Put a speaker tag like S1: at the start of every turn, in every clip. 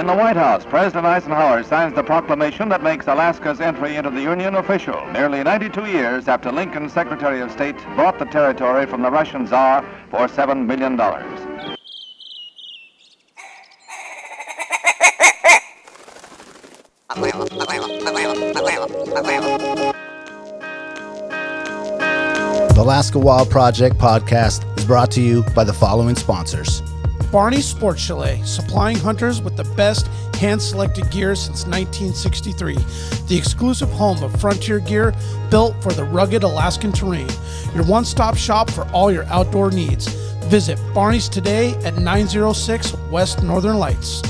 S1: In the White House, President Eisenhower signs the proclamation that makes Alaska's entry into the Union official, nearly 92 years after Lincoln's Secretary of State bought the territory from the Russian Tsar for $7 million.
S2: The Alaska Wild Project podcast is brought to you by the following sponsors.
S3: Barney's Sports Chalet, supplying hunters with the best hand-selected gear since 1963. The exclusive home of frontier gear built for the rugged Alaskan terrain. Your one-stop shop for all your outdoor needs. Visit Barney's today at 906 West Northern Lights.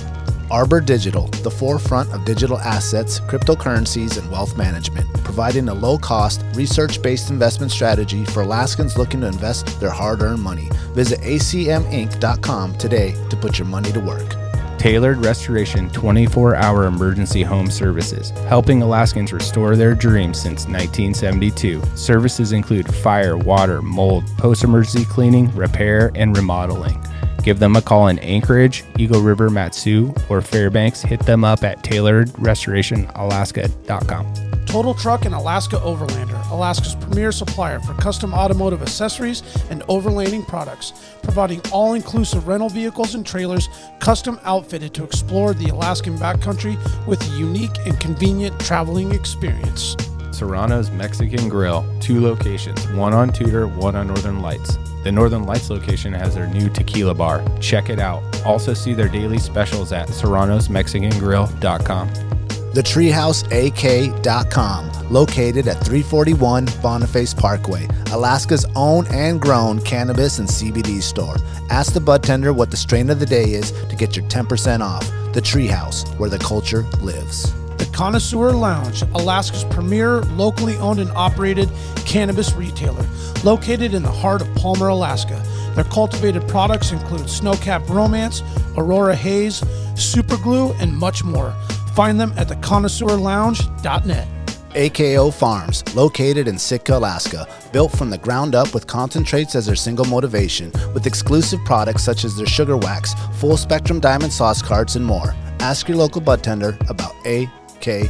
S2: Arbor Digital, the forefront of digital assets, cryptocurrencies, and wealth management, providing a low-cost, research-based investment strategy for Alaskans looking to invest their hard-earned money. Visit acminc.com today to put your money to work.
S4: Tailored Restoration 24-hour emergency home services, helping Alaskans restore their dreams since 1972. Services include fire, water, mold, post-emergency cleaning, repair, and remodeling. Give them a call in Anchorage, Eagle River, Matsu, or Fairbanks. Hit them up at tailoredrestorationalaska.com.
S3: Total Truck and Alaska Overlander, Alaska's premier supplier for custom automotive accessories and overlanding products, providing all-inclusive rental vehicles and trailers custom outfitted to explore the Alaskan backcountry with a unique and convenient traveling experience.
S4: Serrano's Mexican Grill, 2 locations, one on Tudor, one on Northern Lights. The Northern Lights location has their new tequila bar. Check it out. Also see their daily specials at serranosmexicangrill.com.
S2: TheTreehouseAK.com, located at 341 Boniface Parkway, Alaska's own and grown cannabis and CBD store. Ask the bud tender what the strain of the day is to get your 10% off. The Treehouse, where the culture lives.
S3: The Connoisseur Lounge, Alaska's premier locally owned and operated cannabis retailer, located in the heart of Palmer, Alaska. Their cultivated products include Snowcap Romance, Aurora Haze, Super Glue, and much more. Find them at theconnoisseurlounge.net.
S2: AKO Farms, located in Sitka, Alaska, built from the ground up with concentrates as their single motivation, with exclusive products such as their sugar wax, full spectrum diamond sauce carts, and more. Ask your local bud tender about AKO.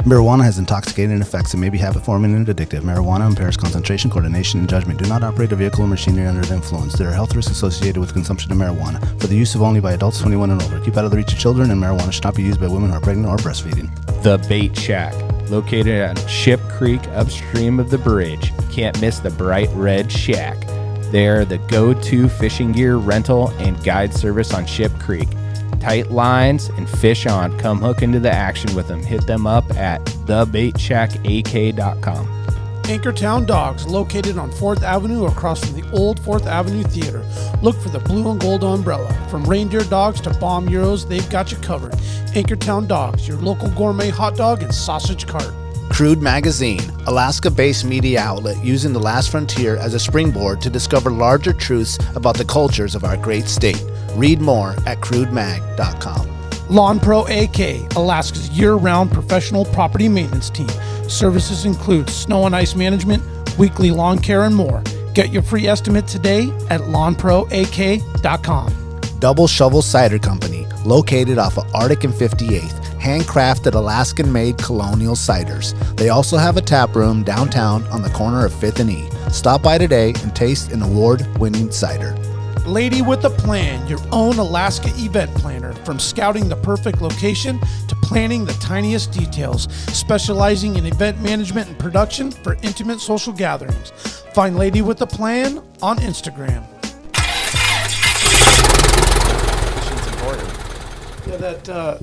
S2: Marijuana has intoxicating effects and may be habit-forming and addictive. Marijuana impairs concentration, coordination, and judgment. Do not operate a vehicle or machinery under the influence. There are health risks associated with consumption of marijuana for the use of only by adults 21 and over. Keep out of the reach of children, and marijuana should not be used by women who are pregnant or breastfeeding.
S4: The Bait Shack, located on Ship Creek upstream of the bridge. Can't miss the bright red shack. They're the go-to fishing gear rental and guide service on Ship Creek. Tight lines and fish on. Come hook into the action with them. Hit them up at thebaitshackak.com.
S3: Anchortown Dogs, located on 4th Avenue across from the old 4th Avenue Theater. Look for the blue and gold umbrella. From reindeer dogs to bomb euros, they've got you covered. Anchortown Dogs, your local gourmet hot dog and sausage cart.
S2: Crude Magazine, Alaska-based media outlet using the last frontier as a springboard to discover larger truths about the cultures of our great state. Read more at crudemag.com.
S3: Lawn Pro AK, Alaska's year-round professional property maintenance team. Services include snow and ice management, weekly lawn care, and more. Get your free estimate today at lawnproak.com.
S2: Double Shovel Cider Company, located off of Arctic and 58th. Handcrafted Alaskan-made colonial ciders. They also have a tap room downtown on the corner of 5th and E. Stop by today and taste an award-winning cider.
S3: Lady with a Plan, your own Alaska event planner. From scouting the perfect location to planning the tiniest details, specializing in event management and production for intimate social gatherings. Find Lady with a Plan on Instagram. Yeah,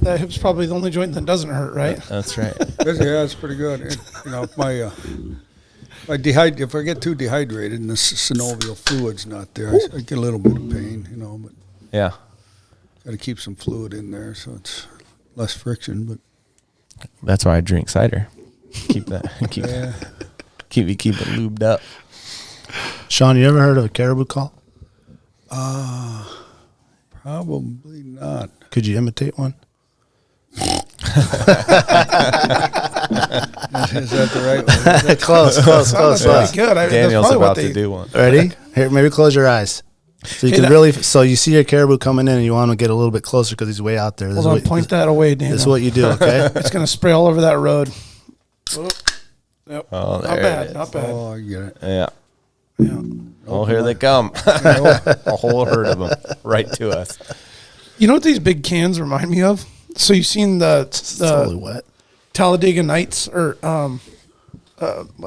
S3: that hip's probably the only joint that doesn't hurt, right?
S4: That's right.
S5: Yeah, it's pretty good. If I get too dehydrated and the synovial fluid's not there, I get a little bit of pain, but
S4: Yeah.
S5: got to keep some fluid in there so it's less friction. But
S4: That's why I drink cider. Keep it lubed up.
S2: Shaun, you ever heard of a caribou call?
S5: Probably not.
S2: Could you imitate one?
S5: Is that the right one?
S2: Close.
S3: Good.
S4: Daniel's about to do one.
S2: Ready? Here, maybe close your eyes. So you can so you see your caribou coming in and you want to get a little bit closer because he's way out there.
S3: Hold on, point that away, Dan.
S2: This is what you do, okay?
S3: It's going to spray all over that road. Oh, yep.
S6: Oh,
S3: not bad, not bad.
S5: Oh, I get it.
S6: Yeah.
S3: Yeah.
S6: Well, here they come. A whole herd of them right to us.
S3: You know what these big cans remind me of? So you've seen
S2: It's totally wet.
S3: Talladega Nights, or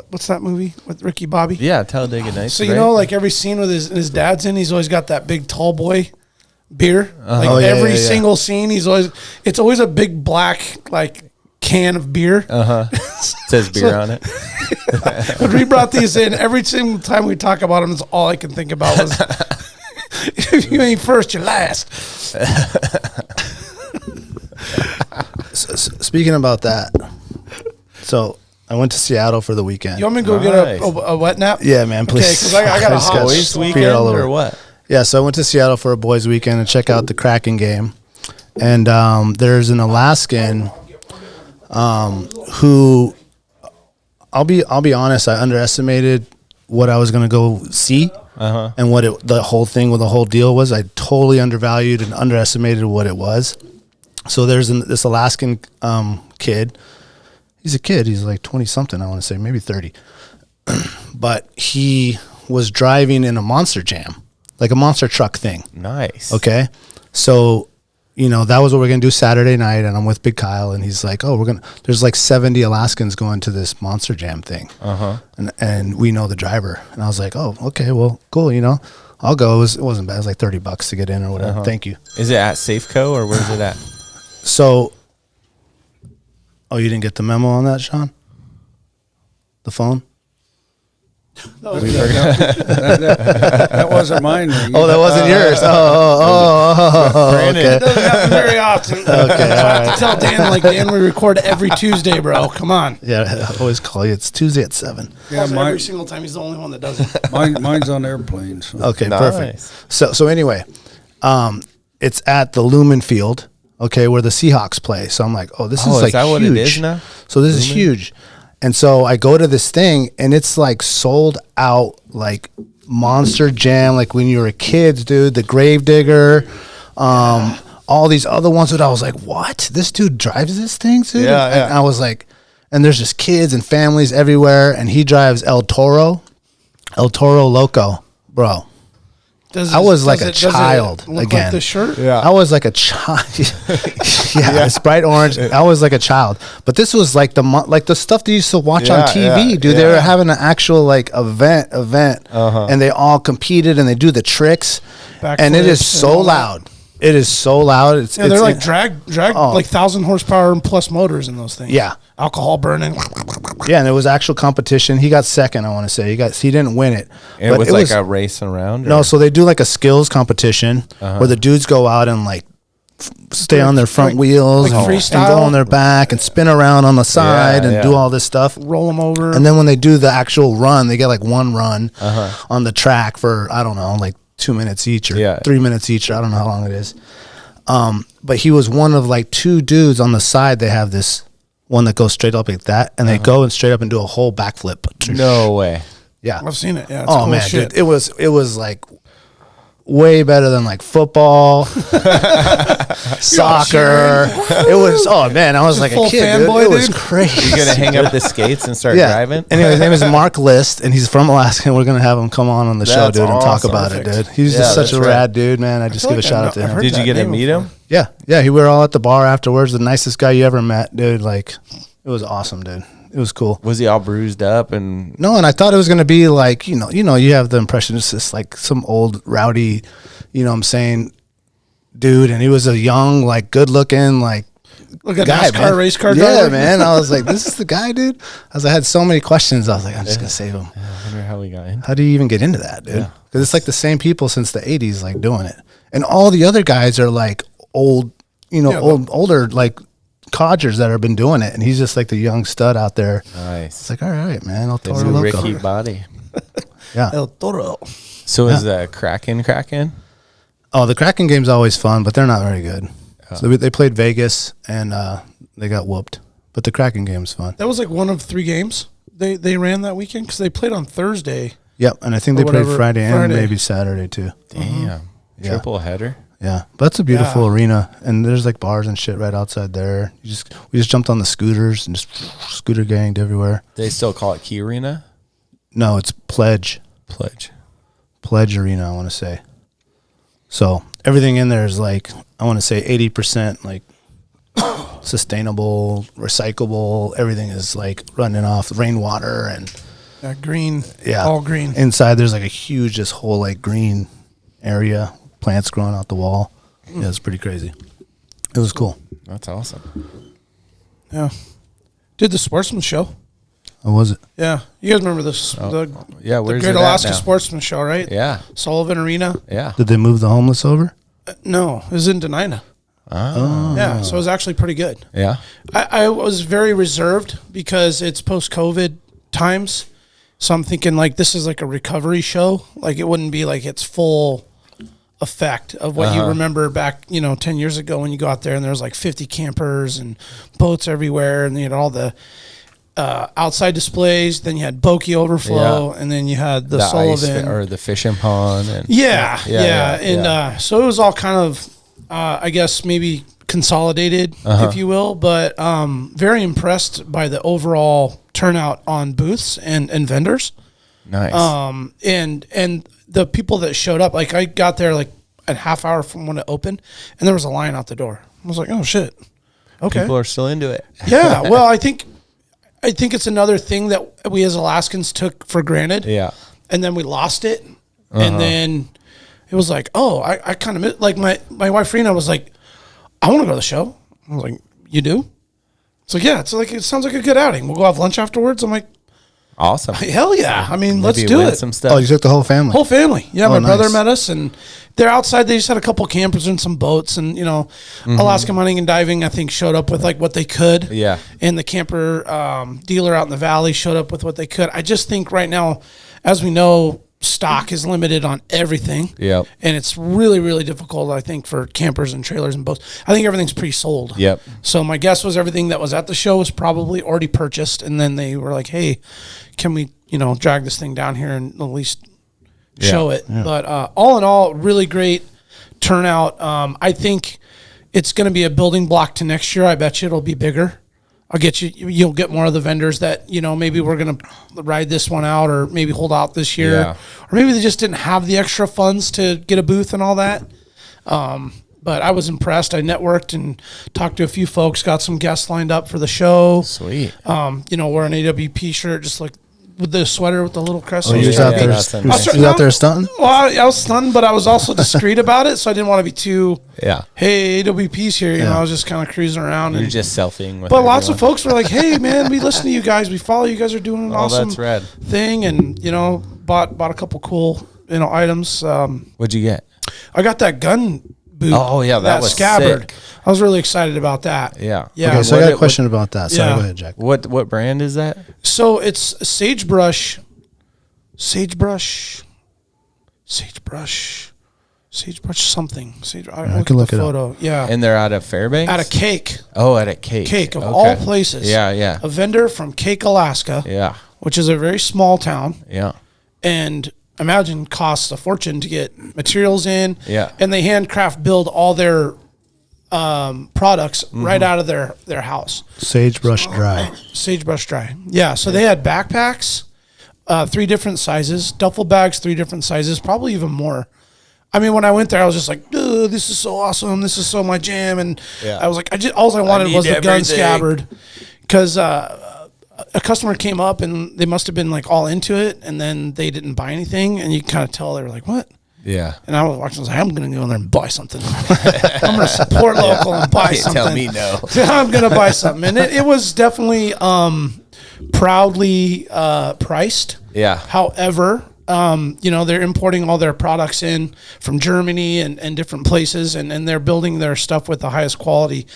S3: what's that movie with Ricky Bobby?
S6: Yeah, Talladega Nights.
S3: So you know, like every scene with his dad's in, he's always got that big tall boy beer. Like every single scene, it's always a big black like can of beer.
S6: Says beer on it.
S3: When we brought these in, every single time we talk about them, it's all I can think about was if you ain't first, you're last.
S2: Speaking about that, so I went to Seattle for the weekend.
S3: You want me to go get a wet nap?
S2: Yeah, man, please.
S3: Okay, because I got a hot
S6: boys weekend or what?
S2: Yeah, so I went to Seattle for a boys' weekend and check out the Kraken game. And there's an Alaskan who, I'll be honest, I underestimated what I was going to go see and what the whole thing with the whole deal was. I totally undervalued and underestimated what it was. So there's this Alaskan kid. He's a kid. He's like 20-something, I want to say, maybe 30. But he was driving in a monster jam, like a monster truck thing.
S6: Nice.
S2: Okay? So, that was what we're going to do Saturday night, and I'm with Big Kyle, and he's like, there's like 70 Alaskans going to this monster jam thing. And we know the driver. And I was like, oh, okay, well, cool, I'll go. It wasn't bad. It was like $30 to get in or whatever. Thank you.
S6: Is it at Safeco or where's it at?
S2: So, you didn't get the memo on that, Shaun? The phone?
S5: That wasn't mine.
S2: Oh, that wasn't yours. Okay.
S3: It doesn't happen very often.
S2: Okay, all
S3: I have to tell Dan, we record every Tuesday, bro. Come on.
S2: Yeah, I always call you. It's Tuesday at 7.
S5: Yeah,
S3: Every single time, he's the only one that does it.
S5: mine's on airplane. So.
S2: Okay,
S6: Nice.
S2: perfect. So anyway, it's at the Lumen Field, okay, where the Seahawks play. So I'm like, this is like
S6: that
S2: huge.
S6: what it is now?
S2: So this is huge. And so I go to this thing, and it's like sold out, like Monster Jam, like when you were kids, dude. The Gravedigger, all these other ones that I was like, what? This dude drives this thing, dude?
S6: Yeah.
S2: And I was like, and there's just kids and families everywhere, and he drives El Toro Loco, bro. I was like a child again.
S3: Like the shirt?
S6: Yeah.
S2: I was like a child. It's bright orange. I was like a child. But this was like the stuff they used to watch on TV, dude. They were having an actual like event, and they all competed and they do the tricks. And it is so loud. It is so loud.
S3: They're like drag like 1,000 horsepower and plus motors in those things.
S2: Yeah.
S3: Alcohol burning.
S2: Yeah, and it was actual competition. He got second, I want to say. He didn't win it.
S6: It was like a race around?
S2: No, so they do like a skills competition where the dudes go out and like stay on their front wheels and go on their back and spin around on the side and do all this stuff.
S3: Roll them over.
S2: And then when they do the actual run, they get like one run on the track for, I don't know, like 2 minutes each or 3 minutes each. Or I don't know how long it is. But he was one of like 2 dudes on the side. They have this one that goes straight up like that, and they go and straight up and do a whole backflip.
S6: No way.
S2: Yeah.
S3: I've seen it. Yeah. It's
S2: Oh
S3: cool
S2: man,
S3: shit.
S2: dude, it was like way better than like football, soccer. It was, oh man, I was like a
S3: full
S2: kid, dude.
S3: fanboy,
S2: It was
S3: dude.
S2: crazy.
S6: You're going to hang up the skates and start driving?
S2: Anyway, his name is Mark List, and he's from Alaska, and we're going to have him come on the show,
S6: That's
S2: dude, and talk
S6: awesome.
S2: about it, dude. He's
S6: Yeah,
S2: just such a
S6: that's
S2: rad dude, man. I just
S3: feel
S2: give a
S3: like
S2: shout
S3: I've
S2: out to
S3: heard
S2: him.
S6: Did you
S3: that
S6: get to
S3: name
S6: meet
S3: before.
S6: him?
S2: Yeah, we were all at the bar afterwards. The nicest guy you ever met, dude. Like, it was awesome, dude. It was cool.
S6: Was he all bruised up? And
S2: No, and I thought it was going to be like, you have the impression it's just like some old rowdy, what I'm saying, dude. And he was a young, like good looking, like
S3: Look at
S2: guy,
S3: NASCAR
S2: man.
S3: race car
S2: Yeah,
S3: driver.
S2: man. I was like, this is the guy, dude. I had so many questions. I was like, I'm just going to save him.
S6: I wonder how we got in.
S2: How do you even get into that, dude? Because it's like the same people since the 80s, like doing it. And all the other guys are like old, older, like codgers that have been doing it. And he's just like the young stud out there.
S6: Nice.
S2: It's like, all right, man. I'll
S6: His
S2: Toro
S6: new
S2: Loco.
S6: Ricky body.
S2: Yeah.
S3: El Toro.
S6: So is the Kraken?
S2: Oh, the Kraken game's always fun, but they're not very good. So they played Vegas and they got whooped. But the Kraken game's fun.
S3: That was like one of 3 games they ran that weekend because they played on Thursday.
S2: Yep, and I think they
S3: Or
S2: played
S3: whatever,
S2: Friday and
S3: Friday.
S2: maybe Saturday too.
S6: Damn.
S2: Yeah.
S6: Triple header.
S2: Yeah, but that's a beautiful
S3: Yeah.
S2: arena, and there's like bars and shit right outside there. We just jumped on the scooters and just scooter ganged everywhere.
S6: They still call it Key Arena?
S2: No, it's Pledge Arena, I want to say. So everything in there is like, I want to say 80% like sustainable, recyclable. Everything is like running off rainwater and
S3: Green.
S2: yeah,
S3: All green.
S2: Inside there's like a huge, this whole like green area, plants growing out the wall. Yeah, it's pretty crazy. It was cool.
S6: That's awesome.
S3: Yeah. Did the Sportsman show.
S2: What was it?
S3: Yeah. You guys remember this? The
S6: Where's
S3: Great
S6: it at
S3: Alaska
S6: now?
S3: Sportsman show, right?
S6: Yeah.
S3: Sullivan Arena.
S6: Yeah.
S2: Did they move the homeless over?
S3: No, it was in Denina.
S6: Oh.
S3: Yeah, so it was actually pretty good.
S6: Yeah.
S3: I was very reserved because it's post-COVID times. So I'm thinking like this is like a recovery show. Like it wouldn't be like its full effect of what you remember back, 10 years ago when you go out there and there's like 50 campers and boats everywhere and you had all the outside displays. Then you had Bokeh Overflow and then you had the Sullivan.
S6: Or the fishing pond. And
S3: Yeah. And so it was all kind of, I guess, maybe consolidated, if you will, but very impressed by the overall turnout on booths and vendors.
S6: Nice.
S3: And the people that showed up, like I got there like a half hour from when it opened, and there was a line out the door. I was like, oh shit, okay.
S6: People are still into it.
S3: Yeah, well, I think it's another thing that we as Alaskans took for granted.
S6: Yeah.
S3: And then we lost it, and then it was like, oh, I kind of like my wife Rena was like, I want to go to the show. I was like, you do? It's like, yeah. It's like it sounds like a good outing. We'll go have lunch afterwards. I'm like,
S6: Awesome.
S3: hell yeah. I mean,
S6: Maybe
S3: let's do
S6: win
S3: it.
S6: some stuff.
S2: Oh, you took the whole family?
S3: Whole family. Yeah,
S2: Oh,
S3: my brother
S2: nice.
S3: met us, and they're outside. They just had a couple campers and some boats, and Alaskan Hunting and Diving, I think, showed up with like what they could.
S6: Yeah.
S3: And the camper dealer out in the valley showed up with what they could. I just think right now, as we know, stock is limited on everything.
S6: Yep.
S3: And it's really, really difficult, I think, for campers and trailers and boats. I think everything's pre-sold.
S6: Yep.
S3: So my guess was everything that was at the show was probably already purchased, and then they were like, hey, can we, drag this thing down here and at least show it. Yeah. But all in all, really great turnout. I think it's going to be a building block to next year. I bet you it'll be bigger. You'll get more of the vendors that, maybe we're going to ride this one out or maybe hold out this year.
S6: Yeah.
S3: Or maybe they just didn't have the extra funds to get a booth and all that. But I was impressed. I networked and talked to a few folks, got some guests lined up for the show.
S6: Sweet.
S3: Wear an AWP shirt, just like with the sweater with the little crest.
S2: Oh,
S3: on
S2: you
S3: it.
S2: was out there,
S6: Awesome.
S2: out there stunting?
S3: Well, I was stunned, but I was also discreet about it, so I didn't want to be too, hey, AWP's here. I was just kind of cruising around.
S6: You're
S3: and,
S6: just selfieing with
S3: but lots of
S6: everyone.
S3: folks were like, hey, man, we listen to you guys. We follow you guys are doing an awesome
S6: that's rad.
S3: thing. And, bought a couple cool, items.
S6: What'd you get?
S3: I got that gun boot.
S6: Oh, yeah, that was
S3: scabbard.
S6: sick.
S3: I was really excited about that.
S6: Yeah.
S3: Yeah.
S2: Okay, so I got a
S6: What-
S2: question about that. Sorry,
S3: Yeah.
S2: go ahead, Jack.
S6: What brand is that?
S3: So it's sagebrush something.
S2: I can look it up.
S3: photo. Yeah.
S6: And they're out of Fairbanks?
S3: At a Cake.
S6: Oh, at a Cake.
S3: Cake of
S6: Okay.
S3: all places.
S6: Yeah.
S3: A vendor from Cake, Alaska.
S6: Yeah.
S3: Which is a very small town.
S6: Yeah.
S3: And imagine costs a fortune to get materials in.
S6: Yeah.
S3: And they handcraft build all their products right out of their house.
S2: Sagebrush Dry.
S3: Sagebrush Dry. Yeah. So they had backpacks, 3 different sizes, duffel bags, 3 different sizes, probably even more. I mean, when I went there, I was just like, dude, this is so awesome. This is so my jam. And I was like, all I wanted was the gun scabbard. Because a customer came up and they must have been like all into it. And then they didn't buy anything. And you kind of tell they were like, what?
S6: Yeah.
S3: And I was watching, I was like, I'm going to go in there and buy something. I'm going to support local and buy
S6: Can't
S3: something.
S6: tell me no.
S3: I'm going to buy something. And it was definitely proudly priced.
S6: Yeah.
S3: However, they're importing all their products in from Germany and different places, and they're building their stuff with the highest quality.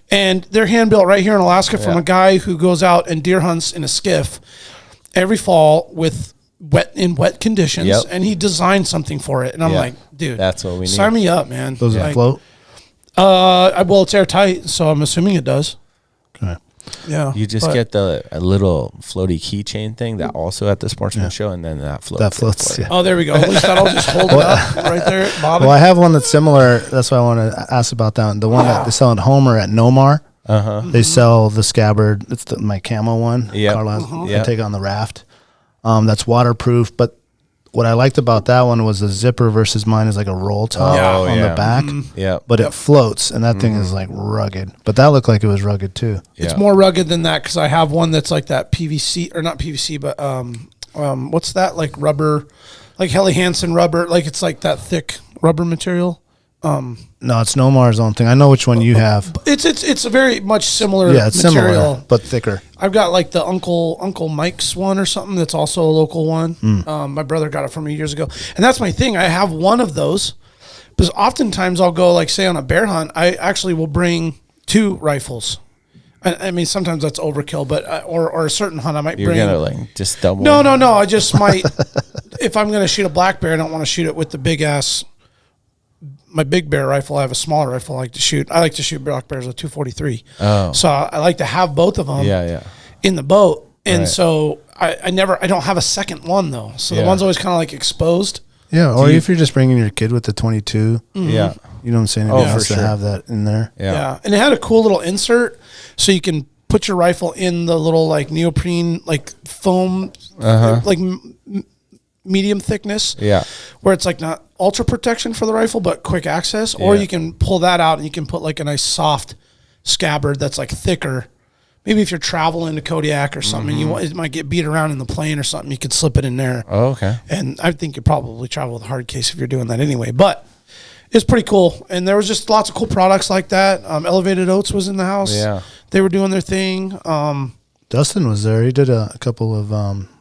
S3: And they're hand built right here in Alaska from a guy who goes out and deer hunts in a skiff every fall with wet conditions, and he designed something for it. And I'm like, dude,
S6: that's what we need.
S3: Sign me up, man.
S2: Does it float?
S3: Well, it's airtight, so I'm assuming it does.
S2: Okay.
S3: Yeah.
S6: You just get a little floaty keychain thing that also at the Sportsman show, and then that floats.
S2: That floats. Yeah.
S3: Oh, there we go. At least that'll just hold it up right there, Bob.
S2: Well, I have one that's similar. That's why I want to ask about that one. The one that they sell at Homer at Nomar. They sell the scabbard. It's my camo one.
S6: Yeah.
S2: I take on the raft. That's waterproof. But what I liked about that one was the zipper versus mine is like a roll top on the back.
S6: Yeah.
S2: But it floats, and that thing is like rugged. But that looked like it was rugged too.
S3: It's more rugged than that because I have one that's like that PVC, or not PVC, but what's that, like rubber, like Helly Hansen rubber, like it's like that thick rubber material.
S2: No, it's Nomar's own thing. I know which one you have.
S3: It's a very much similar
S2: It's
S3: material.
S2: similar, but thicker.
S3: I've got like the Uncle Mike's one or something that's also a local one. My brother got it from me years ago. And that's my thing. I have one of those because oftentimes I'll go, like, say on a bear hunt, I actually will bring 2 rifles. I mean, sometimes that's overkill, but or a certain hunt I might bring.
S6: You're going to like just double.
S3: No. I just might, if I'm going to shoot a black bear, I don't want to shoot it with the big ass, my big bear rifle. I have a smaller rifle I like to shoot. I like to shoot black bears with 243. Oh. So I like to have both of them in the boat. And so I don't have a second one though. So the one's always kind of like exposed.
S2: Yeah. Or if you're just bringing your kid with the 22.
S6: Yeah.
S2: You know what I'm saying? It has to have that in there.
S3: Yeah. And it had a cool little insert so you can put your rifle in the little like neoprene, like foam, like medium thickness.
S6: Yeah.
S3: Where it's like not ultra protection for the rifle, but quick access. Or you can pull that out and you can put like a nice soft scabbard that's like thicker. Maybe if you're traveling to Kodiak or something, it might get beat around in the plane or something, you could slip it in there.
S6: Oh, okay.
S3: And I think you probably travel with a hard case if you're doing that anyway. But it's pretty cool. And there was just lots of cool products like that. Elevated Oats was in the house.
S6: Yeah.
S3: They were doing their thing.
S2: Dustin was there. He did a couple of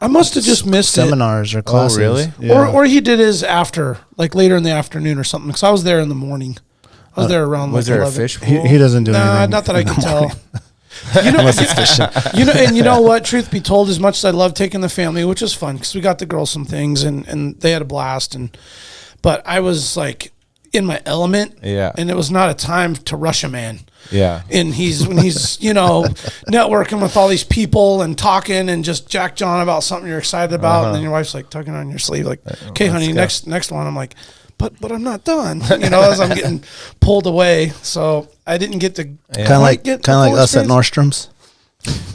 S3: I must have just missed
S2: seminars or classes.
S6: Oh, really?
S2: Yeah.
S3: Or he did his after, like later in the afternoon or something. Because I was there in the morning. I was there around.
S6: Was
S3: like
S6: there
S3: 11.
S6: a fish pool?
S2: He doesn't do anything.
S3: Not that I can tell. You know what? Truth be told, as much as I love taking the family, which is fun because we got the girls some things and they had a blast. But I was like in my element. Yeah. And it was not a time to rush a man.
S6: Yeah.
S3: And when he's networking with all these people and talking and just Jack John about something you're excited about, and then your wife's like tugging on your sleeve, like, okay, honey, next one. I'm like, but I'm not done. As I'm getting pulled away. So I didn't get to
S2: kind of like us at Nordstrom's.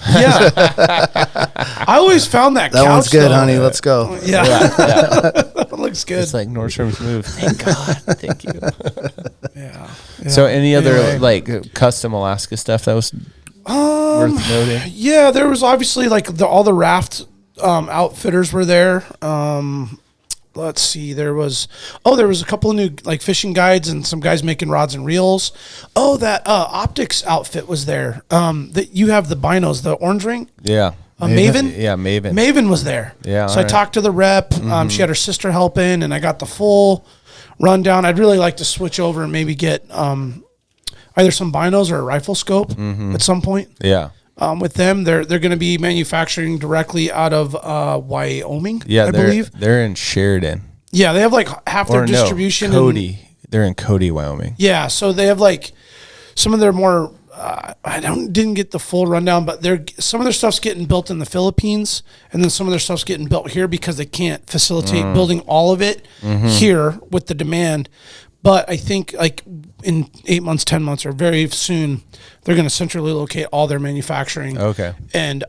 S3: Yeah. I always found that couch,
S2: one's good,
S3: though.
S2: honey. Let's go.
S3: Yeah. That one looks good.
S6: It's like Nordstrom's move. Thank God. Thank you.
S3: Yeah.
S6: So any other like custom Alaska stuff that was worth noting?
S3: Yeah, there was obviously like all the raft outfitters were there. Let's see, there was a couple of new like fishing guides and some guys making rods and reels. Oh, that optics outfit was there. That you have the binos, the orange ring.
S6: Yeah.
S3: Maven?
S6: Yeah, Mavin.
S3: Maven was there.
S6: Yeah.
S3: So I talked to the rep. She had her sister helping, and I got the full rundown. I'd really like to switch over and maybe get either some binos or a rifle scope at some point.
S6: Yeah.
S3: With them, they're going to be manufacturing directly out of Wyoming.
S6: Yeah,
S3: I believe
S6: they're in Sheridan.
S3: Yeah, they have like half their distribution.
S6: Cody. They're in Cody, Wyoming.
S3: Yeah, so they have like some of their more. I didn't get the full rundown, but some of their stuff's getting built in the Philippines, and then some of their stuff's getting built here because they can't facilitate building all of it here with the demand. But I think like in 8 months, 10 months, or very soon, they're going to centrally locate all their manufacturing, and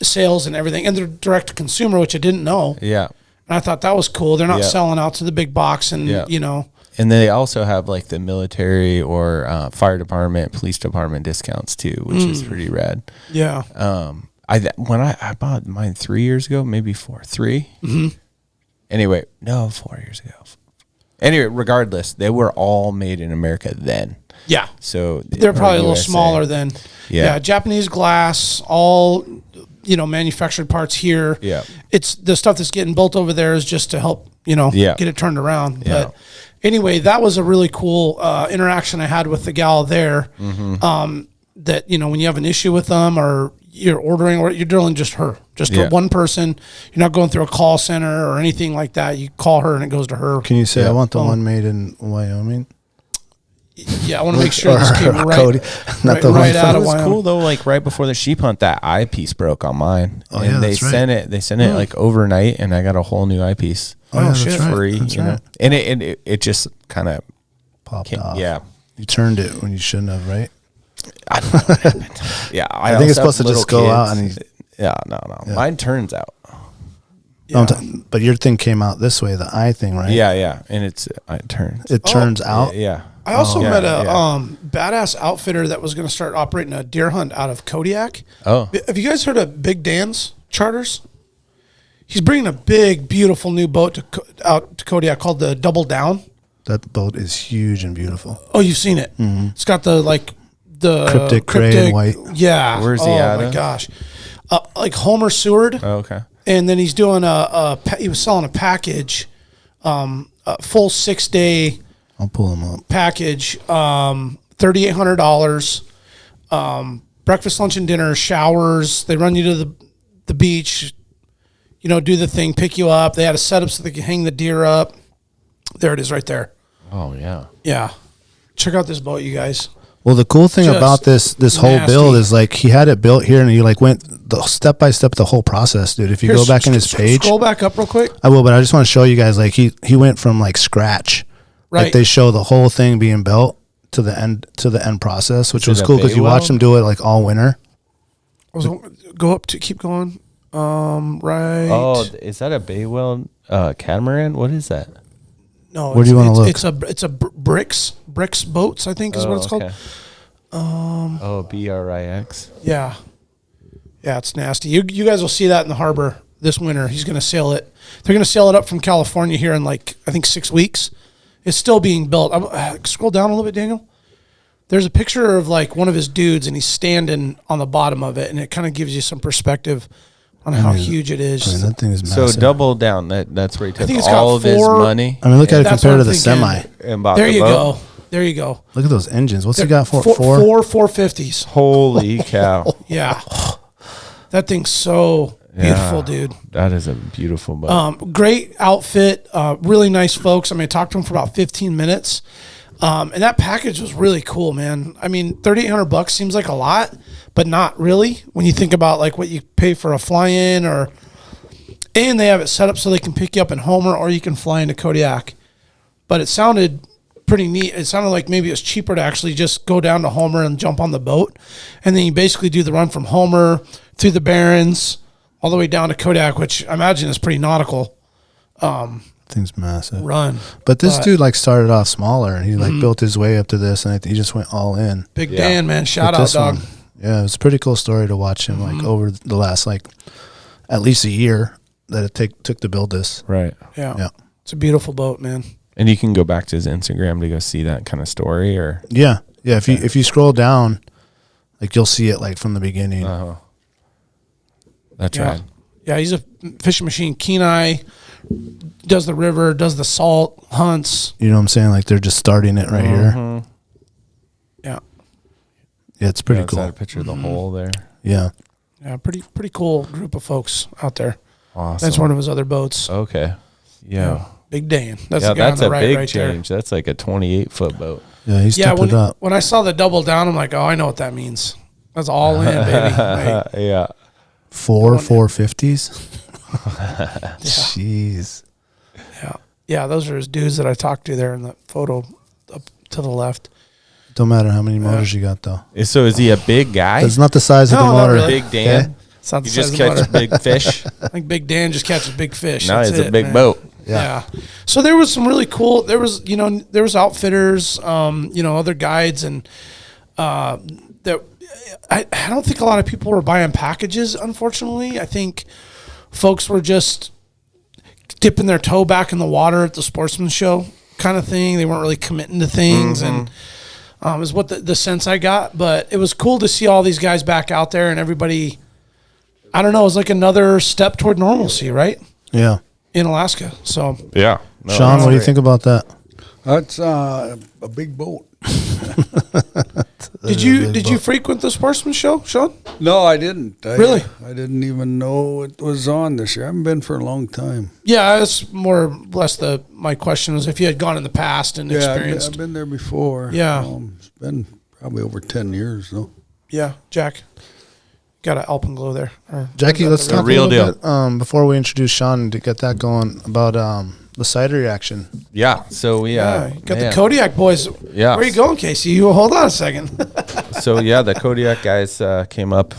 S3: sales and everything, and they're direct to consumer, which I didn't know.
S6: Yeah,
S3: and I thought that was cool. They're not selling out to the big box, and
S6: And they also have like the military or fire department, police department discounts too, which is pretty rad.
S3: Yeah.
S6: When I bought mine 3 years ago, maybe 4. 3. Anyway, no, 4 years ago. Anyway, regardless, they were all made in America then.
S3: Yeah.
S6: So
S3: they're probably a little smaller then.
S6: Yeah.
S3: Japanese glass, all manufactured parts here.
S6: Yeah.
S3: It's the stuff that's getting built over there is just to help get it turned around.
S6: Yeah.
S3: But anyway, that was a really cool interaction I had with the gal there. That when you have an issue with them or you're ordering, or you're dealing just one person, you're not going through a call center or anything like that. You call her and it goes to her.
S2: Can you say I want the one made in Wyoming?
S3: Yeah, I want to make sure this came right,
S2: Cody, not
S3: right,
S2: the
S3: right
S2: one
S3: out
S6: It
S3: of
S6: was
S3: Wyoming.
S6: cool though. Like right before the sheep hunt, that eyepiece broke on mine.
S2: Oh,
S6: and
S2: yeah,
S6: they
S2: that's right.
S6: sent it. They sent it like overnight, and I got a whole new eyepiece.
S2: Oh, yeah, that's
S3: shit.
S2: right.
S6: Free,
S2: That's
S6: you know.
S2: right.
S6: And it just kind of
S2: Popped off.
S6: yeah.
S2: You turned it when you shouldn't have, right?
S6: I don't know what happened. Yeah,
S2: I think it's
S6: also have
S2: supposed to just
S6: little
S2: go out
S6: kids.
S2: and
S6: yeah, no.
S2: Yeah.
S6: Mine turns out.
S2: Yeah. But your thing came out this way, the eye thing, right?
S6: Yeah, and it turns.
S2: It turns out.
S6: Yeah.
S3: I also
S6: Yeah,
S3: met a
S6: yeah.
S3: badass outfitter that was going to start operating a deer hunt out of Kodiak.
S6: Oh.
S3: Have you guys heard of Big Dan's charters? He's bringing a big, beautiful new boat out to Kodiak called the Double Down.
S2: That boat is huge and beautiful.
S3: Oh, you've seen it. Mm-hmm. It's got the
S2: Cryptic gray and white.
S3: Yeah.
S6: Where's he
S3: Oh
S6: at?
S3: my gosh. Like Homer Seward.
S6: Oh, okay.
S3: And then he's doing he was selling a package, a full 6-day
S2: I'll pull him up.
S3: package, $3,800, breakfast, lunch, and dinner, showers. They run you to the beach, do the thing, pick you up. They had a setup so they could hang the deer up. There it is right there.
S6: Oh yeah.
S3: Yeah. Check out this boat, you guys.
S2: Well, the cool thing
S3: Just
S2: about this whole
S3: nasty.
S2: build is like he had it built here, and he like went the step by step the whole process, dude. If you go back in his page,
S3: Scroll back up real quick.
S2: I will, but I just want to show you guys like he went from like scratch.
S3: Right.
S2: Like they show the whole thing being built to the end process, which
S6: Is
S2: was
S6: it a
S2: cool because you
S6: bay
S2: watched him do it like all winter.
S3: Go up to keep going. Right.
S6: Oh, is that a Baywell catamaran? What is that?
S3: No,
S2: Where do you wanna look?
S3: It's a BRIX boats, I think is what it's called.
S6: Okay. BRIX.
S3: Yeah. Yeah, it's nasty. You guys will see that in the harbor this winter. He's going to sail it. They're going to sail it up from California here in I think 6 weeks. It's still being built. Scroll down a little bit, Daniel. There's a picture of one of his dudes, and he's standing on the bottom of it, and it kind of gives you some perspective on how huge it is.
S2: I mean, that thing is
S6: So
S2: massive.
S6: double down. That's where he took
S3: think it's
S6: all
S3: got
S6: of his
S3: four-
S6: money
S2: I mean, look at it
S3: That's
S2: compared to
S3: what I'm
S2: the
S3: thinking.
S2: semi.
S6: and bought
S3: There
S6: the
S3: you
S6: boat.
S3: go. There you go.
S2: Look at those engines. What's he got for?
S3: Four
S2: 450s.
S3: 450s.
S6: Holy cow!
S3: Yeah. That thing's so beautiful,
S6: Yeah.
S3: dude.
S6: That is a beautiful boat.
S3: Great outfit. Really nice folks. I mean, I talked to them for about 15 minutes. And that package was really cool, man. I mean, $3,800 seems like a lot, but not really when you think about what you pay for a fly-in and they have it set up so they can pick you up in Homer or you can fly into Kodiak. But it sounded pretty neat. It sounded like maybe it was cheaper to actually just go down to Homer and jump on the boat. And then you basically do the run from Homer through the Barrens all the way down to Kodiak, which I imagine is pretty nautical
S2: Thing's massive.
S3: run.
S2: But this dude started off smaller, and he built his way up to this, and he just went all in.
S3: Big Dan, man. Shout
S2: But
S3: out,
S2: this
S3: dog.
S2: one, yeah, it's a pretty cool story to watch him over the last at least a year that it took to build this.
S6: Right.
S3: Yeah.
S2: Yeah.
S3: It's a beautiful boat, man.
S6: And you can go back to his Instagram to go see that kind of story, or
S2: Yeah. If you scroll down, you'll see it from the beginning.
S6: that's
S3: Yeah.
S6: right.
S3: Yeah, he's a fishing machine. Kenai does the river, does the salt, hunts.
S2: You know what I'm saying? They're just starting it right here.
S3: Yeah.
S2: Yeah, it's pretty
S6: Yeah,
S2: cool.
S6: a picture of the hole there.
S2: Yeah.
S3: Yeah, pretty cool group of folks out there.
S6: Awesome.
S3: That's one of his other boats.
S6: Okay. Yeah.
S3: Big Dan. That's
S6: Yeah,
S3: the guy
S6: that's
S3: on
S6: a
S3: the right,
S6: big
S3: right
S6: change. That's like a 28-foot boat.
S2: Yeah, he
S3: there.
S2: stepped
S3: Yeah,
S2: it up.
S3: when I saw the double down, I'm like, oh, I know what that means. That's all in, baby. Like,
S6: Yeah.
S2: 450s? Jeez.
S3: yeah, those are his dudes that I talked to there in the photo up to the left.
S2: Don't matter how many motors you got, though.
S6: So is he a big guy?
S2: It's not the size of
S3: No,
S2: the
S3: not
S2: motor.
S3: really.
S6: Big Dan?
S2: Okay?
S3: It's not the
S6: You just
S3: size of the
S6: catch
S3: motor.
S6: big fish?
S3: I think Big Dan just catches big fish.
S6: No,
S3: That's
S6: it's a
S3: it,
S6: big
S3: man.
S6: boat.
S3: Yeah. So there was some really cool. There was outfitters, other guides, and that I don't think a lot of people were buying packages. Unfortunately, I think folks were just dipping their toe back in the water at the Sportsman show kind of thing. They weren't really committing to things, and is what the sense I got. But it was cool to see all these guys back out there and everybody. I don't know. It was like another step toward normalcy, right?
S2: Yeah.
S3: In Alaska. So
S6: Yeah. No,
S2: Sean,
S6: that's
S2: what do you
S6: great.
S2: think about that?
S5: That's a big boat.
S3: Did you frequent the Sportsman show, Shaun?
S5: No, I didn't.
S3: Really?
S5: I didn't even know it was on this year. I haven't been for a long time.
S3: Yeah, that's more or less my question was if you had gone in the past and experienced.
S5: I've been there before.
S3: Yeah.
S5: It's been probably over 10 years, though.
S3: Yeah, Jack. Got an alpenglow there.
S2: Jackie, let's talk
S6: real
S2: a little bit before we introduce Shaun to get that going about the cider reaction.
S6: Yeah. So we
S3: got the Kodiak boys.
S6: Yeah.
S3: Where you going, Casey? You hold on a second.
S6: So the Kodiak guys came up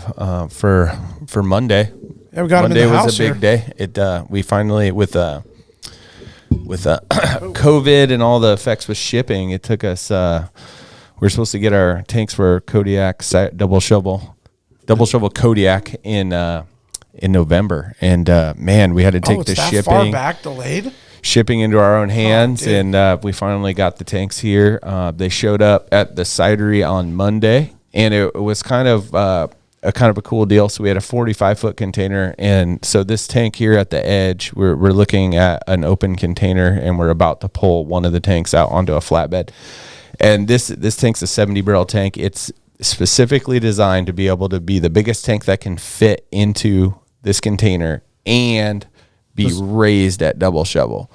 S6: for Monday.
S3: Yeah, we got
S6: Monday
S3: them in the house
S6: was a big day. We finally with COVID and all the effects with shipping, it took us. We're supposed to get our tanks for Kodiak double shovel Kodiak in November, and man, we had to take the shipping
S3: far back delayed.
S6: Shipping into our own hands, and we finally got the tanks here. They showed up at the cidery on Monday, and it was kind of a cool deal. So we had a 45-foot container, and so this tank here at the edge, we're looking at an open container, and we're about to pull one of the tanks out onto a flatbed. And this tank's a 70-barrel tank. It's specifically designed to be able to be the biggest tank that can fit into this container and be raised at double shovel.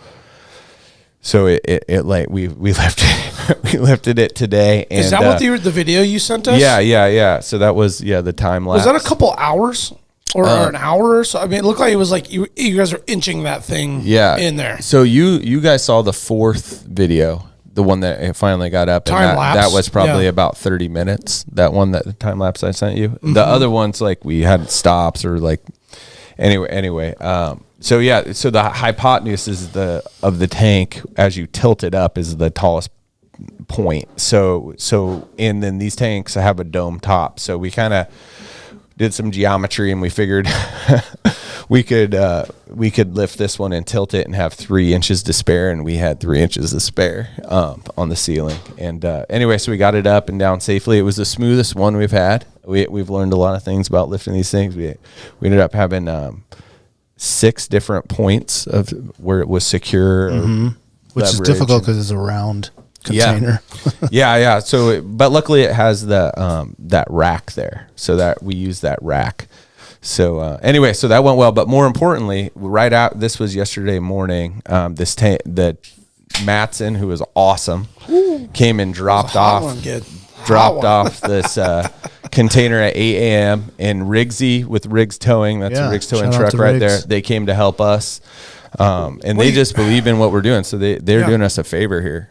S6: So it like we lifted it today. And,
S3: is that what the video you sent us?
S6: Yeah. So that was the time lapse.
S3: Was that a couple hours or an hour or so? I mean, it looked like it was like you guys are inching that thing in there.
S6: So you guys saw the fourth video, the one that it finally got up.
S3: Time lapse.
S6: That was probably about 30 minutes. That one, that the time lapse I sent you. Mm-hmm. The other ones, like we had stops or like anyway. So the hypotenuse is of the tank as you tilt it up is the tallest point. So and then these tanks have a dome top. So we kind of did some geometry and we figured we could lift this one and tilt it and have 3 inches to spare, and we had 3 inches to spare on the ceiling. And anyway, so we got it up and down safely. It was the smoothest one we've had. We've learned a lot of things about lifting these things. We ended up having 6 different points of where it was secure,
S2: which is difficult because it's a round container.
S6: Yeah. So, but luckily it has that rack there, so that we use that rack. So anyway, so that went well. But more importantly, this was yesterday morning. The Matson, who was awesome, came and dropped off this container at 8 a.m. and Riggsy with Riggs Towing, that's a Riggs Towing truck right there. They came to help us, and they just believe in what we're doing. So they're doing us a favor here.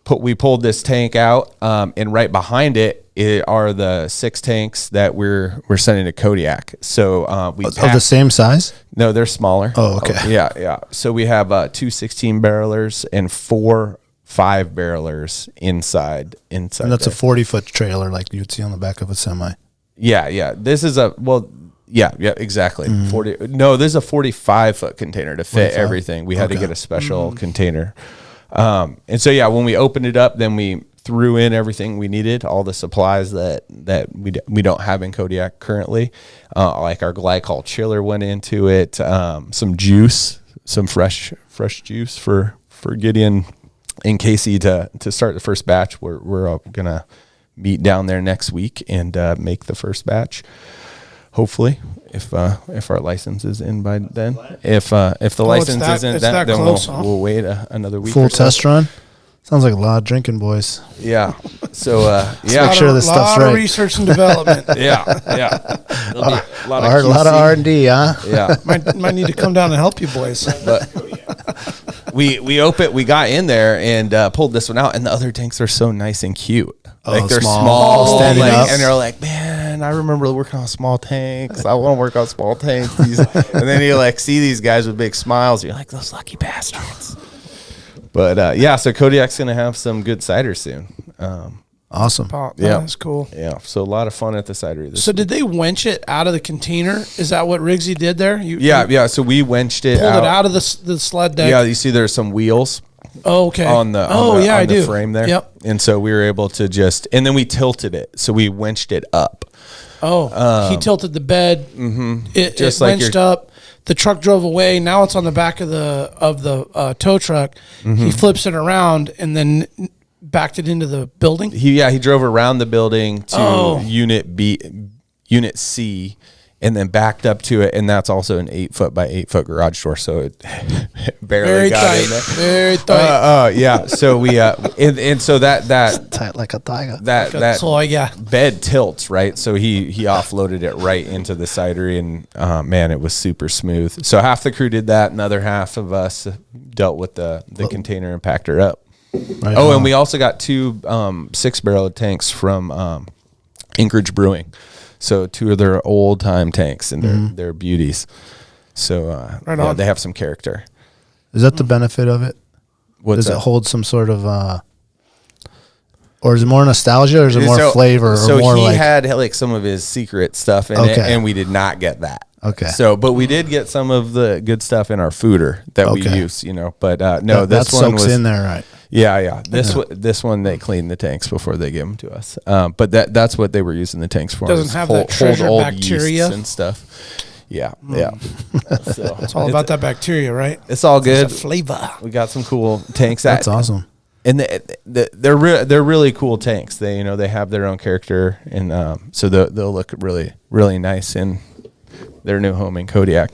S6: We pulled this tank out, and right behind it are the 6 tanks that we're sending to Kodiak. So of
S2: the same size?
S6: No, they're smaller.
S2: Oh, okay.
S6: Yeah. So we have 2 16-barrelers and 4 5-barrelers inside. And
S2: that's a 40-foot trailer like you'd see on the back of a semi.
S6: Yeah. This is exactly. 40. No, this is a 45-foot container to fit
S2: 45?
S6: Everything. We had to get a special container. And so when we opened it up, then we threw in everything we needed, all the supplies that we don't have in Kodiak currently. Like our glycol chiller went into it, some juice, some fresh juice for Gideon and Casey to start the first batch. We're gonna meet down there next week and make the first batch. Hopefully, if our license is in by then. If the license isn't, then we'll wait another week.
S2: Full test run. Sounds like a lot of drinking, boys.
S6: Yeah. So
S2: make sure this stuff's right.
S3: A lot of research and development.
S6: Yeah. It'll be a lot of
S2: R&D, huh?
S6: Yeah.
S3: Might need to come down and help you boys.
S6: But we got in there and pulled this one out, and the other tanks are so nice and cute. Like they're small,
S2: standing up.
S6: And they're like, man, I remember working on small tanks. I want to work on small tanks. And then you see these guys with big smiles. You're like, those lucky bastards. But so Kodiak's gonna have some good cider soon.
S2: Awesome.
S3: That's cool.
S6: Yeah, so a lot of fun at the cidery.
S3: So did they winch it out of the container? Is that what Riggsy did there?
S6: So we winched it
S3: pulled it out of the sled deck.
S6: Yeah, you see there's some wheels.
S3: Oh, okay.
S6: On the frame there.
S3: Yep.
S6: And so we were able to and then we tilted it. So we winched it up.
S3: Oh, he tilted the bed. Mm-hmm. It winched up. The truck drove away. Now it's on the back of the tow truck. Mm-hmm. He flips it around and then backed it into the building?
S6: He drove around the building to
S3: Oh.
S6: Unit C, and then backed up to it, and that's also an 8-foot by 8-foot garage door, so it barely
S3: Very
S6: got
S3: tight.
S6: in there.
S3: Very tight.
S6: Yeah. So we and so that
S2: Tight like a tiger.
S6: that
S3: So yeah.
S6: bed tilts, right? So he offloaded it right into the cidery, and man, it was super smooth. So half the crew did that, and the other half of us dealt with the container and packed her up.
S2: Right
S6: Oh,
S2: on.
S6: and we also got 2 6-barrel tanks from Anchorage Brewing. So 2 of their old time tanks, and they're beauties. So
S3: Right
S6: yeah,
S3: on.
S6: they have some character.
S2: Is that the benefit of it?
S6: What's
S2: Does it
S6: that?
S2: hold some sort of, or is it more nostalgia, or is it more
S6: So-
S2: flavor, or
S6: So
S2: more
S6: he
S2: like?
S6: had like some of his secret stuff in it,
S2: Okay.
S6: and we did not get that.
S2: Okay.
S6: So, but we did get some of the good stuff in our fooder that we
S2: Okay.
S6: use, But no,
S2: that
S6: this one
S2: soaks
S6: was
S2: in there, right?
S6: Yeah. This one they clean the tanks before they give them to us. But that's what they were using the tanks for.
S3: Doesn't
S6: is
S3: have that treasure
S6: old
S3: bacteria.
S6: yeasts and stuff. Yeah. So
S3: It's all about that bacteria, right?
S6: It's all good.
S3: It's a flavor.
S6: We got some cool tanks.
S2: That's awesome.
S6: And they're really cool tanks. They they have their own character, and so they'll look really really nice in their new home in Kodiak.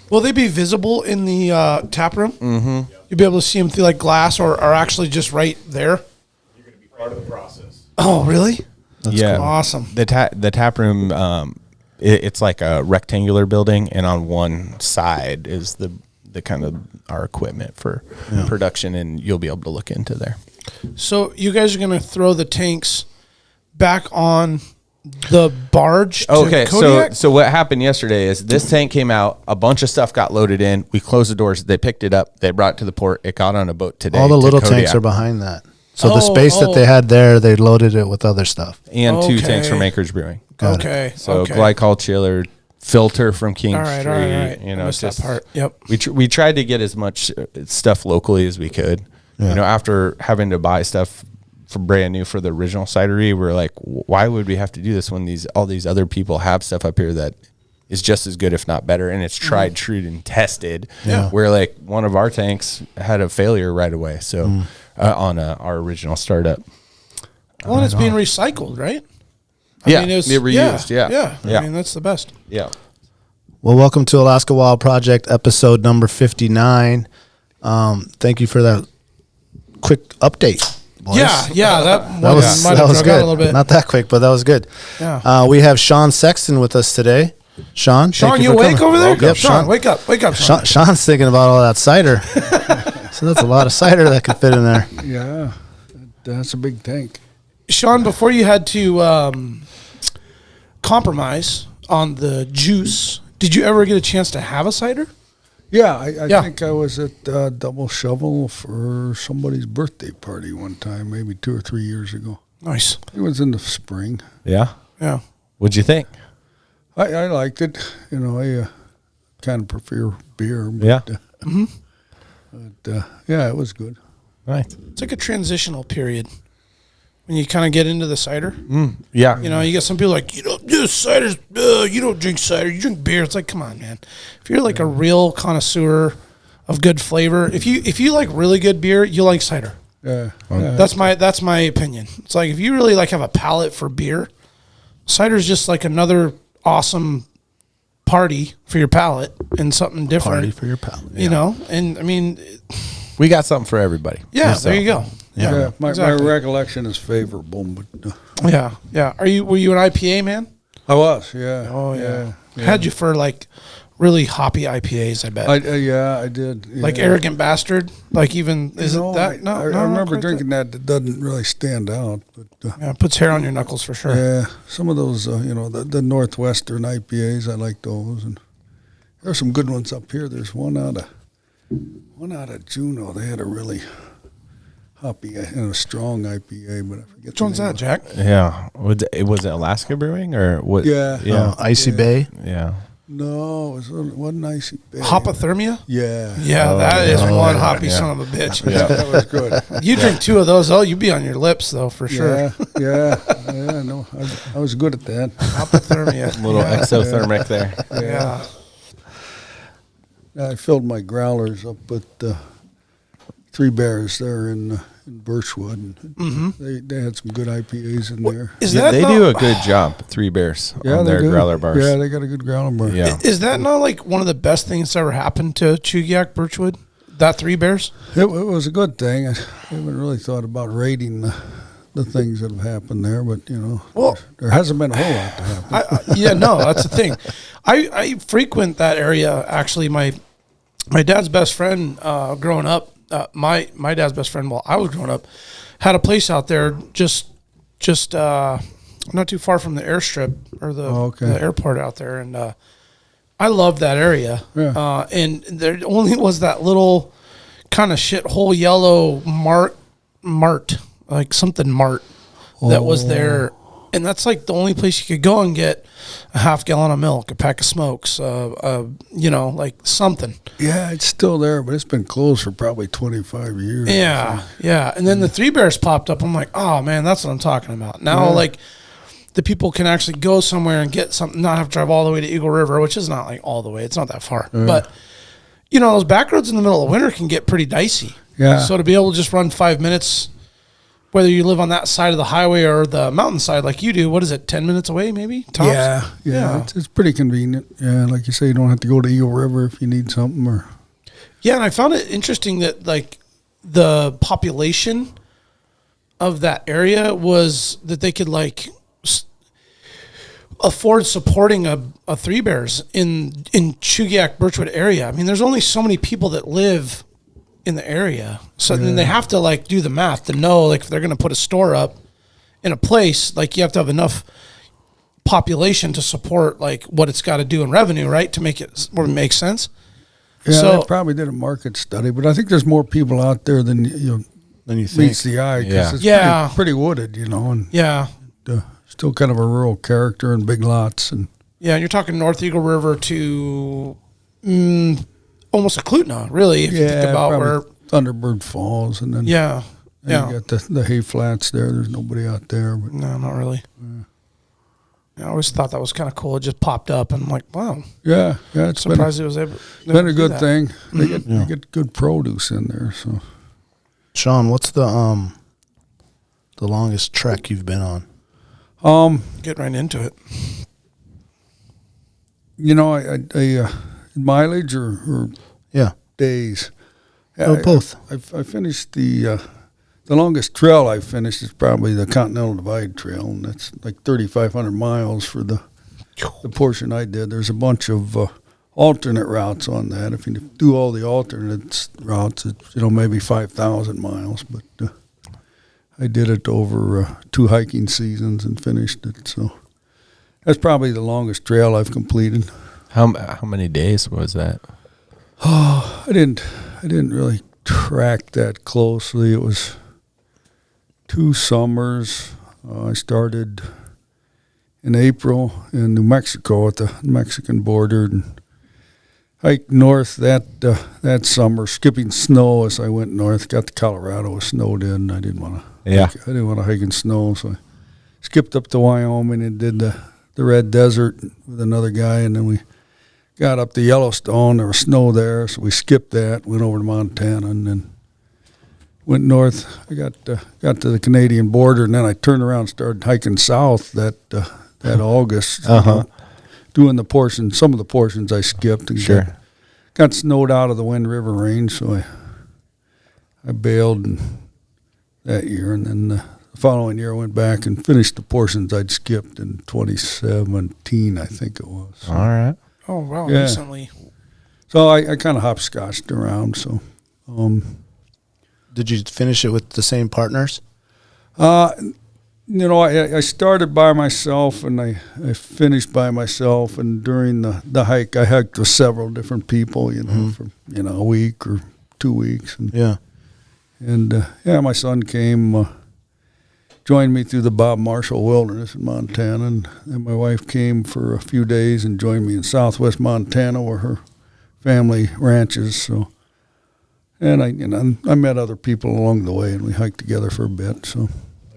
S3: Will they be visible in the tap room? Mm-hmm. You'll be able to see them through like glass, or actually just right there.
S7: You're going to be part of the process.
S3: Oh, really?
S2: That's
S6: yeah,
S2: cool.
S3: Awesome.
S6: The tap room, it's like a rectangular building, and on one side is the kind of our equipment for production, and you'll be able to look into there.
S3: So you guys are going to throw the tanks back on the barge to
S6: Okay,
S3: Kodiak?
S6: so what happened yesterday is this tank came out, a bunch of stuff got loaded in, we closed the doors, they picked it up, they brought it to the port, it got on a boat today.
S2: All the
S6: to
S2: little
S6: Kodiak.
S2: tanks are behind that. So the
S3: Oh,
S2: space that they had there, they loaded it with other stuff.
S6: And 2 tanks
S3: Okay.
S6: from Anchorage Brewing.
S2: Got it.
S3: Okay.
S6: So
S3: okay.
S6: glycol chiller, filter from King
S3: All right,
S6: Street.
S3: all right, all right.
S6: You
S3: I
S6: know,
S3: missed
S6: just
S3: that part. Yep.
S6: we tried to get as much stuff locally as we could.
S2: Yeah.
S6: After having to buy stuff for brand new for the original cidery, we're like, why would we have to do this when all these other people have stuff up here that is just as good, if not better, and it's tried, true, and tested.
S3: Yeah.
S6: Where like one of our tanks had a failure right away. So on our original startup.
S3: Well, and it's being recycled, right?
S6: Yeah,
S3: it was
S6: it reused, yeah.
S3: Yeah.
S6: Yeah.
S3: I mean, that's the best.
S6: Yeah.
S2: Well, welcome to Alaska Wild Project, episode number 59. Thank you for that quick update, boys.
S3: Yeah. That
S2: That
S3: might have
S2: was
S3: drug out
S2: good.
S3: a little bit.
S2: Not that quick, but that was good.
S3: Yeah.
S2: We have Shaun Sexton with us today. Shaun,
S3: Sean,
S2: thank
S3: you
S2: for
S3: awake
S2: coming.
S3: over there?
S2: Yep,
S3: Sean, wake up. Wake up, Sean.
S2: Sean's thinking about all that cider. So that's a lot of cider that could fit in there.
S5: Yeah, that's a big tank.
S3: Sean, before you had to compromise on the juice, did you ever get a chance to have a cider?
S5: Yeah, I
S3: Yeah.
S5: think I was at Double Shovel for somebody's birthday party one time, maybe 2 or 3 years ago.
S3: Nice.
S5: It was in the spring.
S6: Yeah.
S3: Yeah.
S6: What'd you think?
S5: I liked it. I kind of prefer beer. But,
S6: Yeah.
S5: yeah, it was good.
S6: Right.
S3: It's like a transitional period when you kind of get into the cider.
S6: Yeah.
S3: You get some people like, cider's, you don't drink cider, you drink beer. It's like, come on, man. If you're like a real connoisseur of good flavor, if you like really good beer, you like cider.
S5: Yeah,
S3: That's my opinion. It's like if you really like have a palate for beer, cider's just like another awesome party for your palate and something different.
S2: Party for your palate.
S3: And I mean,
S6: We got something for everybody.
S3: yeah,
S6: So-
S3: there you go.
S5: yeah. My
S3: exactly.
S5: recollection is favorable, but
S3: Yeah. Were you an IPA man?
S5: I was. Yeah.
S3: Oh yeah. Had you for like really hoppy IPAs, I bet.
S5: I did. Yeah.
S3: Like Arrogant Bastard. Like even is
S5: No,
S3: it that? No,
S5: I
S3: no, not
S5: remember
S3: quite
S5: drinking that. It doesn't really stand out, but
S3: Yeah, it puts hair on your knuckles for sure.
S5: yeah, some of those, the Northwestern IPAs, I like those, and there's some good ones up here. There's one out of Juneau. They had a really hoppy and a strong IPA, but I forget.
S3: Which one's that, Jack?
S6: Yeah. Was it Alaska Brewing or what?
S5: Yeah.
S6: Yeah.
S2: Icy
S5: Yeah.
S2: Bay.
S6: Yeah.
S5: No, it wasn't Icy Bay.
S3: Hopothermia?
S5: Yeah.
S3: Yeah, that is one hoppy
S6: yeah.
S3: son of a bitch.
S6: Yeah.
S5: That was good.
S3: You drink 2 of those, you'd be on your lips though for sure.
S5: Yeah. No, I was good at that.
S3: Hypothermia.
S6: Little exothermic there.
S3: Yeah.
S5: I filled my growlers up, but Three Bears there in Birchwood. And they had some good IPAs in there.
S3: Is
S6: Yeah,
S3: that
S6: they
S3: not,
S6: do a good job. Three Bears on
S5: they
S6: their
S5: do.
S6: growler bars.
S5: Yeah, they got a good growler bar.
S6: Yeah.
S3: Is that not like one of the best things that's ever happened to Kodiak Birchwood? That Three Bears?
S5: It was a good thing. I haven't really thought about rating the things that have happened there, but
S3: Well,
S5: there hasn't been a whole lot to happen.
S3: yeah, no, that's the thing. I frequent that area. Actually, my dad's best friend growing up, my dad's best friend while I was growing up, had a place out there just not too far from the airstrip or the airport out there, and I loved that area.
S5: Yeah.
S3: And there only was that little kind of shithole yellow mart, like something mart that was there. And that's like the only place you could go and get a half gallon of milk, a pack of smokes, like something.
S5: Yeah, it's still there, but it's been closed for probably 25 years.
S3: Yeah. And then the Three Bears popped up. I'm like, oh man, that's what I'm talking about. Now, like, the people can actually go somewhere and get something, not have to drive all the way to Eagle River, which is not like all the way. It's not that far. But, those back roads in the middle of winter can get pretty dicey.
S5: Yeah.
S3: So to be able to just run 5 minutes, whether you live on that side of the highway or the mountainside like you do, what is it, 10 minutes away maybe? Tops?
S5: Yeah. It's pretty convenient. Yeah, like you say, you don't have to go to Eagle River if you need something.
S3: Yeah, and I found it interesting that, like, the population of that area was that they could, like, afford supporting a Three Bears in Kodiak Birchwood area. I mean, there's only so many people that live in the area, so then they have to like do the math to know, like, if they're going to put a store up in a place, like, you have to have enough population to support like what it's got to do in revenue, right, to make it make sense.
S5: Yeah,
S3: So-
S5: they probably did a market study, but I think there's more people out there than you
S2: think.
S5: meets the eye. 'Cause it's pretty wooded, and still kind of a rural character and big lots. And
S3: Yeah, you're talking North Eagle River to almost Eklutna, really, if you think about
S5: probably
S3: where.
S5: Thunderbird Falls, and then
S3: Yeah.
S5: you got the hay flats there. There's nobody out there, but
S3: No, not really. I always thought that was kind of cool. It just popped up, and I'm like, wow.
S5: yeah, it's
S3: Surprised it was able.
S5: been a good
S3: that.
S5: thing. They get good produce in there. So
S2: Shaun, what's the longest trek you've been on?
S3: Get right into it.
S5: I mileage or
S2: Yeah.
S5: days.
S2: Oh, both.
S5: I finished the longest trail I finished is probably the Continental Divide Trail, and that's like 3,500 miles for the portion I did. There's a bunch of alternate routes on that. If you do all the alternate routes, it's maybe 5,000 miles, but I did it over 2 hiking seasons and finished it. So that's probably the longest trail I've completed.
S6: How many days was that?
S5: I didn't really track that closely. It was 2 summers. I started in April in New Mexico at the Mexican border and hiked north that summer, skipping snow as I went north. Got to Colorado, it was snowed in. I didn't want to hike in snow, so I skipped up to Wyoming and did the Red Desert with another guy, and then we got up to Yellowstone. There was snow there, so we skipped that, went over to Montana, and then went north. I got to the Canadian border, and then I turned around and started hiking south that August. Doing some of the portions I skipped. And got snowed out of the Wind River Range, so I bailed that year, and then the following year I went back and finished the portions I'd skipped in 2017, I think it was.
S6: All right.
S3: Oh, wow,
S5: Yeah.
S3: recently.
S5: So I kind of hopscotched around. So,
S2: Did you finish it with the same partners?
S5: I started by myself and I finished by myself. And during the hike, I hiked with several different people. For a week or 2 weeks. And my son came, joined me through the Bob Marshall Wilderness in Montana, and my wife came for a few days and joined me in southwest Montana where her family ranches. So, and I met other people along the way, and we hiked together for a bit. So,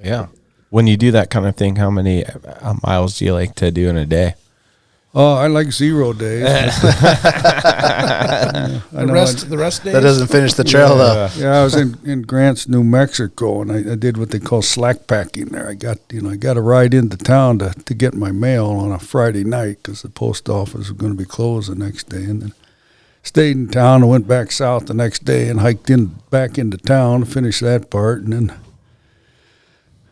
S6: yeah. When you do that kind of thing, how many miles do you like to do in a day?
S5: Oh, I like 0 days.
S3: The rest days?
S2: That doesn't finish the trail, though.
S5: Yeah, I was in Grants, New Mexico, and I did what they call slack packing there. I got a ride into town to get my mail on a Friday night because the post office was going to be closed the next day, and then stayed in town and went back south the next day and hiked back into town to finish that part, and then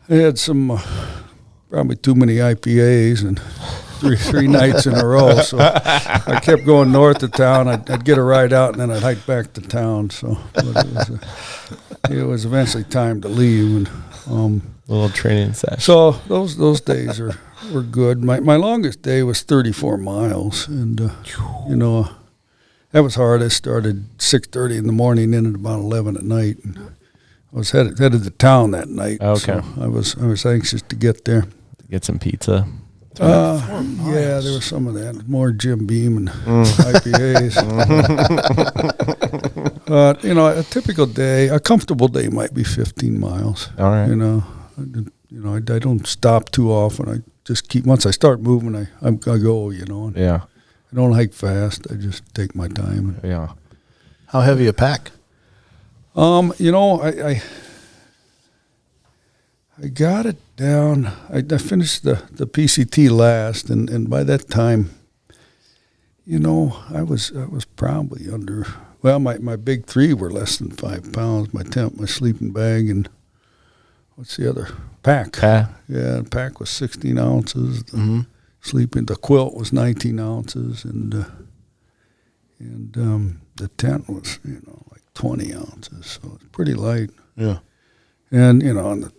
S5: I had some probably too many IPAs and three nights in a row. So I kept going north of town. I'd get a ride out, and then I'd hike back to town. So it was eventually time to leave. And
S6: little training session.
S5: so those days were good. My longest day was 34 miles, and that was hard. I started 6:30 in the morning, ended about 11 at night, and I was headed to town that night.
S6: Okay.
S5: So I was anxious to get there.
S6: Get some pizza.
S5: Yeah, there was some of that. More Jim Beam and IPAs. A typical day, a comfortable day might be 15 miles.
S6: All right.
S5: I don't stop too often. I just keep, once I start moving, I go, and
S6: Yeah.
S5: I don't hike fast. I just take my time.
S6: Yeah.
S2: How heavy a pack?
S5: I got it down. I finished the PCT last, and by that time, I was probably under. Well, my big three were less than 5 pounds. My tent, my sleeping bag, and what's the other pack? Yeah, the pack was 16 ounces. The quilt was 19 ounces, and the tent was like 20 ounces. So it's pretty light.
S2: Yeah.
S5: And on the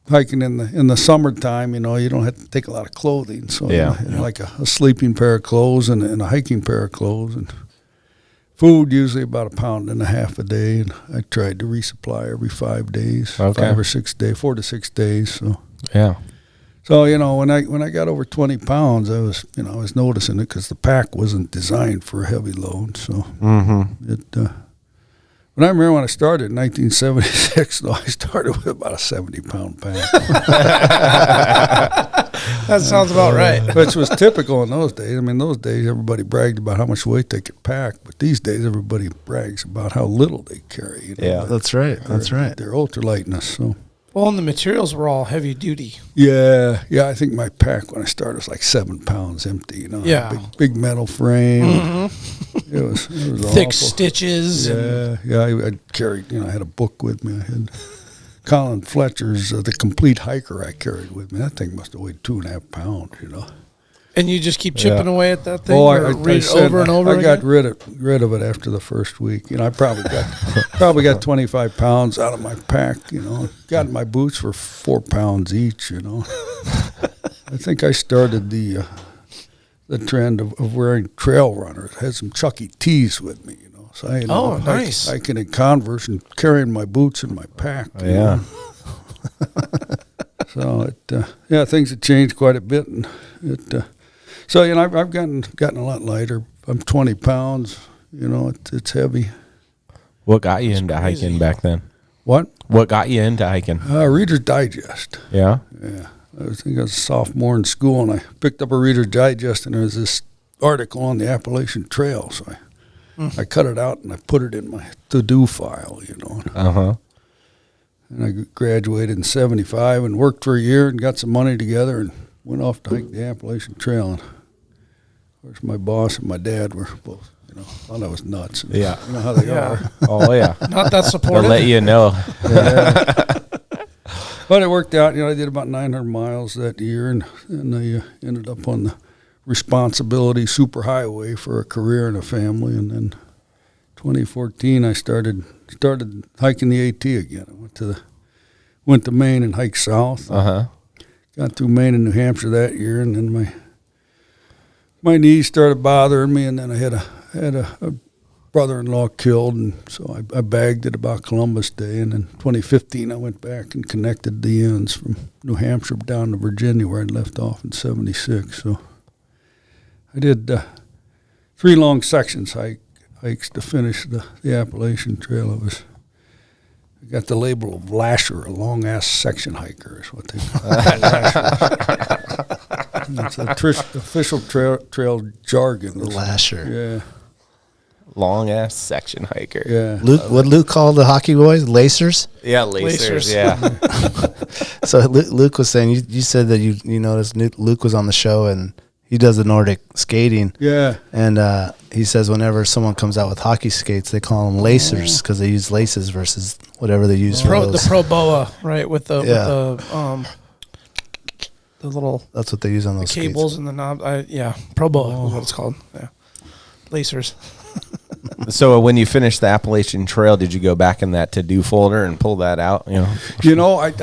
S5: hiking in the summertime, you don't have to take a lot of clothing. So like a sleeping pair of clothes and a hiking pair of clothes, and food usually about 1.5 pounds a day. And I tried to resupply every 5 days, 5 or 6 days, 4 to 6 days. So
S6: yeah.
S5: So when I got over 20 pounds, I was noticing it because the pack wasn't designed for a heavy load. So But I remember when I started in 1976, I started with about a 70-pound pack.
S3: That sounds about right.
S5: Which was typical in those days. I mean, those days everybody bragged about how much weight they could pack, but these days everybody brags about how little they carry.
S6: Yeah,
S2: that's right.
S5: Their ultralightness. So.
S3: Well, and the materials were all heavy duty.
S5: Yeah. I think my pack when I started was like 7 pounds empty.
S3: Yeah.
S5: Big metal frame. It was
S3: thick
S5: awful.
S3: stitches.
S5: Yeah. I carried. I had a book with me. I had Colin Fletcher's The Complete Hiker. I carried with me. That thing must have weighed 2.5 pounds.
S3: And you just keep chipping away at that thing,
S5: I
S3: read it over and over
S5: I got
S3: again?
S5: rid of it after the first week. I probably got 25 pounds out of my pack. Got my boots for 4 pounds each. I think I started the trend of wearing trail runners. I had some Chuck E. Tees with me. So I ended up
S3: nice.
S5: hiking in Converse and carrying my boots in my pack.
S6: Yeah.
S5: So things have changed quite a bit, and So I've gotten a lot lighter. I'm 20 pounds. It's heavy.
S6: What got you into hiking back then?
S5: What
S6: got you into hiking?
S5: Reader's Digest.
S6: Yeah.
S5: Yeah. I think I was a sophomore in school, and I picked up a Reader's Digest, and there was this article on the Appalachian Trail. So I cut it out and I put it in my to-do file. And I graduated in 75 and worked for a year and got some money together and went off to hike the Appalachian Trail. And of course, my boss and my dad were both, thought I was nuts. And
S6: Yeah.
S5: You know how they are.
S6: Oh, yeah.
S3: Not that
S6: They'll
S3: supportive.
S6: let you know.
S5: But it worked out. I did about 900 miles that year, and I ended up on the responsibility superhighway for a career and a family. And then 2014, I started hiking the AT again. I went to Maine and hiked south. Got through Maine and New Hampshire that year, and then my knees started bothering me, and then I had a brother-in-law killed, and so I bagged it about Columbus Day. And in 2015, I went back and connected the ends from New Hampshire down to Virginia, where I'd left off in 76. So I did 3 long sections hikes to finish the Appalachian Trail. I got the label of LASHER, a long-ass section hiker is what they call it. That's official trail jargon.
S2: The lasher.
S5: Yeah.
S6: Long ass section hiker.
S5: Yeah.
S2: What Luke called the hockey boys? Lacers?
S6: Yeah, lacers. Yeah.
S2: So Luke was saying, you said that you noticed Luke was on the show and he does the Nordic skating.
S5: Yeah.
S2: And he says whenever someone comes out with hockey skates, they call them lacers because they use laces versus whatever they use for those.
S3: The Pro Boa, right? With the little
S2: That's what they use on those
S3: cables
S2: skates.
S3: and the knob. Pro Boa is what it's called. Yeah, lacers.
S6: So when you finished the Appalachian Trail, did you go back in that to-do folder and pull that out?
S5: I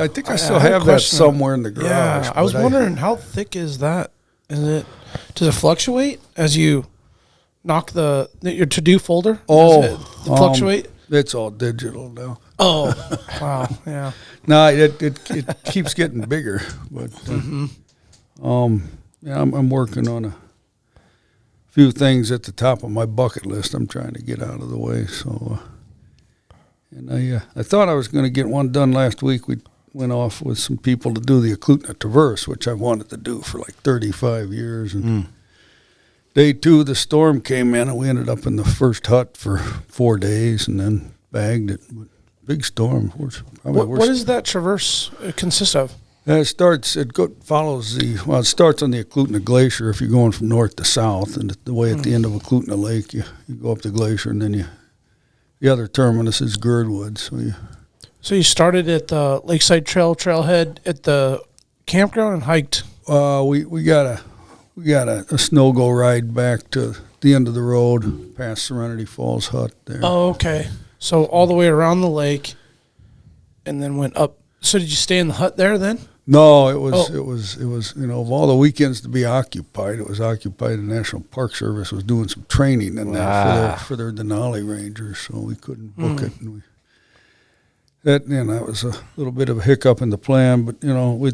S5: think I still have that somewhere in the garage.
S3: Yeah, I was wondering how thick is that? Does it fluctuate as you knock your to-do folder?
S5: Oh,
S3: does it fluctuate?
S5: It's all digital now.
S3: Oh, wow, yeah.
S5: No, it keeps getting bigger, but I'm working on a few things at the top of my bucket list. I'm trying to get out of the way. So, I thought I was going to get one done last week. We went off with some people to do the Eklutna Traverse, which I wanted to do for like 35 years. And day 2, the storm came in, and we ended up in the first hut for 4 days, and then bagged it. Big storm.
S3: What does that traverse consist of?
S5: It starts on the Eklutna Glacier if you're going from north to south, and the way at the end of Eklutna Lake, you go up the glacier, and then the other terminus is Redwood.
S3: So you started at the Lakeside Trailhead at the campground and hiked.
S5: We got a snow go ride back to the end of the road past Serenity Falls Hut there.
S3: Oh, okay. So all the way around the lake, and then went up. So did you stay in the hut there then?
S5: No, it was of all the weekends to be occupied, it was occupied. The National Park Service was doing some training in that for their Denali Rangers, so we couldn't book it. And that was a little bit of a hiccup in the plan, but we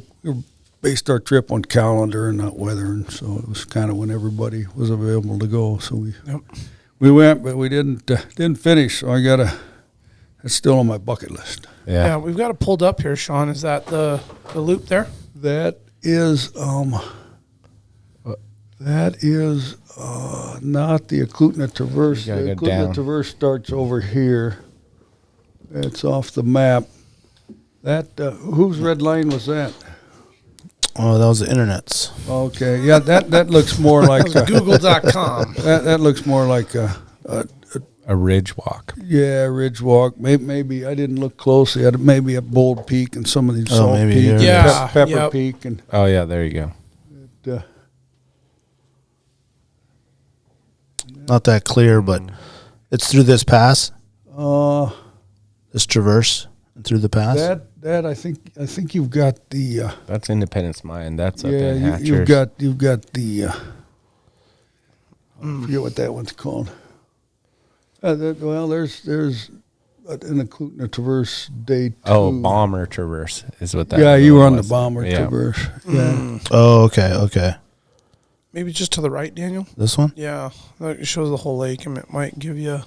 S5: based our trip on calendar and not weather, and so it was kind of when everybody was available to go. So we went, but we didn't finish. So it's still on my bucket list.
S3: Yeah, we've got it pulled up here, Shaun. Is that the loop there?
S5: That is not the Eklutna Traverse. The Eklutna Traverse starts over here. It's off the map. That whose red line was that?
S2: Oh, that was the internet's.
S5: Okay, yeah, that looks more like
S3: Google.com.
S5: That looks more like
S6: a ridge walk.
S5: Yeah, ridge walk. Maybe I didn't look closely at it. Maybe at Bold Peak and some of these Salt Peak, Pepper Peak, and
S6: there you go.
S2: Not that clear, but it's through this pass. This traverse and through the pass.
S5: That I think you've got the.
S6: That's Independence Mine. That's up in Hatchers.
S5: You've got the. I forget what that one's called. There's an Eklutna Traverse day 2.
S6: Oh, Bomber Traverse is what that.
S5: Yeah, you were on the Bomber Traverse. Yeah.
S2: Oh, okay.
S3: Maybe just to the right, Daniel.
S2: This one.
S3: Yeah, that shows the whole lake, and it might give you.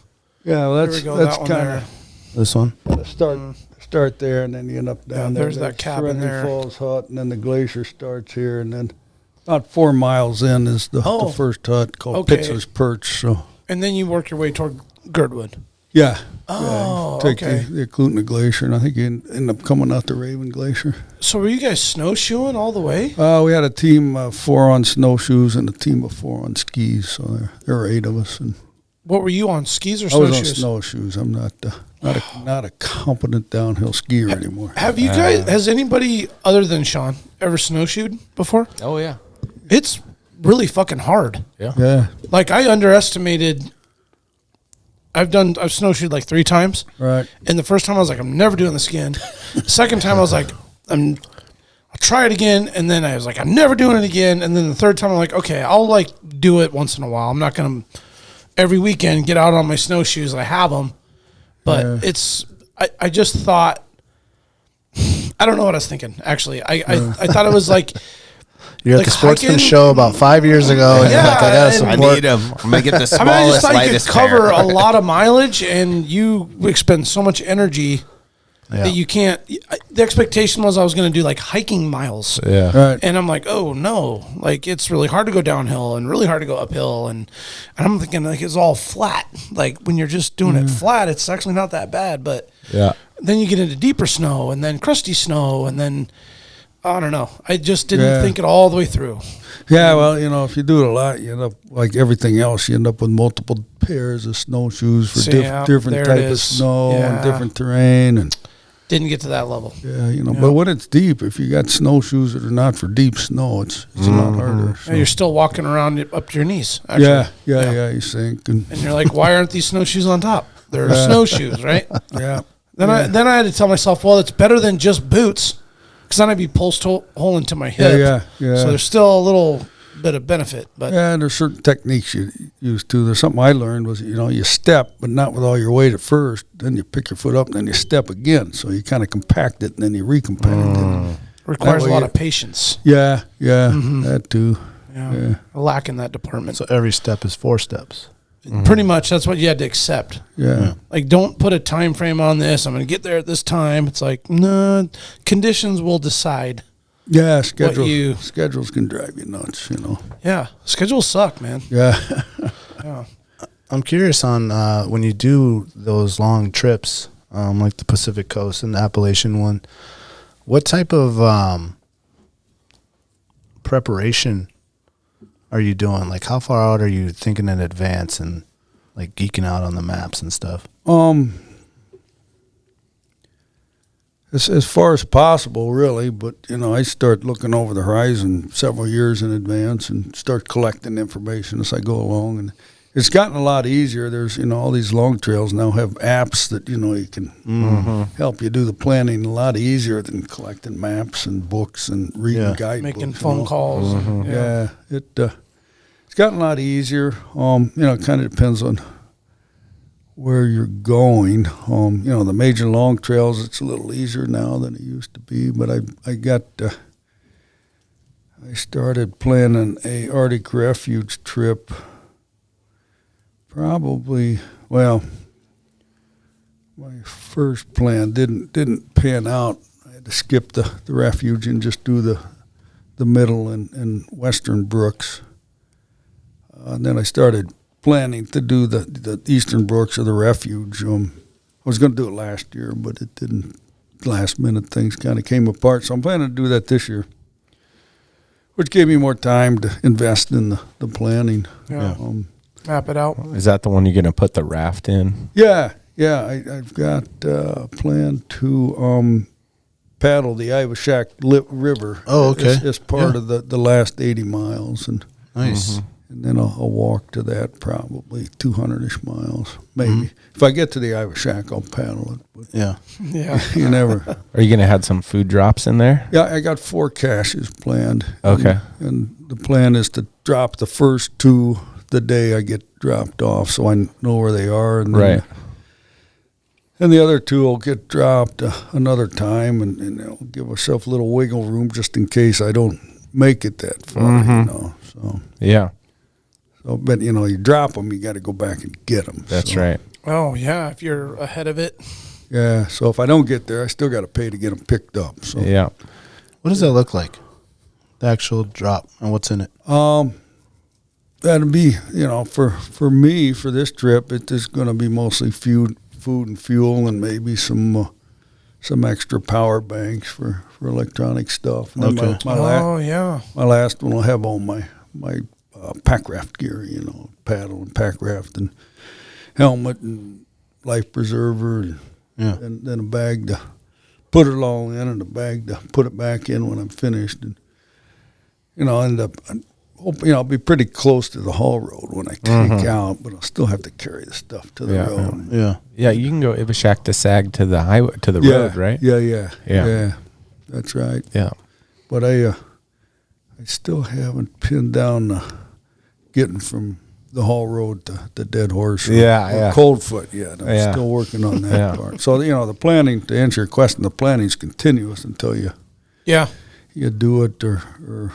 S5: Yeah, well, that's kind of
S2: this one.
S5: Start there, and then you end up down there.
S3: There's that cabin
S5: Serenity
S3: there.
S5: Falls Hut, and then the glacier starts here, and then about 4 miles in is the first hut called Pitzler's Perch. So.
S3: And then you work your way toward Redwood.
S5: Yeah.
S3: Oh,
S5: take the Eklutna Glacier, and I think you end up coming out the Raven Glacier.
S3: So were you guys snowshoeing all the way?
S5: We had a team of 4 on snowshoes and a team of 4 on skis. So there were 8 of us. And
S3: what were you on, skis or
S5: snowshoes? I was on snowshoes. I'm not a competent downhill skier anymore.
S3: Have you guys? Has anybody other than Shaun ever snowshoed before?
S6: Oh yeah,
S3: it's really fucking hard.
S5: Yeah.
S3: Like I underestimated. I've snowshoed like 3 times.
S5: Right.
S3: And the first time I was like, I'm never doing this again. The second time I was like, I'll try it again. And then I was like, I'm never doing it again. And then the third time I'm like, okay, I'll like do it once in a while. I'm not going to every weekend get out on my snowshoes. I have them. But I just thought, I don't know what I was thinking, actually. I thought it was like,
S2: you're at the Sportsman show about 5 years ago. And
S3: yeah,
S2: you're like, I gotta support.
S6: I need them. I'm gonna get the smallest,
S3: I just thought
S6: lightest
S3: you could cover
S6: pair.
S3: a lot of mileage, and you expend so much energy
S2: Yeah.
S3: that you can't. The expectation was I was going to do like hiking miles.
S6: Yeah.
S5: Right.
S3: And I'm like, oh no, like it's really hard to go downhill and really hard to go uphill. And I'm thinking like it's all flat. Like when you're just doing it flat, it's actually not that bad. But
S6: Yeah.
S3: then you get into deeper snow and then crusty snow. And then, I don't know. I just didn't think it all the way through.
S5: Yeah, well, if you do it a lot, you end up like everything else. You end up with multiple pairs of snowshoes for different
S3: there
S5: type
S3: it
S5: of
S3: is.
S5: snow
S3: Yeah.
S5: and different terrain, and
S3: Didn't get to that level.
S5: But when it's deep, if you got snowshoes that are not for deep snow, it's a lot harder.
S3: Yeah, you're still walking around up to your knees. Actually.
S5: Yeah, you sink and
S3: And you're like, why aren't these snowshoes on top? They're snowshoes, right?
S5: yeah.
S3: Then I had to tell myself, well, it's better than just boots, because then I'd be pulsed hole into my hip.
S5: Yeah.
S3: So there's still a little bit of benefit, but
S5: Yeah, and there's certain techniques you use too. There's something I learned was, you step, but not with all your weight at first. Then you pick your foot up, and then you step again. So you kind of compact it, and then you recompact it.
S3: requires a
S5: way
S3: lot
S5: you-
S3: of patience.
S5: Yeah, that too.
S3: Yeah. I lack in that department.
S2: So every step is 4 steps.
S3: Pretty much that's what you had to accept.
S5: Yeah.
S3: Like, don't put a time frame on this. I'm going to get there at this time. It's like, no, conditions will decide.
S5: Yeah, schedules
S3: you-
S5: can drive you nuts,
S3: Yeah. Schedules suck, man.
S5: Yeah.
S3: Yeah.
S2: I'm curious on when you do those long trips, like the Pacific Coast and the Appalachian one, what type of preparation are you doing? Like, how far out are you thinking in advance and like geeking out on the maps and stuff?
S5: As far as possible, really, but I start looking over the horizon several years in advance and start collecting information as I go along, and it's gotten a lot easier. There's all these long trails now have apps that you can help you do the planning a lot easier than collecting maps and books and reading guidebooks.
S3: Making phone calls.
S5: Yeah, it's gotten a lot easier. It kind of depends on where you're going. The major long trails, it's a little easier now than it used to be. But I started planning a Arctic Refuge trip. Probably, well, my first plan didn't pan out. I had to skip the Refuge and just do the middle and western brooks. And then I started planning to do the eastern brooks or the Refuge. I was going to do it last year, but it didn't. Last minute things kind of came apart, so I'm planning to do that this year, which gave me more time to invest in the planning.
S3: Yeah. Map it out.
S6: Is that the one you're going to put the raft in?
S5: Yeah. I've got a plan to paddle the Ivashack River.
S2: Oh, okay.
S5: As part of the last 80 miles, and
S2: Nice.
S5: and then I'll walk to that probably 200-ish miles, maybe. If I get to the Ivashack, I'll paddle it. But
S2: Yeah.
S3: Yeah.
S5: you never.
S6: Are you going to have some food drops in there?
S5: Yeah, I got 4 caches planned.
S6: Okay.
S5: And the plan is to drop the first 2 the day I get dropped off, so I know where they are. And then,
S6: Right.
S5: And the other 2 will get dropped another time, and I'll give myself a little wiggle room just in case I don't make it that far, So,
S6: Yeah,
S5: but you drop them, you got to go back and get them.
S6: that's right.
S3: Oh, yeah. If you're ahead of it.
S5: Yeah, so if I don't get there, I still got to pay to get them picked up. So,
S6: Yeah.
S2: What does that look like? The actual drop and what's in it?
S5: That'd be, for me, for this trip, it is going to be mostly food and fuel, and maybe some extra power banks for electronic stuff. And then
S2: Okay.
S5: my last one will have all my pack raft gear, paddle and pack raft and helmet and life preserver, and then a bag to put it all in and a bag to put it back in when I'm finished. And, end up, I'll be pretty close to the haul road when I take out, but I'll still have to carry the stuff to the road.
S2: Yeah.
S6: Yeah, you can go Ivashack to Sag to the highway to the road, right?
S5: Yeah. That's right.
S6: Yeah.
S5: But I still haven't pinned down getting from the haul road to the Dead Horse or Coldfoot yet. I'm still working on that part. So, the planning, to answer your question, the planning is continuous until you do it or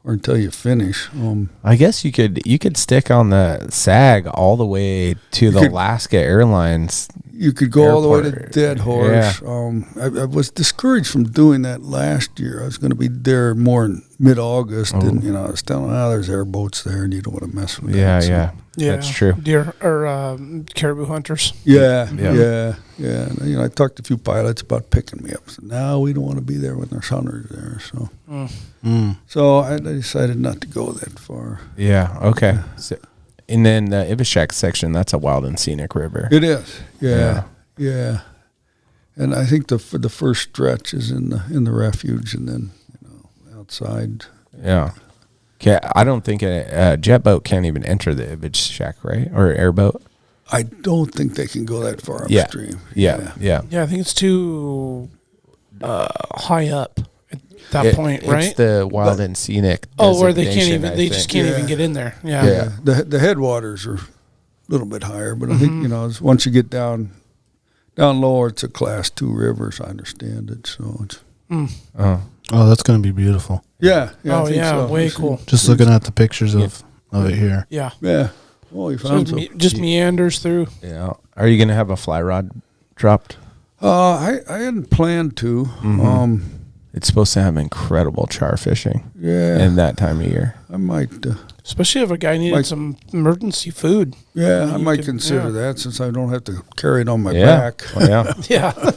S5: until you finish.
S6: I guess you could stick on the Sag all the way to the Alaska Airlines
S5: You could go all the way to
S4: Airport.
S5: Dead Horse. I was discouraged from doing that last year. I was going to be there more in mid-August, and I was telling them, there's airboats there, and you don't want to mess with that. So.
S3: Yeah,
S4: that's true.
S3: Deer or caribou hunters.
S5: Yeah. And, I talked to a few pilots about picking me up. So now we don't want to be there when there's hunters there. So, so I decided not to go that far.
S4: Yeah. Okay. So, and then the Ibishak section, that's a wild and scenic river.
S5: It is. Yeah. And I think the first stretch is in the refuge, and then outside.
S4: Yeah. Okay. I don't think a jet boat can't even enter the Ibishak, right? Or airboat.
S5: I don't think they can go that far
S4: Yeah.
S5: upstream.
S4: Yeah.
S3: Yeah, I think it's too high up at that point, right?
S4: It's the wild and scenic.
S3: Where they can't
S4: designation,
S3: even,
S4: I
S3: they just
S4: think.
S3: can't even get in there. Yeah.
S5: The headwaters are a little bit higher, but I think once you get down lower, it's a Class 2 river, as I understand it. So it's
S2: Oh, that's going to be beautiful.
S5: I
S3: Oh
S5: think
S3: yeah,
S5: so.
S3: way cool.
S2: Just looking at the pictures of it here.
S3: Yeah.
S5: Yeah. Well, you
S3: So
S5: found some.
S3: just meanders through.
S4: Yeah. Are you going to have a fly rod dropped?
S5: I hadn't planned to.
S4: It's supposed to have incredible char fishing in that time of year.
S5: I might.
S3: Especially if a guy needed some emergency food.
S5: Yeah, I
S3: You
S5: might
S3: could-
S5: consider
S3: yeah.
S5: that since I don't have to carry it on my
S4: Yeah.
S5: back.
S4: Oh, yeah.
S3: Yeah.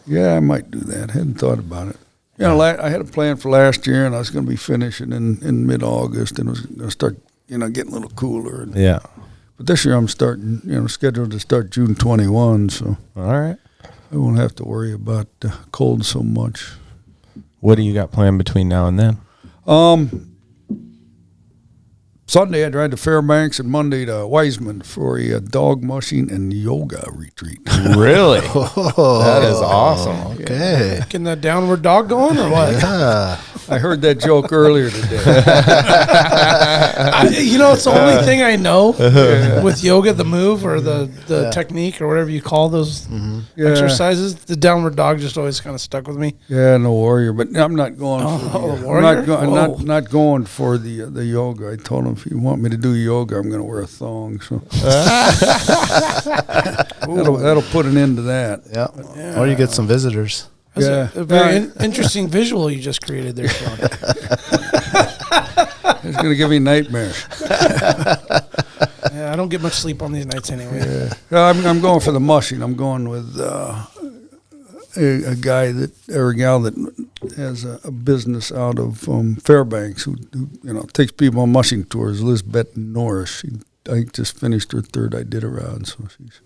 S5: Yeah, I might do that. Hadn't thought about it. I had a plan for last year, and I was going to be finishing in mid-August, and it was going to start, getting a little cooler. And,
S4: Yeah.
S5: but this year I'm starting, scheduled to start June 21, so
S4: All right.
S5: I won't have to worry about cold so much.
S4: What do you got planned between now and then?
S5: Sunday I drive to Fairbanks, and Monday to Wiseman for a dog mushing and yoga retreat.
S4: Really? That is awesome.
S2: Okay.
S3: Getting that downward dog going or what?
S2: Yeah.
S5: I heard that joke earlier today.
S3: It's the only thing I know with yoga, the move or the technique or whatever you call those exercises. The downward dog just always kind of stuck with me.
S5: Yeah, no warrior, but I'm not going for
S3: the warrior?
S5: I'm not going for the yoga. I told him if you want me to do yoga, I'm going to wear a thong. So that'll put an end to that.
S2: Yeah. Or you get some visitors.
S3: That's a very interesting visual you just created there, Shaun.
S5: It's going to give me nightmares.
S3: Yeah, I don't get much sleep on these nights anyway.
S5: I'm going for the mushing. I'm going with a guy or a gal that has a business out of Fairbanks who takes people on mushing tours. Elizabeth Norris. She I think just finished her third Iditarod, so she's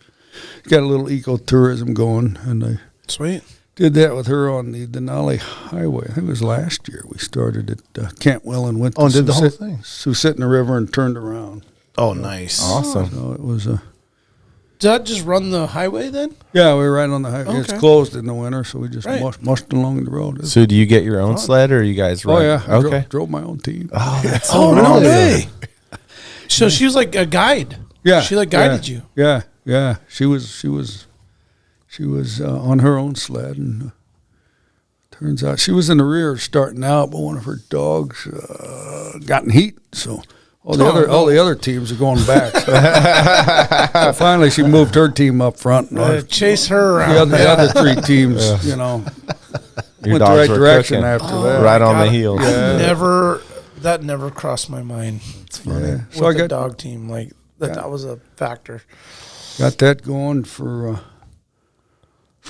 S5: got a little ecotourism going, and I
S3: Sweet.
S5: did that with her on the Denali Highway. I think it was last year. We started at Cantwell and went to
S2: did the whole thing?
S5: Sioux-Sit in the river and turned around.
S2: Oh, nice.
S4: Awesome.
S5: So it was
S3: Does that just run the highway then?
S5: yeah, we were right on the highway. It's
S3: Okay.
S5: closed in the winter, so we just
S3: Right.
S5: mushed along the road.
S4: So do you get your own sled, or you guys run?
S5: Oh yeah, I
S4: Okay.
S5: drove my own team.
S2: Oh, that's
S3: Oh, no
S2: really?
S3: way. So she was like a guide.
S5: Yeah,
S3: She like guided you.
S5: Yeah. She was on her own sled, and turns out she was in the rear starting out, but one of her dogs got in heat, so all the other teams are going back. So finally, she moved her team up front. And
S3: Chase her around.
S5: the other three teams,
S4: Your
S5: went the
S4: dogs
S5: right
S4: were
S5: direction
S4: cooking.
S5: after that.
S4: Right on the
S3: God,
S4: heels.
S3: That never crossed my mind. It's funny.
S5: Yeah.
S3: With
S5: So I
S3: the
S5: got
S3: dog team, like that was a factor.
S5: that going for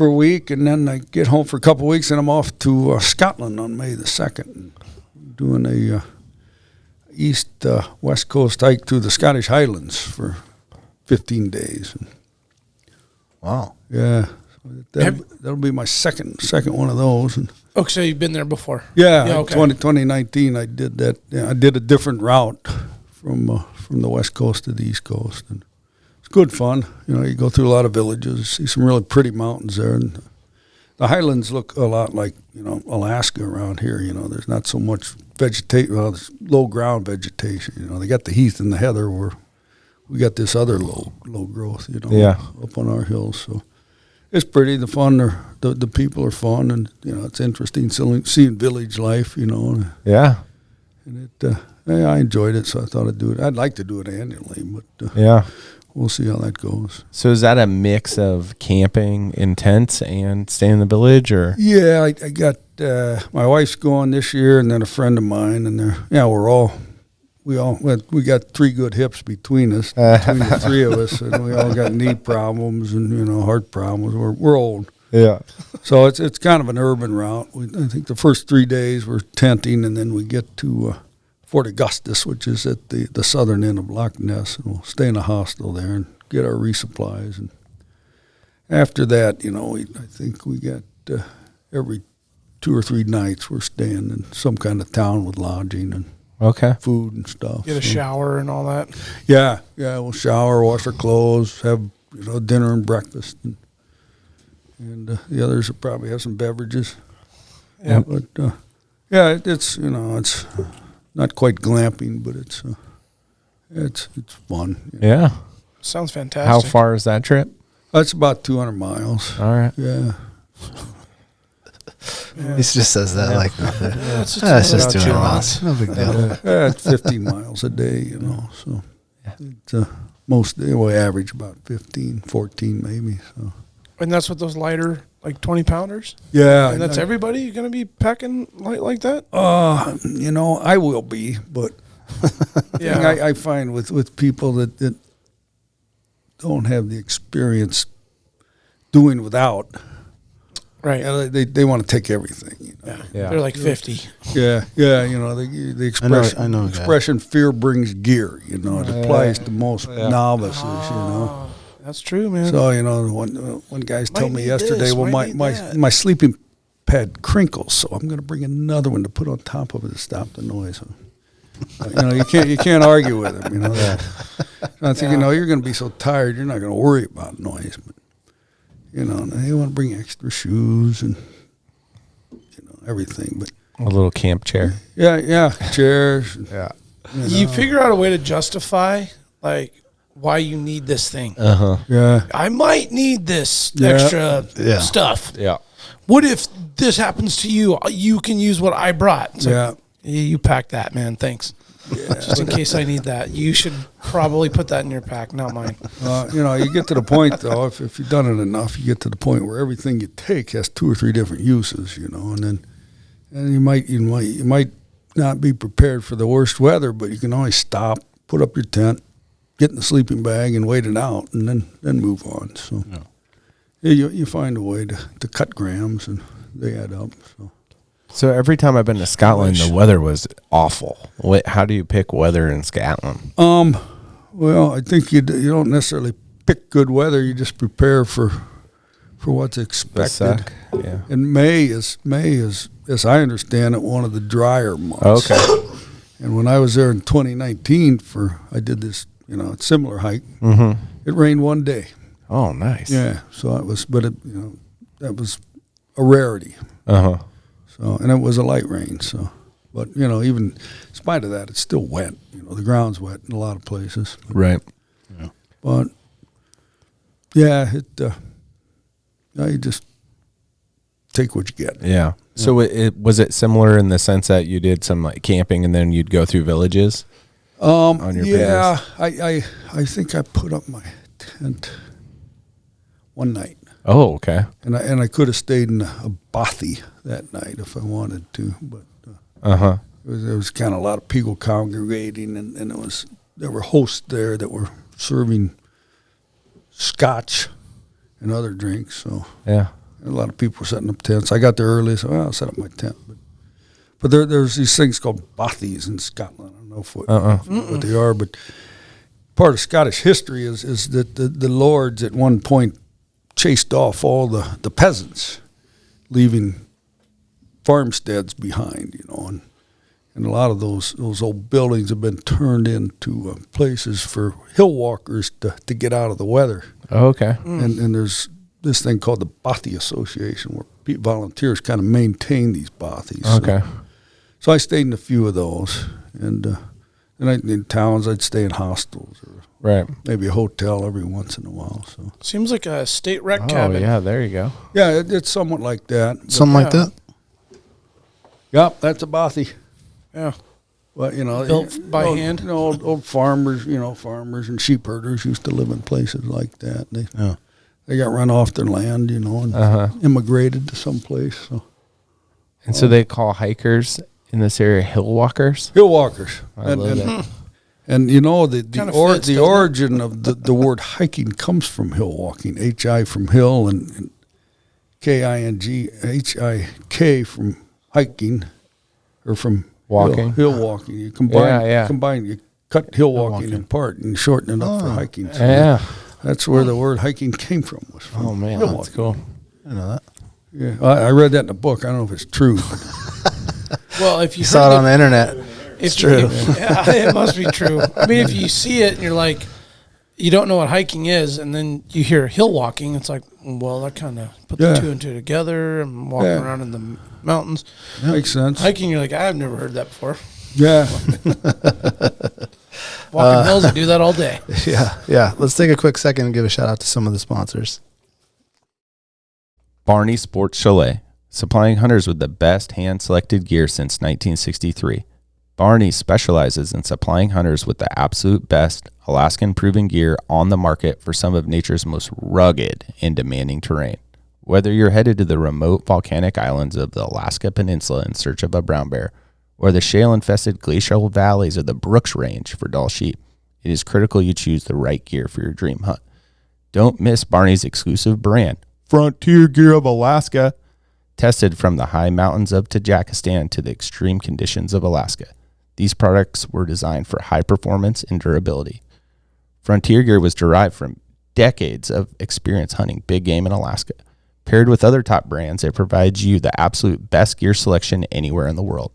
S5: a week, and then I get home for a couple of weeks, and I'm off to Scotland on May the 2nd, doing a west coast hike through the Scottish Highlands for 15 days.
S2: Wow.
S5: Yeah, that'll be my second one of those. And
S3: Okay, so you've been there before.
S5: yeah,
S3: Okay.
S5: 2019 I did that. Yeah, I did a different route from the west coast to the east coast, and it's good fun. You go through a lot of villages, see some really pretty mountains there, and the highlands look a lot like Alaska around here. There's not so much vegetation. Well, there's low ground vegetation. They got the heath and the heather, where we got this other low growth.
S4: Yeah.
S5: up on our hills. So it's pretty. The fun. The people are fun, and it's interesting seeing village life. And
S4: Yeah.
S5: I enjoyed it, so I thought I'd do it. I'd like to do it annually, but
S4: Yeah.
S5: we'll see how that goes.
S6: So is that a mix of camping in tents and staying in the village, or?
S5: Yeah, I got my wife's going this year, and then a friend of mine, and we got 3 good hips between us, between the 3 of us, and we all got knee problems and heart problems. We're old.
S6: Yeah.
S5: So it's kind of an urban route. I think the first 3 days we're tenting, and then we get to Fort Augustus, which is at the southern end of Loch Ness, and we'll stay in a hostel there and get our resupplies. And after that, I think we got every 2 or 3 nights we're staying in some kind of town with lodging and food and stuff.
S3: Get a shower and all that.
S5: Yeah, we'll shower, wash our clothes, have dinner and breakfast, and the others will probably have some beverages.
S3: Yeah,
S5: but it's it's not quite glamping, but it's fun.
S6: Yeah.
S3: Sounds fantastic.
S6: How far is that trip?
S5: That's about 200 miles.
S6: All right.
S5: Yeah.
S2: He just says that like nothing.
S3: It's
S2: It's just 200
S3: 2
S2: miles. No big deal.
S5: It's 15 miles a day, so it's most day we average about 15, 14 maybe. So.
S3: And that's what those lighter, like 20-pounders?
S5: Yeah.
S3: And that's everybody going to be packing light like that?
S5: I will be, but
S3: Yeah.
S5: I find with people that don't have the experience doing without,
S3: Right.
S5: they want to take everything.
S6: Yeah.
S3: They're like 50.
S5: Yeah. The expression,
S2: I know a guy.
S5: expression fear brings gear. It applies to most novices.
S3: Oh, that's true, man.
S5: So one guy's told me
S3: need
S5: yesterday,
S3: this,
S5: well,
S3: might need that.
S5: my sleeping pad crinkles, so I'm going to bring another one to put on top of it to stop the noise. You can't argue with him. I think you're going to be so tired, you're not going to worry about noise, but they want to bring extra shoes and everything, but
S6: A little camp chair.
S5: yeah, chairs.
S6: Yeah.
S3: You figure out a way to justify, like, why you need this thing.
S5: Yeah.
S3: I might need this
S5: Yeah.
S3: extra
S2: Yeah.
S3: stuff.
S6: Yeah.
S3: What if this happens to you? You can use what I brought. It's like, you pack that, man. Thanks. Just in case I need that. You should probably put that in your pack, not mine.
S5: You get to the point though, if you've done it enough, you get to the point where everything you take has 2 or 3 different uses, and you might not be prepared for the worst weather, but you can always stop, put up your tent, get in the sleeping bag and wait it out, and then move on. So you find a way to cut grams, and they add up.
S6: So every time I've been to Scotland, the weather was awful. How do you pick weather in Scotland?
S5: Well, I think you don't necessarily pick good weather. You just prepare for what's expected.
S6: Yeah.
S5: And May is, as I understand it, one of the drier months.
S6: Okay.
S5: And when I was there in 2019 I did this, similar hike.
S6: Mm-hmm.
S5: It rained one day.
S6: Oh, nice.
S5: Yeah. So that was a rarity.
S6: Uh-huh.
S5: So, and it was a light rain. So, but even in spite of that, it's still wet. The ground's wet in a lot of places.
S6: Right.
S5: But yeah, you just take what you get.
S6: Yeah. So was it similar in the sense that you did some like camping and then you'd go through villages? On your
S5: I think I put up my tent one night.
S6: Oh, okay.
S5: And I could have stayed in a Bathie that night if I wanted to, but there was kind of a lot of people congregating, and there were hosts there that were serving scotch and other drinks. So
S6: yeah,
S5: a lot of people were setting up tents. I got there early, so I'll set up my tent. But there's these things called Bathies in Scotland. I don't know what they are, but part of Scottish history is that the lords at one point chased off all the peasants, leaving farmsteads behind, and a lot of those old buildings have been turned into places for hill walkers to get out of the weather.
S6: Oh, okay.
S5: And there's this thing called the Bathie Association where volunteers kind of maintain these Bathies.
S6: Okay.
S5: So I stayed in a few of those, and in towns I'd stay in hostels or maybe a hotel every once in a while. So
S3: seems like a state rec cabin.
S6: Oh yeah, there you go.
S5: yeah, it's somewhat like that.
S2: Something like that.
S5: Yep, that's a Bathie.
S3: Yeah.
S5: Well,
S3: Built by hand?
S5: Old farmers, farmers and sheep herders used to live in places like that. They got run off their land, and immigrated to some place.
S6: And so they call hikers in this area hill walkers?
S5: Hill walkers.
S6: I love it.
S5: And the origin of the word hiking comes from hill walking. H-I from hill and K-I-N-G, H-I-K from hiking or from
S6: walking.
S5: Hill walking. You combine, you cut hill walking apart and shorten it up for hiking. So that's where the word hiking came from.
S6: Oh, man, that's cool.
S2: I know that.
S5: Yeah, I read that in a book. I don't know if it's true.
S3: Well, if you
S2: saw it on the internet, it's true.
S3: It must be true. I mean, if you see it and you're like, you don't know what hiking is, and then you hear hill walking, it's like, well, that kind of put the two and two together and walking around in the mountains.
S5: Makes sense.
S3: Hiking, you're like, I've never heard that before.
S5: Yeah.
S3: Walking hills, I do that all day.
S2: Yeah. Let's take a quick second and give a shout out to some of the sponsors.
S6: Barney Sports Chalet, supplying hunters with the best hand-selected gear since 1963. Barney specializes in supplying hunters with the absolute best Alaskan-proven gear on the market for some of nature's most rugged and demanding terrain. Whether you're headed to the remote volcanic islands of the Alaska Peninsula in search of a brown bear, or the shale-infested glacial valleys of the Brooks Range for Dall sheep, it is critical you choose the right gear for your dream hunt. Don't miss Barney's exclusive brand, Frontier Gear of Alaska, tested from the high mountains of Tajikistan to the extreme conditions of Alaska. These products were designed for high performance and durability. Frontier Gear was derived from decades of experience hunting big game in Alaska. Paired with other top brands, it provides you the absolute best gear selection anywhere in the world.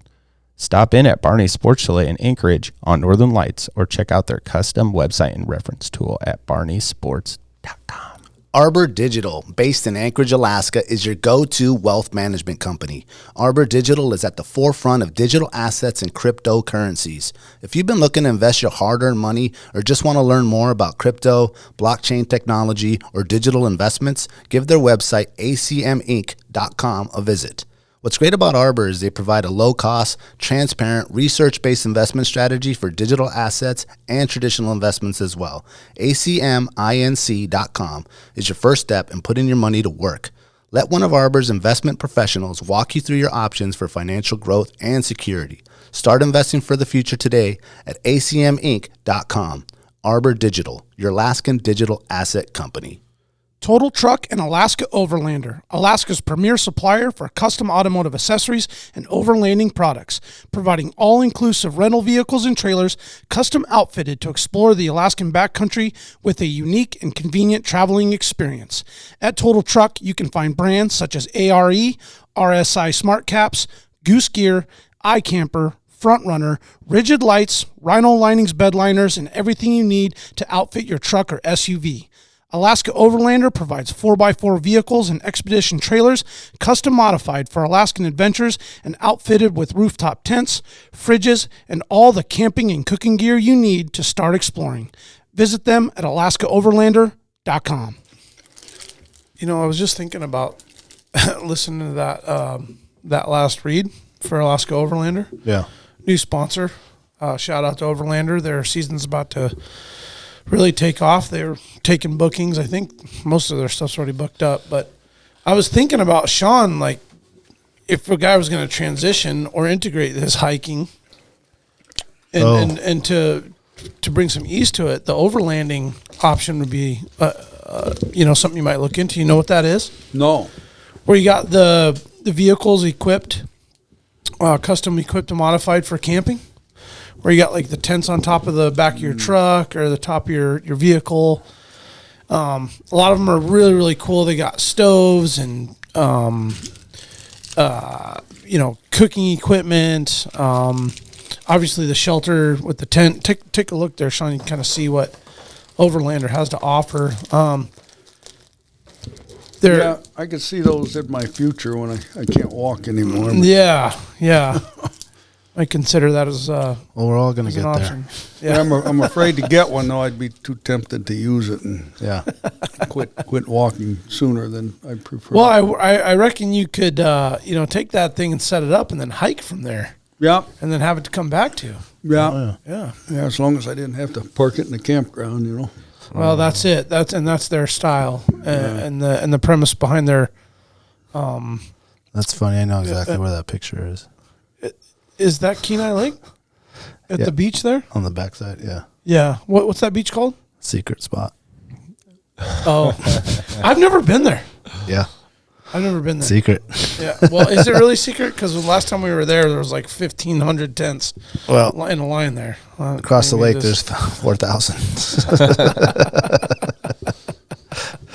S6: Stop in at Barney's Sports Chalet in Anchorage on Northern Lights or check out their custom website and reference tool at barneysports.com.
S2: Arbor Digital, based in Anchorage, Alaska, is your go-to wealth management company. Arbor Digital is at the forefront of digital assets and cryptocurrencies. If you've been looking to invest your hard-earned money or just want to learn more about crypto, blockchain technology, or digital investments, give their website, acminc.com, a visit. What's great about Arbor is they provide a low-cost, transparent, research-based investment strategy for digital assets and traditional investments as well. acminc.com is your first step in putting your money to work. Let one of Arbor's investment professionals walk you through your options for financial growth and security. Start investing for the future today at acminc.com. Arbor Digital, your Alaskan digital asset company.
S3: Total Truck and Alaska Overlander, Alaska's premier supplier for custom automotive accessories and overlanding products, providing all-inclusive rental vehicles and trailers custom outfitted to explore the Alaskan backcountry with a unique and convenient traveling experience. At Total Truck, you can find brands such as ARE, RSI Smart Caps, Goose Gear, iCamper, Front Runner, Rigid Lights, Rhino Linings bed liners, and everything you need to outfit your truck or SUV. Alaska Overlander provides 4x4 vehicles and expedition trailers, custom modified for Alaskan adventures and outfitted with rooftop tents, fridges, and all the camping and cooking gear you need to start exploring. Visit them at alaskaoverlander.com. I was just thinking about listening to that last read for Alaska Overlander.
S2: Yeah.
S3: New sponsor. Shout out to Overlander. Their season's about to really take off. They're taking bookings. I think most of their stuff's already booked up. But I was thinking about Shaun, like if a guy was going to transition or integrate this hiking and to bring some ease to it, the overlanding option would be, something you might look into. You know what that is?
S5: No.
S3: Where you got the vehicles equipped, custom equipped and modified for camping. Where you got like the tents on top of the back of your truck or the top of your vehicle. A lot of them are really, really cool. They got stoves and, cooking equipment. Obviously the shelter with the tent. Take a look there, Shaun. You can kind of see what Overlander has to offer.
S5: I could see those in my future when I can't walk anymore.
S3: Yeah. I consider that as
S2: we're all going to get
S3: option.
S2: there.
S3: Yeah,
S5: I'm afraid to get one though. I'd be too tempted to use it and quit walking sooner than I prefer.
S3: Well, I reckon you could take that thing and set it up and then hike from there.
S5: Yeah.
S3: and then have it to come back to.
S5: Yeah.
S3: Yeah.
S5: Yeah, as long as I didn't have to park it in the campground, you know.
S3: Well, that's it. That's their style, and the premise behind their.
S2: That's funny. I know exactly where that picture is.
S3: Is that Kenai Lake at the beach there?
S2: On the backside, yeah.
S3: Yeah. What's that beach called?
S2: Secret spot.
S3: Oh, I've never been there.
S2: Yeah.
S3: I've never been there.
S2: Secret.
S3: Yeah. Well, is it really secret? Because the last time we were there was like 1,500 tents.
S2: Well,
S3: in a line there.
S2: Across the lake, there's 4,000.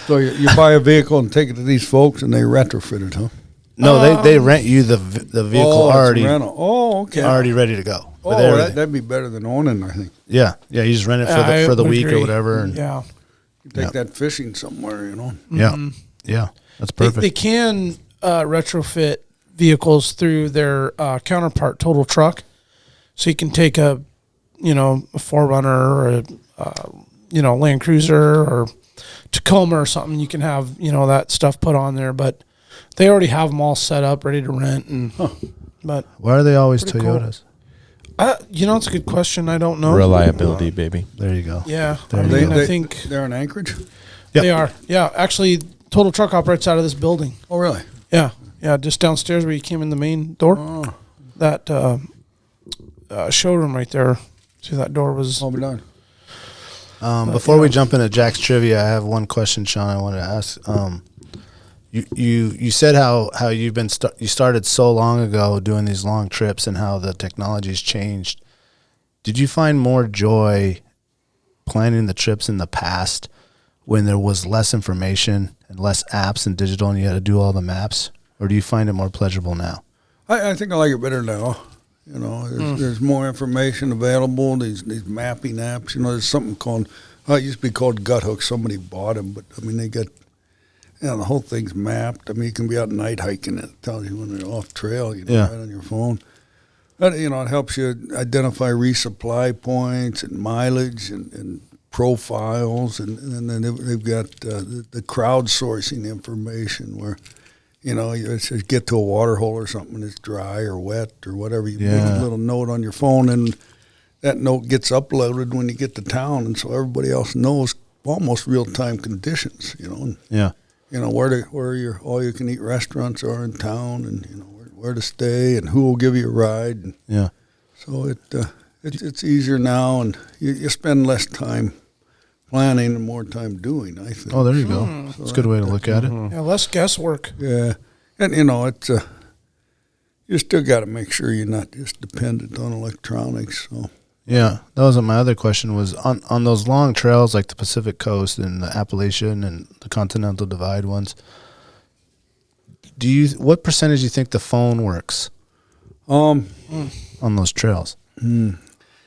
S5: So you buy a vehicle and take it to these folks, and they retrofit it, huh?
S2: No, they rent you the vehicle already already ready to go.
S5: Oh, that'd be better than owning, I think.
S2: Yeah, you just rent it for the week or whatever, and
S3: yeah,
S5: you take that fishing somewhere, you know.
S2: Yeah, that's perfect.
S3: They can retrofit vehicles through their counterpart Total Truck, so you can take a 4Runner or a Land Cruiser or Tacoma or something. You can have that stuff put on there, but they already have them all set up, ready to rent. And but
S2: why are they always Toyotas?
S3: Cool. It's a good question. I don't know.
S6: Reliability, baby.
S2: There you go.
S3: Yeah,
S5: I
S3: think
S5: they're in Anchorage.
S3: They are. Yeah, actually, Total Truck operates out of this building.
S5: Oh, really?
S3: Yeah, just downstairs where you came in the main door.
S5: Oh.
S3: That showroom right there. See, that door was.
S5: I'll be done.
S2: Before we jump into Jack's trivia, I have one question, Shaun, I wanted to ask. You said how you started so long ago doing these long trips and how the technology's changed. Did you find more joy planning the trips in the past when there was less information and less apps and digital and you had to do all the maps, or do you find it more pleasurable now?
S5: I think I like it better now. There's more information available. These mapping apps. There's something called. It used to be called Gut Hook. Somebody bought them, but I mean they got. The whole thing's mapped. I mean, you can be out night hiking. It tells you when they're off trail. Right on your phone. But, it helps you identify resupply points and mileage and profiles, and then they've got the crowdsourcing information where. You just get to a water hole or something, it's dry or wet or whatever. You make a little note on your phone, and that note gets uploaded when you get to town, and so everybody else knows almost real-time conditions, And, where all you-can-eat restaurants are in town, and, where to stay and who will give you a ride. And so it's easier now, and you spend less time planning and more time doing, I think.
S2: Oh, there you go. That's a good way to look at it.
S3: Yeah, less guesswork.
S5: Yeah. And, it's you still got to make sure you're not just dependent on electronics. So.
S2: Yeah, that was my other question was on those long trails like the Pacific Coast and the Appalachian and the Continental Divide ones, what percentage do you think the phone works on those trails?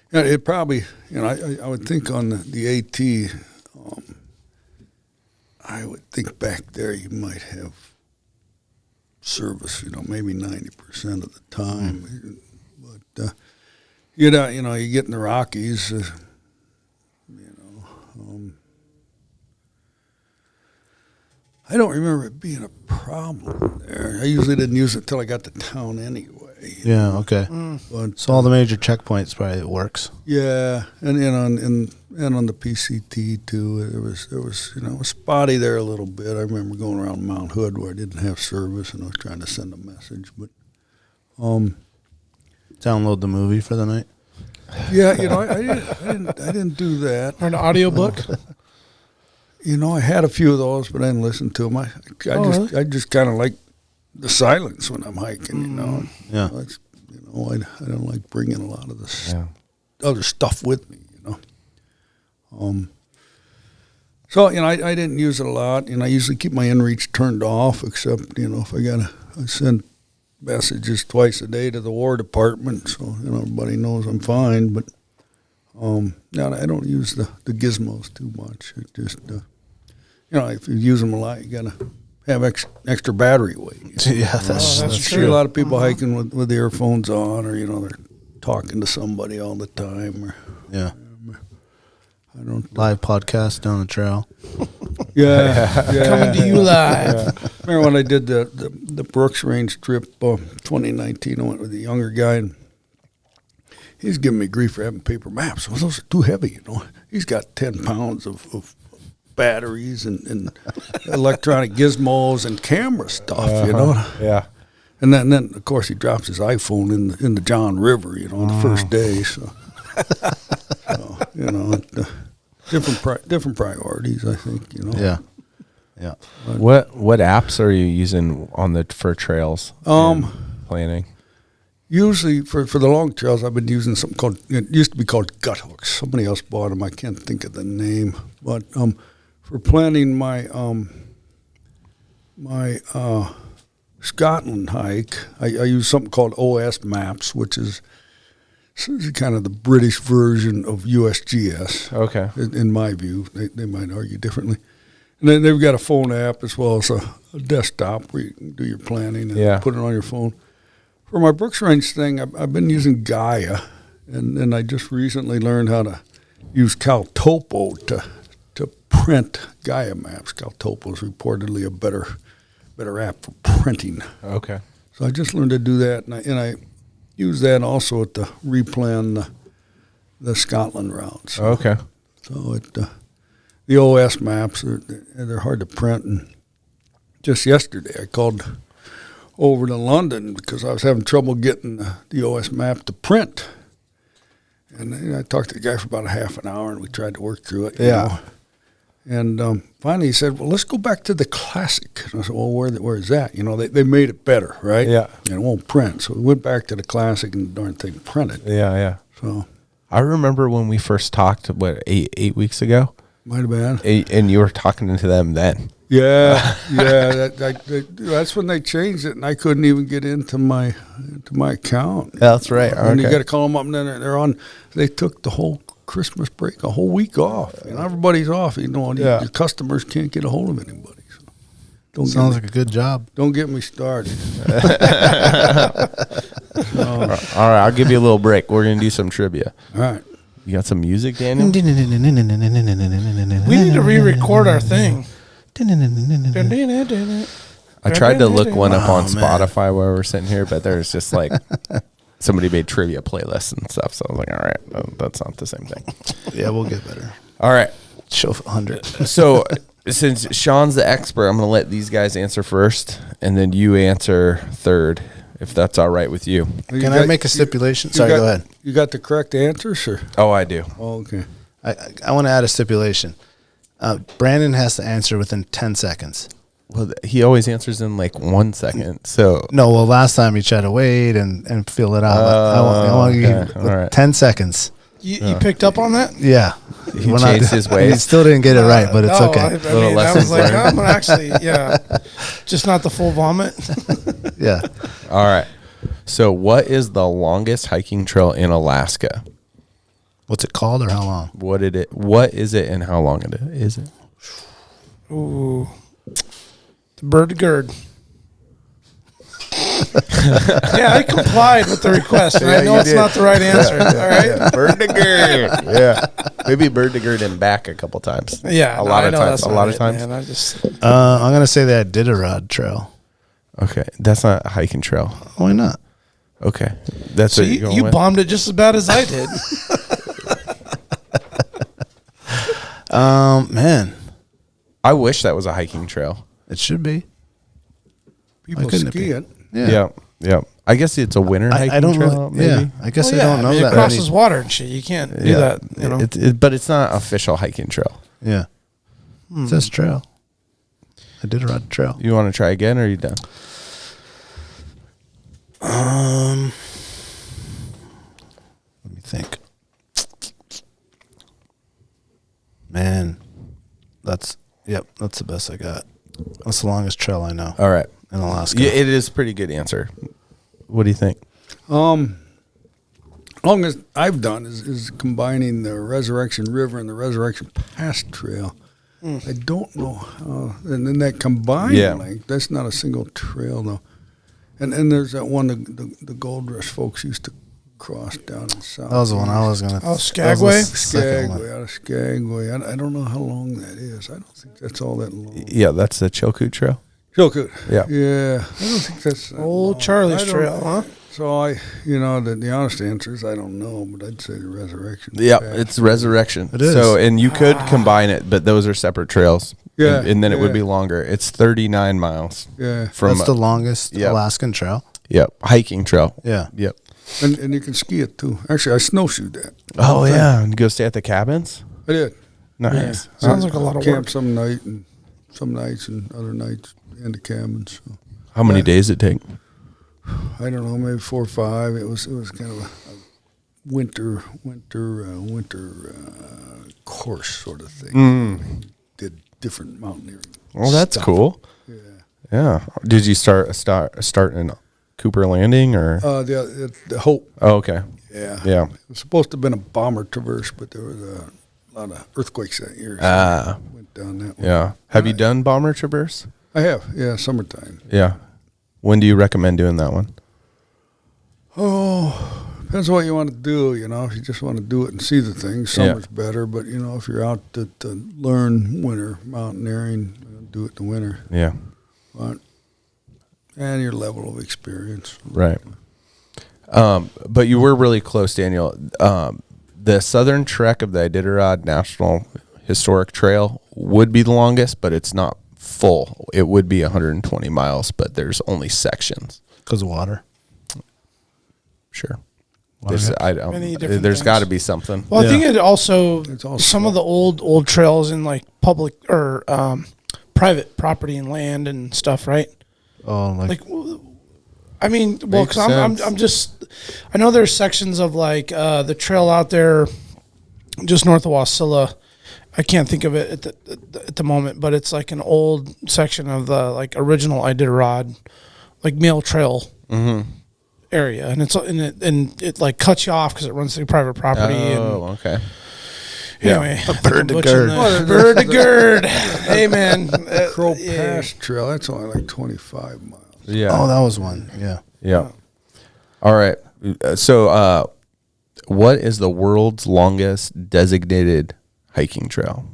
S5: Yeah, it probably, I would think on the AT, I would think back there you might have service, maybe 90% of the time. But, you get in the Rockies, I don't remember it being a problem there. I usually didn't use it till I got to town anyway.
S2: Yeah, okay.
S5: But,
S2: so all the major checkpoints probably it works.
S5: Yeah, and on the PCT too, there was it was spotty there a little bit. I remember going around Mount Hood where I didn't have service and I was trying to send a message, but
S2: download the movie for the night.
S5: Yeah, I didn't do that.
S3: Or an audiobook.
S5: I had a few of those, but I didn't listen to them. I just kind of like the silence when I'm hiking,
S2: Yeah.
S5: I don't like bringing a lot of this other stuff with me, So, I didn't use it a lot, I usually keep my inReach turned off, except, if I send messages twice a day to the War Department, so, everybody knows I'm fine, but, I don't use the gizmos too much. It just, if you use them a lot, you got to have extra battery weight.
S2: Yeah, that's
S5: true. See a lot of people hiking with earphones on, or they're talking to somebody all the time, or I don't
S2: live podcast down the trail.
S5: Yeah,
S3: Coming to you live.
S5: Yeah. Remember when I did the Brooks Range trip, 2019? I went with a younger guy, and he's giving me grief for having paper maps. Well, those are too heavy, you know. He's got 10 pounds of batteries and electronic gizmos and camera stuff, you know.
S6: Yeah.
S5: And then of course he drops his iPhone in the John River, you know, on the first day. So, you know, different priorities, I think, you know.
S2: Yeah. Yeah.
S6: What apps are you using for trails? Planning.
S5: Usually for the long trails, I've been using something called, it used to be called Gut Hooks. Somebody else bought them. I can't think of the name. But for planning my Scotland hike, I use something called OS Maps, which is kind of the British version of USGS.
S6: Okay.
S5: In my view. They might argue differently. And then they've got a phone app as well as a desktop where you can do your planning and put it on your phone. For my Brooks Range thing, I've been using Gaia, and I just recently learned how to use Caltopo to print Gaia maps. Caltopo is reportedly a better app for printing.
S6: Okay.
S5: So I just learned to do that, and I use that also to replan the Scotland routes.
S6: Okay.
S5: So the OS maps they're hard to print, and just yesterday I called over to London because I was having trouble getting the OS map to print. And I talked to the guy for about a half an hour, and we tried to work through it. You know? And finally he said, well, let's go back to the Classic. And I said, well, where is that? You know, they made it better, right?
S6: Yeah.
S5: And it won't print. So we went back to the Classic, and the darn thing printed.
S6: Yeah.
S5: So
S6: I remember when we first talked, eight weeks ago?
S5: Might have been.
S6: And you were talking to them then.
S5: Yeah. That's when they changed it, and I couldn't even get into my account.
S6: That's right.
S5: And you got to call them up, and then they're on. They took the whole Christmas break, a whole week off. You know, everybody's off. You know, your customers can't get a hold of anybody. So
S2: sounds like a good job.
S5: Don't get me started.
S6: All right, I'll give you a little break. We're gonna do some trivia.
S5: All right.
S6: You got some music, Daniel?
S3: We need to re-record our thing.
S6: I tried to look one up on Spotify while we're sitting here, but there's just like somebody made trivia playlists and stuff. So I was like, all right, that's not the same thing.
S2: Yeah, we'll get better.
S6: All right.
S2: Show 100.
S6: So since Shaun's the expert, I'm going to let these guys answer first, and then you answer third, if that's all right with you.
S2: Can I make a stipulation? Sorry, go ahead.
S5: You got the correct answers, or?
S6: Oh, I do.
S5: Oh, okay.
S2: I want to add a stipulation. Brandon has to answer within 10 seconds.
S6: Well, he always answers in like 1 second. So
S2: no, well, last time he tried to wait and fill it out. I want you
S6: all right.
S2: 10 seconds.
S3: You picked up on that?
S2: Yeah.
S6: He changed his ways.
S2: He still didn't get it right, but it's okay.
S3: I was like, I'm actually, just not the full vomit.
S2: Yeah.
S6: All right. So what is the longest hiking trail in Alaska?
S2: What's it called, or how long?
S6: What is it and how long is it?
S3: Ooh. The Bird to Gird. Yeah, I complied with the request, and I know it's not the right answer. All right,
S6: Bird to Gird. Yeah, maybe Bird to Gird and back a couple times.
S3: Yeah,
S6: a lot of times.
S3: Man,
S2: I'm gonna say that Iditarod Trail.
S6: Okay, that's not a hiking trail.
S2: Why not?
S6: Okay, that's
S3: so
S6: what you're going
S3: you
S6: with?
S3: bombed it just as bad as I did.
S2: Man,
S6: I wish that was a hiking trail.
S2: It should be.
S5: People ski it.
S2: Yeah.
S6: I guess it's a winter hiking
S2: I don't
S6: trail.
S2: really,
S6: Maybe.
S2: yeah, I guess I don't know that.
S3: It crosses water and shit. You can't do that. You know?
S6: But it's not official hiking trail.
S2: Yeah. It says trail. Iditarod Trail.
S6: You want to try again, or are you done?
S2: Let me think. Man, that's the best I got. That's the longest trail I know.
S6: All right.
S2: In Alaska.
S6: Yeah, it is a pretty good answer. What do you think?
S5: Longest I've done is combining the Resurrection River and the Resurrection Pass Trail. I don't know how, and then that combined length, that's not a single trail though. And there's that one the Gold Rush folks used to cross down in south.
S2: That was the one I was gonna.
S3: Skagway.
S5: Skagway, out of Skagway. I don't know how long that is. I don't think that's all that long.
S6: Yeah, that's the Chilkoot Trail.
S5: Chilkoot.
S6: Yeah.
S5: Yeah. I don't think that's that
S3: Old
S5: long.
S3: Charlie's Trail, huh?
S5: So the honest answer is I don't know, but I'd say the Resurrection.
S6: Yeah, it's Resurrection.
S2: It is.
S6: So, and you could combine it, but those are separate trails.
S5: Yeah,
S6: and then it would
S5: yeah.
S6: be longer. It's 39 miles.
S5: Yeah,
S6: From
S2: That's the longest
S6: Yep.
S2: Alaskan trail.
S6: Yep, hiking trail.
S2: Yeah.
S6: Yep.
S5: and you can ski it too. Actually, I snowshoed that.
S6: Oh yeah, and go stay at the cabins.
S5: I did.
S6: Nice.
S3: Sounds like a lot of
S5: Camp
S3: work.
S5: some nights and other nights in the cabins. So.
S6: How many days it take?
S5: I don't know, maybe 4 or 5. It was kind of a winter course sort of thing. Did different mountaineering.
S6: Well, that's
S5: stuff.
S6: cool.
S5: Yeah.
S6: Yeah. Did you start in Cooper Landing or?
S5: The Hope.
S6: Oh, okay.
S5: Yeah.
S6: Yeah.
S5: It was supposed to have been a bomber traverse, but there was a lot of earthquakes that year. So
S6: Ah.
S5: went down that way.
S6: Yeah. Have you done Bomber Traverse?
S5: I have. Yeah, summertime.
S6: Yeah. When do you recommend doing that one?
S5: Oh, depends what you want to do. If you just want to do it and see the things, summer's better. But if you're out to learn winter mountaineering, do it in the winter.
S6: Yeah.
S5: And your level of experience.
S6: Right. But you were really close, Daniel. The southern trek of the Iditarod National Historic Trail would be the longest, but it's not full. It would be 120 miles, but there's only sections.
S2: Because of water.
S6: Sure.
S3: Many different
S6: There's
S3: things.
S6: got to be something.
S3: Well, I
S2: Yeah.
S3: think it also
S5: It's all
S3: some of the old trails in like public or private property and land and stuff, right?
S2: Oh, like
S3: I mean, well,
S6: Makes
S3: because
S6: sense.
S3: I'm just, I know there's sections of like the trail out there just north of Wasilla. I can't think of it at the moment, but it's like an old section of the like original Iditarod, like Mehl Trail area, and it like cuts you off because it runs through private property.
S6: Oh, okay.
S3: Anyway,
S2: bird to
S3: butchering
S2: gird.
S3: the- Bird to gird. Hey man,
S5: Crow
S3: yeah.
S5: Pass Trail, that's only like 25 miles.
S6: Yeah.
S2: Oh, that was one. Yeah.
S6: Yeah. All right. So, what is the world's longest designated hiking trail?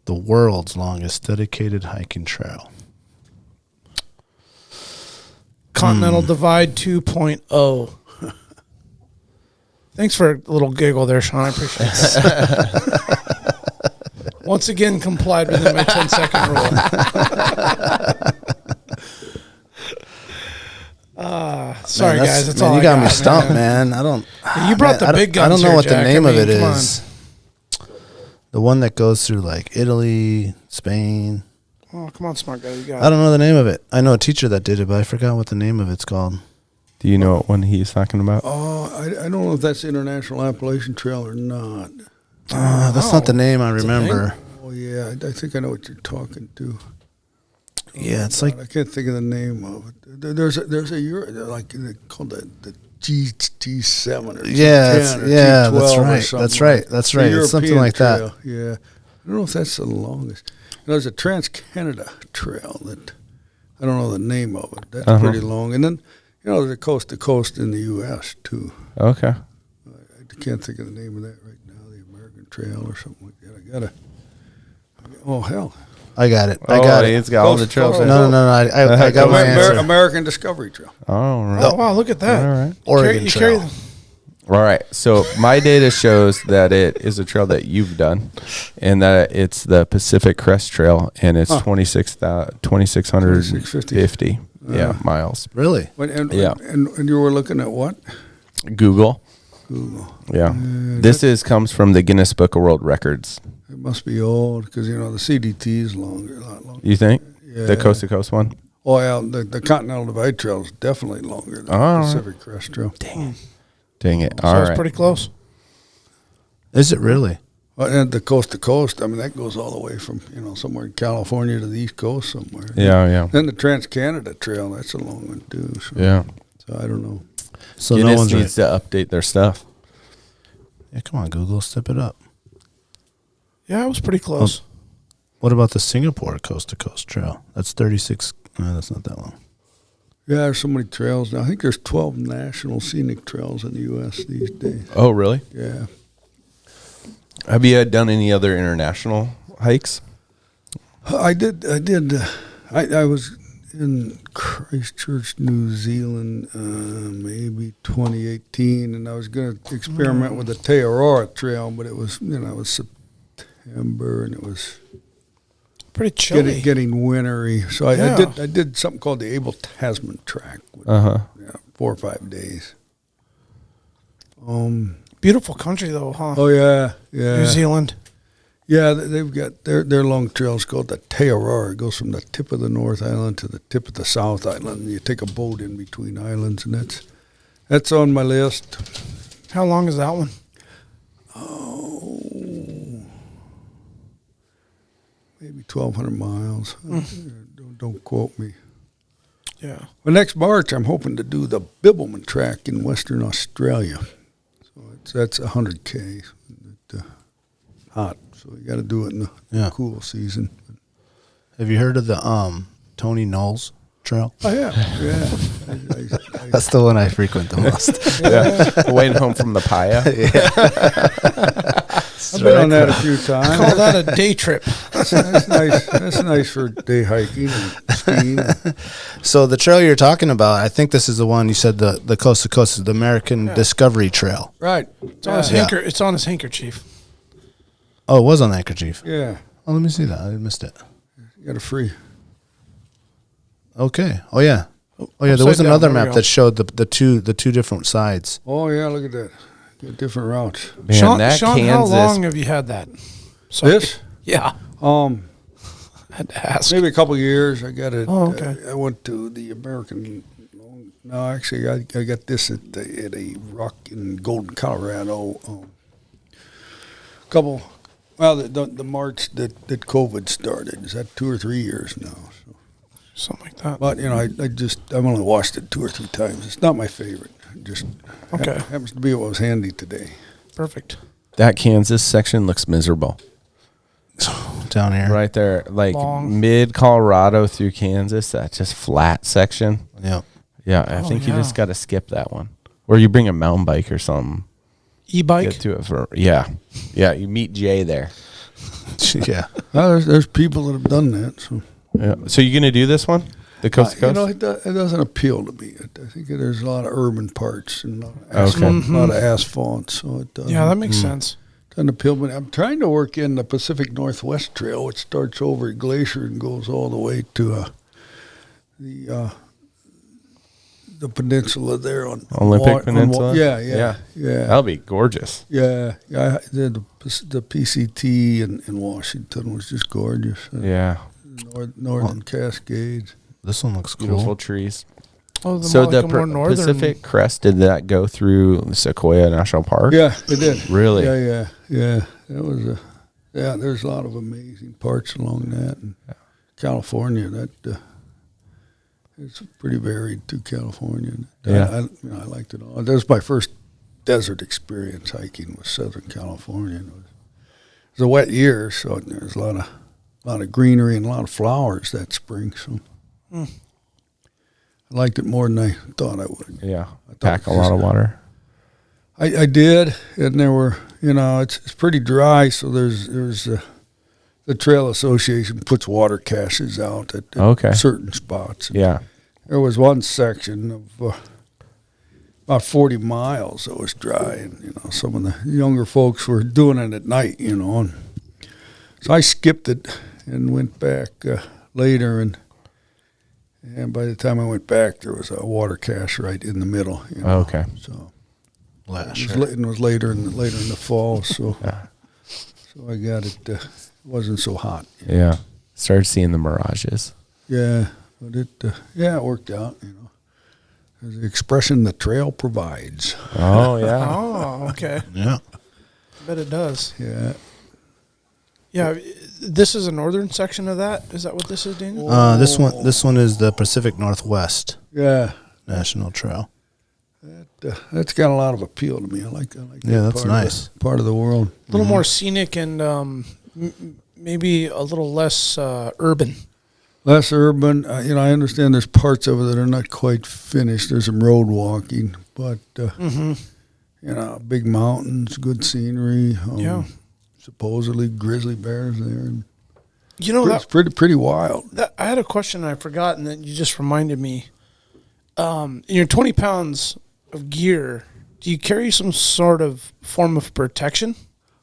S2: The world's longest dedicated hiking trail.
S3: Continental Divide 2.0. Thanks for a little giggle there, Shaun. I appreciate it. Once again, complied within my 10-second rule. Sorry,
S2: Man,
S3: guys. That's
S2: man,
S3: all
S2: you
S3: I
S2: got me
S3: got,
S2: stumped,
S3: man.
S2: man. I don't.
S3: You brought the big guns
S2: I don't know
S3: here,
S2: what
S3: Jack.
S2: the name
S3: I
S2: of
S3: mean,
S2: it
S3: come
S2: is. The one that goes through like Italy, Spain.
S3: Oh, come on, smart guy. You got
S2: I don't know the name of it. I know a teacher that did it, but I forgot what the name of it's called.
S6: Do you know what one he's talking about?
S5: Oh, I don't know if that's International Appalachian Trail or not.
S2: That's not the name I remember.
S5: Oh, yeah, I think I know what you're talking to.
S2: Yeah, it's like
S5: I can't think of the name of it. There's a Euro, like they call the GT7 or
S2: yeah,
S5: G10 or
S2: yeah,
S5: G12
S2: that's
S5: or
S2: right.
S5: something
S2: That's right.
S5: like that.
S2: That's
S5: The
S2: right. It's something
S5: European
S2: like
S5: trail,
S2: that.
S5: Yeah, I don't know if that's the longest. There's a Trans-Canada Trail that I don't know the name of it. That's pretty long. And then there's a coast to coast in the U.S. too.
S6: Okay.
S5: I can't think of the name of that right now. The American Trail or something like that. I gotta. Oh hell.
S2: I got it. I got it.
S6: It's got all the trails.
S5: Coast-
S2: No. I got my answer.
S5: American Discovery Trail.
S6: All right.
S3: Oh, wow, look at that.
S6: All right.
S2: Oregon
S3: You
S2: Trail.
S3: carry
S6: All right. So my data shows that it is a trail that you've done, and that it's the Pacific Crest Trail, and it's 2,650 miles.
S2: Really?
S5: And
S6: Yeah.
S5: And you were looking at what?
S6: Google.
S5: Google.
S6: Yeah. This comes from the Guinness Book of World Records.
S5: It must be old because the CDT is longer, a lot longer.
S6: You think?
S5: Yeah.
S6: The coast to coast one?
S5: Oh yeah, the Continental Divide Trail is definitely longer than
S6: All
S5: the
S6: right.
S5: Pacific Crest Trail.
S6: Dang it.
S3: So
S6: All
S3: it's
S6: right.
S3: pretty close.
S2: Is it really?
S5: And the coast to coast, I mean, that goes all the way from somewhere in California to the East Coast somewhere.
S6: Yeah.
S5: Then the Trans-Canada Trail, that's a long one too. So,
S6: Yeah.
S5: So I don't know.
S2: So
S6: Guinness
S2: no one's
S6: needs to update their stuff.
S2: Yeah, come on, Google, step it up.
S3: Yeah, it was pretty close.
S2: What about the Singapore coast to coast trail? That's 36. No, that's not that long.
S5: Yeah, there's so many trails now. I think there's 12 national scenic trails in the U.S. these days.
S6: Oh, really?
S5: Yeah.
S6: Have you done any other international hikes?
S5: I did. I was in Christchurch, New Zealand, maybe 2018, and I was going to experiment with the Araroa Trail, but it was, it was September, and it was
S3: Pretty chilly.
S5: getting wintry. So I did something called the Abel Tasman Track. With, 4 or 5 days.
S3: Beautiful country, though, huh?
S5: Oh yeah.
S3: New Zealand.
S5: Yeah, they've got their long trails called the Araroa. It goes from the tip of the North Island to the tip of the South Island. And you take a boat in between islands, and that's on my list.
S3: How long is that one?
S5: Oh, maybe 1,200 miles. Don't quote me.
S3: Yeah.
S5: Well, next March, I'm hoping to do the Bibbulmun track in Western Australia. So that's 100K. Hot, so you got to do it in the cool season.
S2: Have you heard of the Tony Knowles Trail?
S5: Oh yeah.
S2: That's the one I frequent the most.
S6: Waiting home from the Paya.
S5: I've been on that a few times.
S3: Call that a day trip.
S5: That's nice. That's nice for day hiking and skiing.
S2: So the trail you're talking about, I think this is the one you said the coast to coast is the American Discovery Trail.
S5: Right.
S3: It's on his It's on his handkerchief.
S2: Oh, it was on the handkerchief.
S5: Yeah.
S2: Oh, let me see that. I missed it.
S5: You got a free.
S2: Okay. Oh yeah. Oh yeah. There was
S3: Upside down.
S2: another
S3: There we
S2: map
S3: go.
S2: that showed the two different sides.
S5: Oh yeah, look at that. Got different routes.
S6: Man,
S3: Shaun,
S6: that
S3: how
S6: Kansas.
S3: long have you had that?
S5: This?
S3: Yeah. I had to ask.
S5: Maybe a couple of years. I got it.
S3: Oh, okay.
S5: I went to the American. No, actually, I got this at a rock in Golden, Colorado. Well, the March that COVID started. Is that 2 or 3 years now? So.
S3: Something like that.
S5: But I've only watched it 2 or 3 times. It's not my favorite. Just
S3: Okay.
S5: happens to be what was handy today.
S3: Perfect.
S6: That Kansas section looks miserable.
S2: Down here.
S6: Right there, like
S3: Long.
S6: mid Colorado through Kansas, that just flat section.
S2: Yep.
S6: Yeah, I think you just got to skip that one. Or you bring a mountain bike or something.
S3: E-bike.
S6: Get to it for you meet Jay there.
S2: Yeah.
S5: Well, there's people that have done that. So
S6: Yeah. So you gonna do this one, the coast to coast?
S5: it doesn't appeal to me. I think there's a lot of urban parts and a lot of
S6: Okay.
S5: asphalt, a lot of asphalt, so it doesn't.
S3: Yeah, that makes sense.
S5: Doesn't appeal. But I'm trying to work in the Pacific Northwest Trail, which starts over at Glacier and goes all the way to the peninsula there on
S6: Olympic Peninsula?
S5: Yeah.
S6: That'll be gorgeous.
S5: Yeah. The PCT in Washington was just gorgeous.
S6: Yeah.
S5: Northern Cascades.
S2: This one looks cool.
S6: Beautiful trees.
S3: Oh, the
S6: So
S3: more,
S6: the
S3: like a more northern.
S6: Pacific Crest, did that go through Sequoia National Park?
S5: Yeah, it did.
S6: Really?
S5: Yeah. That was there's a lot of amazing parts along that. And California, it's pretty varied to California.
S6: Yeah.
S5: I liked it all. That was my first desert experience hiking was Southern California. It was a wet year, so there's a lot of greenery and a lot of flowers that spring. So I liked it more than I thought I would.
S6: Yeah. Pack a lot of water.
S5: I did, and there were, it's pretty dry, so there's the Trail Association puts water caches out at certain spots.
S6: Yeah.
S5: There was one section of about 40 miles that was dry, and some of the younger folks were doing it at night, and so I skipped it and went back later, and by the time I went back, there was a water cache right in the middle.
S6: Okay.
S5: So
S2: LASHER.
S5: it was later in the fall, so so I got it. It wasn't so hot.
S6: Yeah. Started seeing the mirages.
S5: Yeah, but it worked out. There's the expression the trail provides.
S6: Oh, yeah.
S3: Oh, okay.
S2: Yeah.
S3: I bet it does.
S5: Yeah.
S3: Yeah, this is a northern section of that. Is that what this is, Daniel?
S2: This one is the Pacific Northwest
S5: Yeah.
S2: National Trail.
S5: That's got a lot of appeal to me. I like
S2: Yeah,
S5: that
S2: that's
S5: part
S2: nice.
S5: Part of the world.
S3: A little more scenic and maybe a little less urban.
S5: Less urban. I understand there's parts of it that are not quite finished. There's some road walking, but big mountains, good scenery.
S3: Yeah.
S5: Supposedly grizzly bears there. And
S3: You know,
S5: It's pretty wild.
S3: I had a question I forgot, and then you just reminded me. In your 20 pounds of gear, do you carry some sort of form of protection?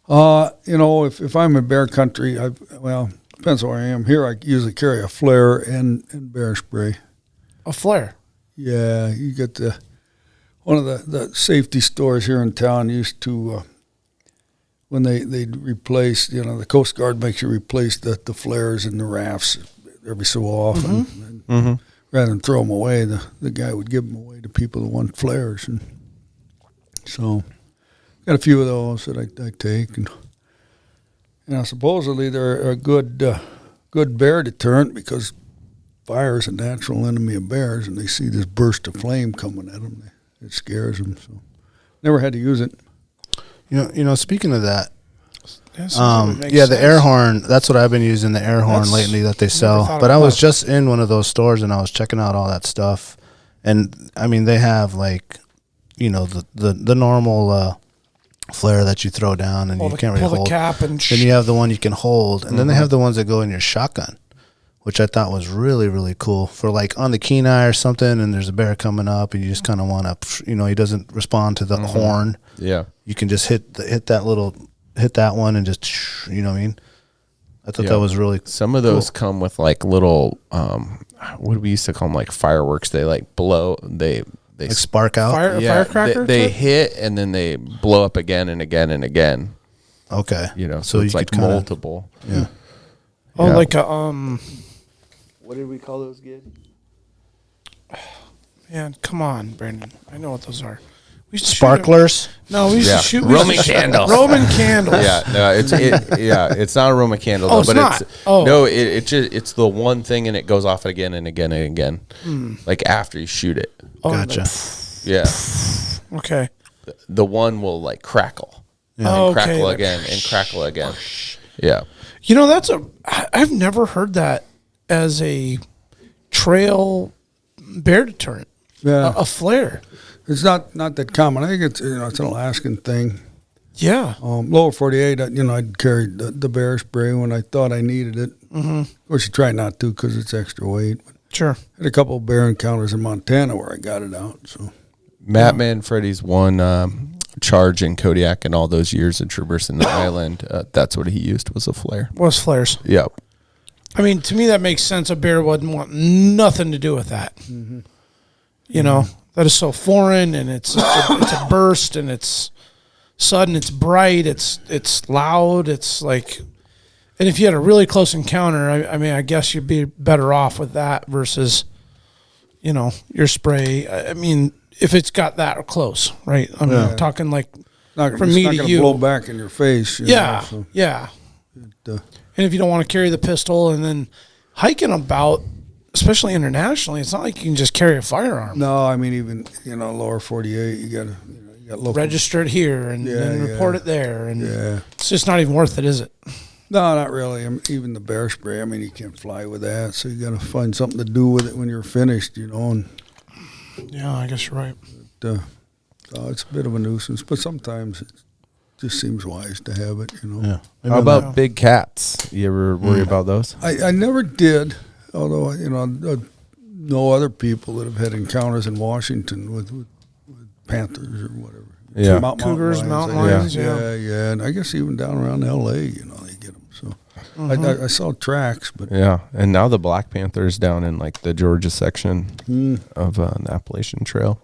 S5: If I'm in bear country, depends where I am. Here, I usually carry a flare and bear spray.
S3: A flare?
S5: Yeah, you get one of the safety stores here in town used to, when they replace, the Coast Guard makes you replace the flares and the rafts every so often.
S6: Mm-hmm.
S5: Rather than throw them away, the guy would give them away to people that want flares. And so got a few of those that I take. And supposedly they're a good bear deterrent because fire is a natural enemy of bears, and they see this burst of flame coming at them. It scares them. So never had to use it.
S2: Speaking of that,
S3: the
S2: the air horn, that's what I've been using, the air horn lately that they sell. But I was just in one of those stores and I was checking out all that stuff. And I mean, they have the normal flare that you throw down and you can't really hold.
S3: The cap and
S2: then you have the one you can hold. And then they have the ones that go in your shotgun, which I thought was really, really cool for on the Kenai or something. And there's a bear coming up and you just kind of want to, he doesn't respond to the horn.
S6: Yeah.
S2: You can just hit that one and just, you know what I mean? I thought that was really
S6: Some of those come with little, what do we used to call them, fireworks. They blow, they
S2: spark out.
S3: Firecracker?
S6: They hit and then they blow up again and again and again.
S2: Okay.
S6: So it's multiple.
S2: Yeah.
S3: Oh,
S6: Yeah.
S3: like a,
S6: What did we call those, Gid?
S3: man, come on, Brandon. I know what those are. We used to
S2: Sparklers?
S3: No, we used to shoot
S6: Roman candles.
S3: Roman candles.
S6: Yeah, no, it's not a Roman candle,
S3: Oh,
S6: though,
S3: it's
S6: but
S3: not.
S6: no, it's the one thing, and it goes off again and again and again, after you shoot it.
S3: Oh,
S2: Gotcha.
S6: Yeah,
S3: Okay.
S6: the one will crackle, and crackle again and crackle again. Yeah,
S3: I've never heard that as a trail bear deterrent.
S5: Yeah.
S3: A flare.
S5: It's not that common. I think it's it's an Alaskan thing.
S3: Yeah.
S5: Lower 48, I'd carry the bear spray when I thought I needed it. Mm-hmm. Of course, you try not to because it's extra weight. But
S3: Sure.
S5: I had a couple of bear encounters in Montana where I got it out. So
S6: Matt Manfredi's one charge in Kodiak and all those years of traversing the island. That's what he used was a flare.
S3: Was flares.
S6: Yep.
S3: I mean, to me, that makes sense. A bear wouldn't want nothing to do with that. Mm-hmm. That is so foreign, and it's a burst, and it's sudden, it's bright, it's loud, it's and if you had a really close encounter, I guess you'd be better off with that versus, your spray. I mean, if it's got that close, right? I'm talking from me to you.
S5: Blow back in your face.
S3: Yeah. And if you don't want to carry the pistol and then hiking about, especially internationally, it's not like you can just carry a firearm.
S5: No, I mean, even, lower 48, you got local.
S3: Register it here and report it there. And it's just not even worth it, is it?
S5: No, not really. Even the bear spray, you can't fly with that. So you got to find something to do with it when you're finished, And,
S3: yeah, I guess you're right.
S5: so it's a bit of a nuisance, but sometimes it just seems wise to have it,
S2: Yeah.
S6: How about big cats? You ever worry about those?
S5: I never did, although, I know other people that have had encounters in Washington with panthers or whatever.
S6: Yeah.
S3: Cougars, mountain lions,
S5: yeah. And I guess even down around L.A., they get them. So I saw tracks, but
S6: Yeah, and now the Black Panther's down in the Georgia section of the Appalachian Trail.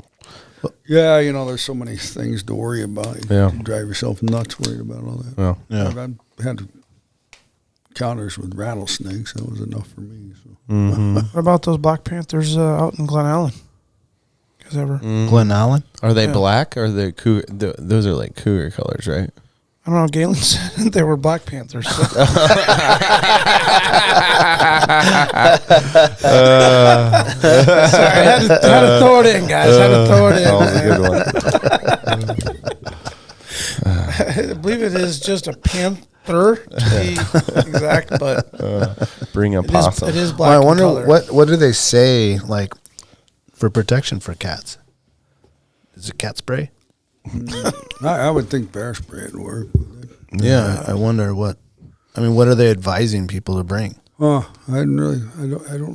S5: yeah, there's so many things to worry about.
S6: Yeah.
S5: You drive yourself nuts worried about all that.
S6: Yeah.
S5: I've had encounters with rattlesnakes. That was enough for me. So.
S3: What about those Black Panthers out in Glen Allen? Guys ever?
S2: Glen Allen?
S6: Are they black or they those are cougar colors, right?
S3: I don't know. Galen said they were Black Panthers. So.
S2: Sorry,
S3: I had to throw it in, guys. Had to throw it in.
S6: That was a good one.
S3: I believe it is just a panther, to be exact, but
S6: Bring a possum.
S3: it is
S2: Well,
S3: black
S2: I wonder
S3: color.
S2: what do they say for protection for cats? Is it cat spray?
S5: I would think bear spray would work.
S2: Yeah, I wonder what are they advising people to bring?
S5: I don't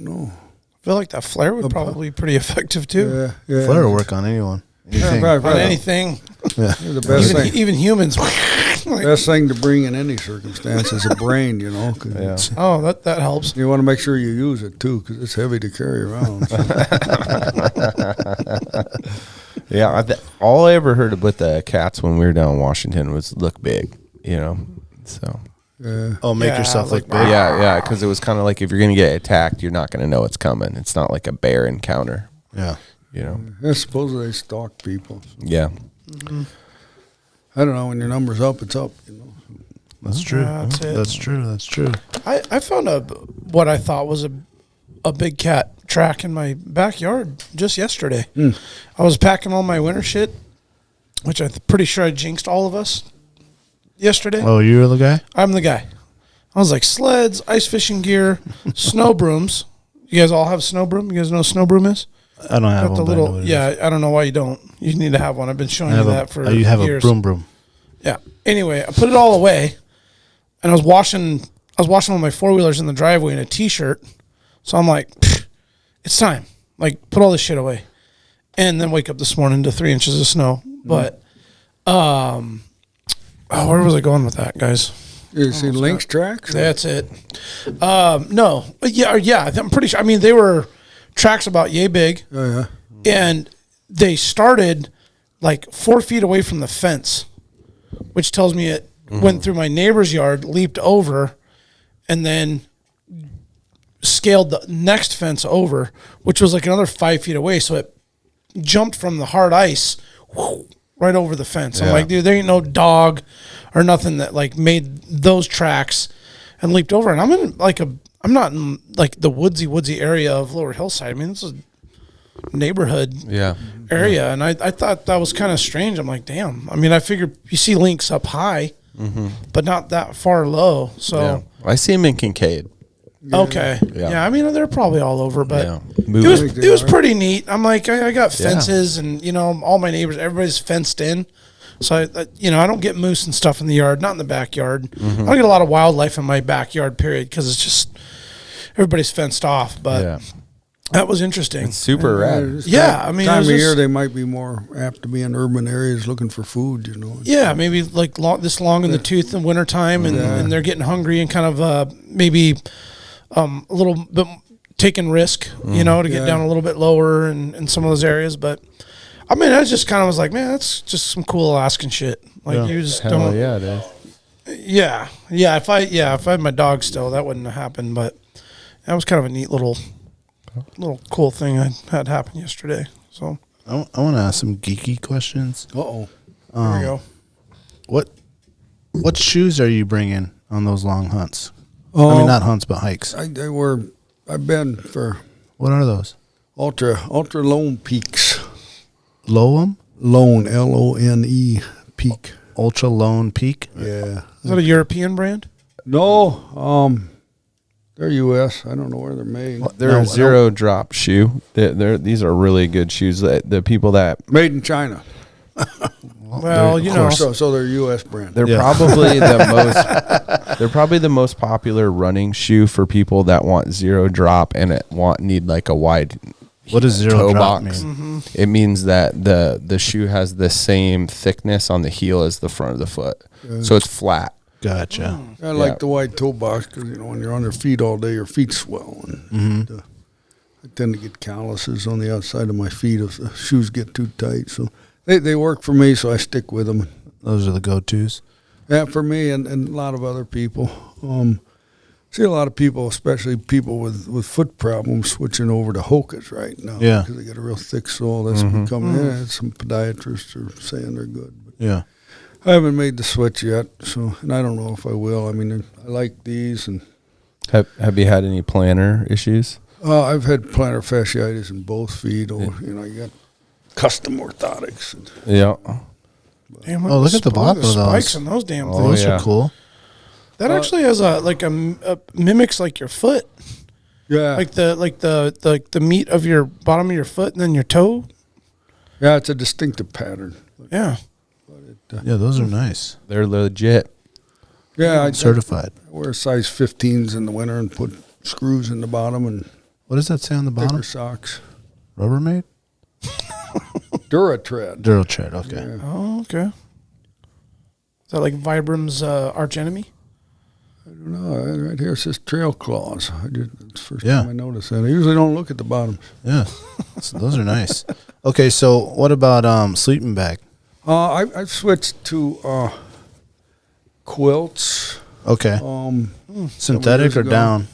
S5: know.
S3: I feel like that flare would probably be pretty effective too.
S5: Yeah.
S2: Flare will work on anyone. Anything.
S5: Right.
S3: On anything.
S2: Yeah.
S5: The best thing.
S3: Even humans.
S5: Best thing to bring in any circumstance is a brain, 'cause
S6: Yeah.
S3: Oh, that helps.
S5: you want to make sure you use it too, because it's heavy to carry around. So.
S6: Yeah, all I ever heard with the cats when we were down in Washington was look big, So
S5: Yeah.
S2: Oh, make yourself look big.
S6: yeah, because it was kind of like if you're gonna get attacked, you're not gonna know it's coming. It's not like a bear encounter,
S2: Yeah.
S5: I suppose they stalk people.
S6: Yeah,
S5: I don't know. When your number's up, it's up.
S2: That's true.
S3: That's it.
S2: That's true. That's true.
S3: I found what I thought was a big cat track in my backyard just yesterday. I was packing all my winter shit, which I'm pretty sure I jinxed all of us yesterday.
S2: Oh, you're the guy?
S3: I'm the guy. I was like sleds, ice fishing gear, snow brooms. You guys all have snow broom? You guys know what snow broom is?
S2: I don't have
S3: Got the
S2: one. But I know
S3: little,
S2: what it
S3: yeah,
S2: is.
S3: I don't know why you don't. You need to have one. I've been showing you that for
S2: you have
S3: years.
S2: a broom.
S3: Yeah. Anyway, I put it all away, and I was washing one of my 4-wheelers in the driveway in a T-shirt. So I'm like, it's time. Like, put all this shit away, and then wake up this morning to 3 inches of snow. But, where was I going with that, guys?
S5: You see Lynx tracks?
S3: That's it. No, yeah. I'm pretty sure. I mean, they were tracks about yay big.
S5: Oh, yeah.
S3: And they started like 4 feet away from the fence, which tells me it went through my neighbor's yard, leaped over, and then scaled the next fence over, which was like another 5 feet away. So it jumped from the hard ice right over the fence. I'm
S6: Yeah.
S3: like, dude, there ain't no dog or nothing that like made those tracks and leaped over. And I'm not in like the woodsy area of Lower Hillside. I mean, this is neighborhood area, and I thought that was kind of strange. I'm like, damn. I mean, I figured you see lynx up high, but not that far low. So
S6: I see him in Kincaid.
S3: okay, yeah. I mean, they're probably all over, but
S6: Yeah,
S3: it was pretty neat. I'm like, I got fences, and all my neighbors, everybody's fenced in. So I don't get moose and stuff in the yard, not in the backyard. I don't get a lot of wildlife in my backyard, period, because it's just everybody's fenced off. But that was interesting.
S6: It's super rad.
S3: Yeah, I mean,
S5: time
S3: it was
S5: of
S3: just-
S5: year they might be more apt to be in urban areas looking for food.
S3: Yeah, maybe like this long in the tooth in wintertime, and they're getting hungry and kind of maybe a little bit taking risk, to get down a little bit lower in some of those areas. But I mean, I just kind of was like, man, that's just some cool Alaskan shit. Like you just
S6: Hell
S3: don't.
S6: yeah, it is.
S3: Yeah. If I had my dog still, that wouldn't have happened. But that was kind of a neat little cool thing I had happen yesterday. So
S2: I want to ask some geeky questions.
S5: Uh-oh.
S3: there we go.
S2: What shoes are you bringing on those long hunts? I mean, not hunts, but hikes.
S5: I've been for
S2: What are those?
S5: Ultra Lone Peaks.
S2: Lowem?
S5: Lone, Lone, Peak.
S2: Ultra Lone Peak?
S5: Yeah.
S3: Is that a European brand?
S5: No, they're U.S. I don't know where they're made.
S6: They're a zero drop shoe. These are really good shoes. The people that
S5: Made in China.
S3: Well,
S5: So they're U.S. brand.
S6: they're probably the most popular running shoe for people that want zero drop and need like a wide.
S2: What does zero
S6: toe
S2: drop
S6: box.
S2: mean?
S6: It means that the shoe has the same thickness on the heel as the front of the foot, so it's flat.
S2: Gotcha.
S5: I like the wide toe box because, when you're on your feet all day, your feet swell. And I tend to get calluses on the outside of my feet if the shoes get too tight. So they work for me, so I stick with them.
S2: Those are the go-tos.
S5: Yeah, for me and a lot of other people. See a lot of people, especially people with foot problems, switching over to Hokas right now.
S2: Yeah.
S5: Because they get a real thick sole. That's becoming, some podiatrists are saying they're good. But
S2: Yeah.
S5: I haven't made the switch yet, and I don't know if I will. I mean, I like these. And
S6: Have you had any plantar issues?
S5: I've had plantar fasciitis in both feet. Or, you got custom orthotics.
S6: Yeah.
S3: Damn,
S2: Oh, look at the bottom of those.
S3: spikes on those damn
S6: Oh,
S3: things.
S2: Those
S6: yeah.
S2: are cool.
S3: That actually has a mimics like your foot,
S5: Yeah.
S3: like the meat of your bottom of your foot and then your toe.
S5: Yeah, it's a distinctive pattern.
S3: Yeah.
S2: Yeah, those are nice.
S6: They're legit.
S5: Yeah, I
S2: Certified.
S5: wear size 15s in the winter and put screws in the bottom and
S2: What does that say on the bottom?
S5: thicker socks.
S2: Rubbermaid?
S5: Duratread.
S2: Duratread, okay.
S5: Yeah.
S3: Oh, okay. Is that like Vibram's arch enemy?
S5: I don't know. Right here it says trail claws. It's the first
S2: Yeah.
S5: time I noticed that. I usually don't look at the bottom.
S2: Yeah. So those are nice. Okay, so what about sleeping bag?
S5: I've switched to quilts.
S2: Okay. Synthetic or
S5: ago.
S2: down?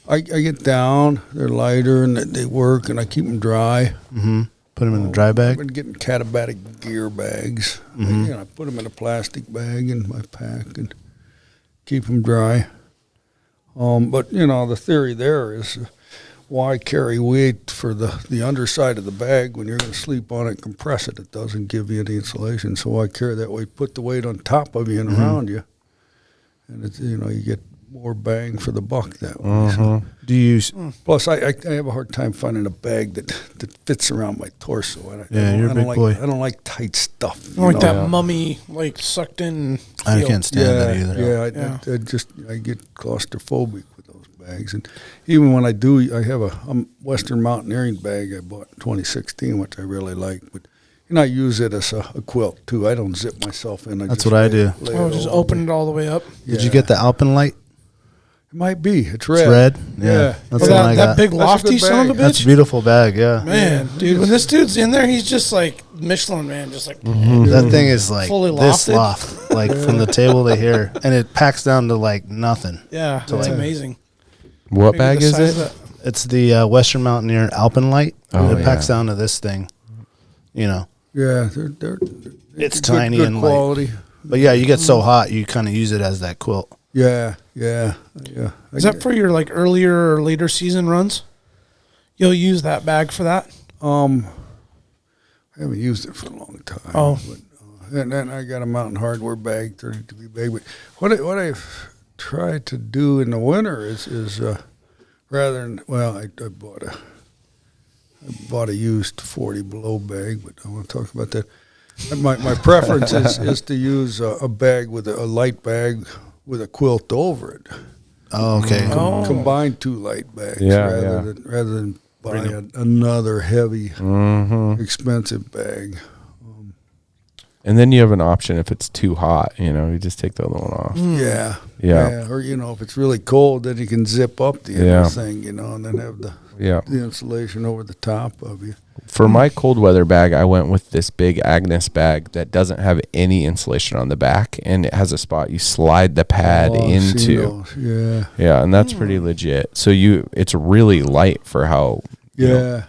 S5: I get down. They're lighter and they work, and I keep them dry.
S2: Mm-hmm. Put them in a dry
S5: I've
S2: bag?
S5: been getting catabatic gear bags. I put them in a plastic bag in my pack and keep them dry. But, the theory there is why carry weight for the underside of the bag when you're going to sleep on it and compress it? It doesn't give you any insulation. So why carry that weight? Put the weight on top of you and around you. And, it's, you get more bang for the buck that way. So.
S2: Do you use...
S5: Plus, I have a hard time finding a bag that fits around my torso.
S2: You're a big boy.
S5: I don't like tight stuff.
S3: I don't like that mummy, like sucked in.
S2: I
S3: feel.
S2: can't stand that either.
S5: I get claustrophobic with those bags. And even when I do, I have a Western Mountaineering bag I bought in 2016, which I really like. But I use it as a quilt too. I don't zip myself in.
S2: That's what I do.
S3: Just open it all the way up.
S2: Did you get the Alpinlite?
S5: It might be. It's red.
S2: It's red? Yeah. That's the one I got.
S3: That big lofty
S5: good
S3: son of a
S5: bag.
S3: bitch.
S2: That's a beautiful bag, yeah.
S3: Man, dude, when this dude's in there, he's just like Michelin Man, just like
S2: That thing is like
S3: Fully
S2: this
S3: lofted.
S2: loft, like from the table to here, and it packs down to like nothing.
S3: yeah, that's amazing.
S6: What
S3: Maybe
S6: bag
S3: the
S6: is
S3: size
S6: it?
S3: of that-
S2: It's the Western Mountaineer Alpinlite.
S6: Oh,
S2: It packs
S6: yeah.
S2: down to this thing,
S5: Yeah, they're
S2: It's
S5: good-
S2: tiny
S5: good
S2: and light.
S5: quality.
S2: But yeah, you get so hot, you kind of use it as that quilt.
S5: Yeah.
S3: Is that for your like earlier or later season runs? You'll use that bag for that?
S5: I haven't used it for a long time.
S3: Oh.
S5: But, and then I got a Mountain Hardware bag, 30-degree bag. But what I've tried to do in the winter is rather than, I bought a used 40 below bag, but I want to talk about that. My preference is to use a bag with a light bag with a quilt over it.
S2: Oh, okay.
S5: Combine two light bags
S6: Yeah,
S5: rather than buy another heavy, expensive bag.
S6: And then you have an option if it's too hot, you just take the other one off.
S5: Yeah. Or if it's really cold, then you can zip up the end of the thing, and then have the insulation over the top of you.
S6: For my cold weather bag, I went with this big Agnes bag that doesn't have any insulation on the back, and it has a spot you slide the pad
S5: I've seen
S6: into.
S5: those. Yeah.
S6: Yeah, and that's pretty legit. So it's really light for how.
S5: Yeah.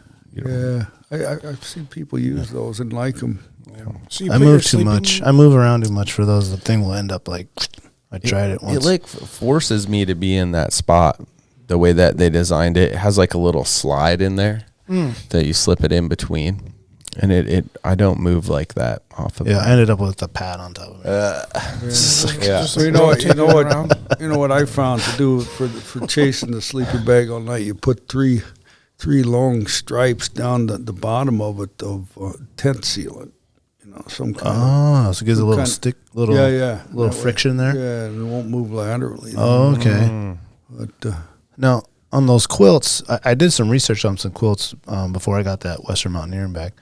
S5: I've seen people use those and like them.
S3: So you
S2: I
S3: put your
S2: move too
S3: sleeping-
S2: much. I move around too much for those. The thing will end up like, I tried it once.
S6: It like forces me to be in that spot. The way that they designed it, it has like a little slide in there that you slip it in between, and I don't move like that off of.
S2: Yeah, I ended up with the pad on top of it.
S3: Just
S5: You
S3: like
S5: know
S3: rotating
S5: what?
S3: around.
S5: You know what I found to do for chasing the sleeper bag all night. You put three long stripes down the bottom of it of tent sealant. Some kind
S2: So it gives a little
S5: kind-
S2: stick,
S5: little
S2: little
S5: that way.
S2: friction there.
S5: Yeah, and it won't move laterally.
S2: Oh, okay.
S5: But
S2: Now, on those quilts, I did some research on some quilts before I got that Western Mountaineering bag.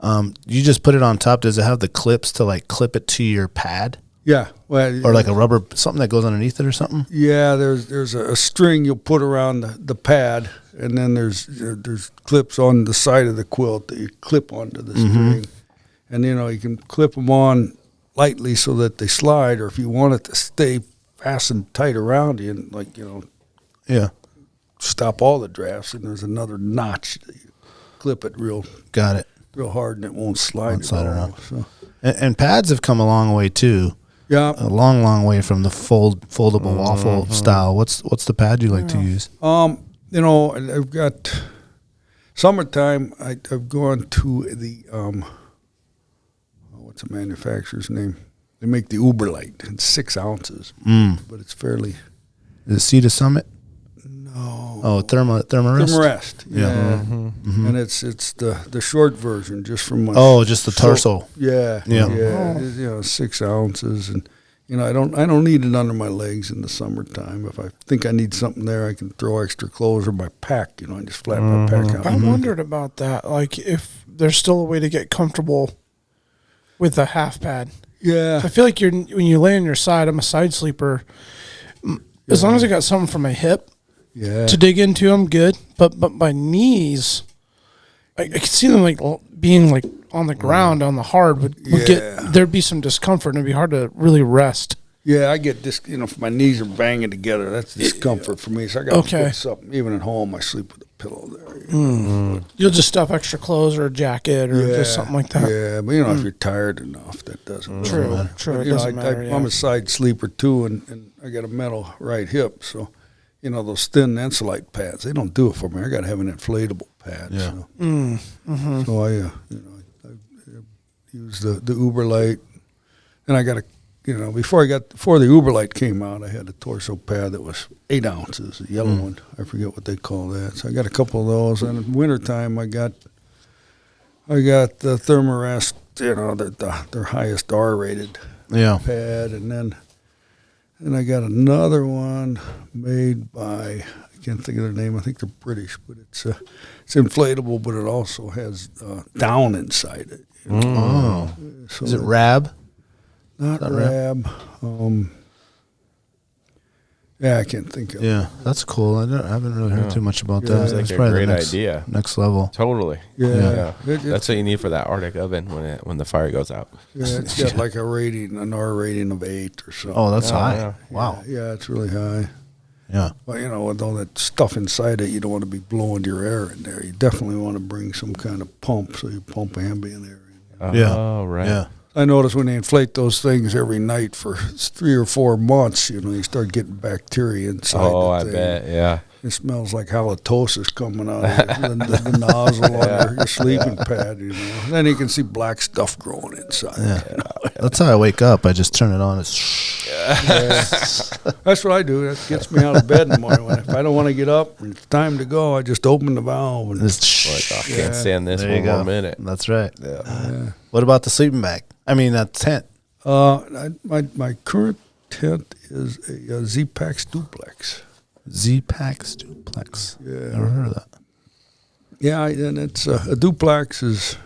S2: You just put it on top. Does it have the clips to like clip it to your pad,
S5: yeah, well,
S2: or like a rubber something that goes underneath it or something?
S5: yeah. There's a string you'll put around the pad, and then there's clips on the side of the quilt that you clip onto the string, and you can clip them on lightly so that they slide, or if you want it to stay fastened tight around you, and
S2: Yeah,
S5: stop all the drafts, and there's another notch that you clip it real
S2: got it.
S5: hard, and it won't slide.
S2: Won't slide
S5: at all.
S2: around.
S5: So,
S2: And pads have come a long way too.
S5: yeah.
S2: A long way from the foldable waffle style. What's the pad you like to use?
S5: I've got summertime. I've gone to the what's the manufacturer's name? They make the Uberlite. It's 6 ounces, but it's fairly
S2: Is it Cider Summit?
S5: no.
S2: Oh, Thermarest.
S5: Thermarest.
S2: Yeah.
S5: And it's the short version, just from my
S2: Oh, just the torso.
S5: Yeah,
S2: Yeah.
S5: yeah. 6 ounces, and You know, I don't need it under my legs in the summertime. If I think I need something there, I can throw extra clothes or my pack. You know, I just flatten my pack out.
S3: I wondered about that. Like, if there's still a way to get comfortable with the half pad.
S5: Yeah.
S3: So I feel like when you lay on your side, I'm a side sleeper. As long as I got something for my hip to dig into, I'm good. But my knees, I could see them like being like on the ground on the hard would get, there'd be some discomfort and it'd be hard to really rest.
S5: Yeah, I get this, you know, if my knees are banging together, that's discomfort for me. So I got to put something. Even at home, I sleep with a pillow there. You know?
S3: You'll just stuff extra clothes or a jacket or just something like that.
S5: Yeah, but you know, if you're tired enough, that doesn't matter.
S3: True.
S5: But,
S3: It doesn't matter.
S5: I'm a side sleeper too, and I got a metal right hip, so you know those thin Insulite pads, they don't do it for me. I got to have an inflatable pad.
S2: Yeah.
S5: So I, I use the Uberlite, and I got before the Uberlite came out, I had a torso pad that was 8 ounces, a yellow one. I forget what they call that. So I got a couple of those. And in wintertime, I got the Thermarest, you know, their highest R-rated pad, and then I got another one made by, I can't think of their name. I think they're British, but it's inflatable, but it also has down inside it. You know? So
S2: is it Rab?
S5: Not Rab. I can't think of it.
S2: Yeah, that's cool. I haven't really heard too much about that.
S6: Sounds like
S2: That's
S6: a
S2: probably
S6: great
S2: the
S6: idea.
S2: Next level.
S6: Totally.
S5: Yeah.
S6: That's what you need for that Arctic oven when the fire goes out.
S5: Yeah, it's got like an R rating of 8 or something.
S2: Oh, that's high.
S6: Yeah.
S2: Wow.
S5: Yeah, it's really high.
S2: Yeah.
S5: Well, you know, with all that stuff inside it, you don't want to be blowing your air in there. You definitely want to bring some kind of pump so you pump ambient air in.
S6: Oh, right.
S2: Yeah.
S5: I notice when they inflate those things every night for 3 or 4 months, you know, you start getting bacteria inside the thing.
S6: I bet, yeah.
S5: It smells like halitosis coming out of the nozzle on your sleeping pad, you know. Then you can see black stuff growing inside.
S2: Yeah.
S5: You know?
S2: That's how I wake up. I just turn it on.
S5: That's what I do. That gets me out of bed in the morning. If I don't want to get up and it's time to go, I just open the valve. And
S6: I can't stand this
S2: There
S6: one
S2: you go.
S6: more minute.
S2: That's right.
S5: yeah.
S2: What about the sleeping bag? I mean, that tent.
S5: My current tent is a Z-Pax duplex.
S2: Z-Pax duplex.
S5: Yeah.
S2: Never heard of that.
S5: Yeah, and it's a duplex is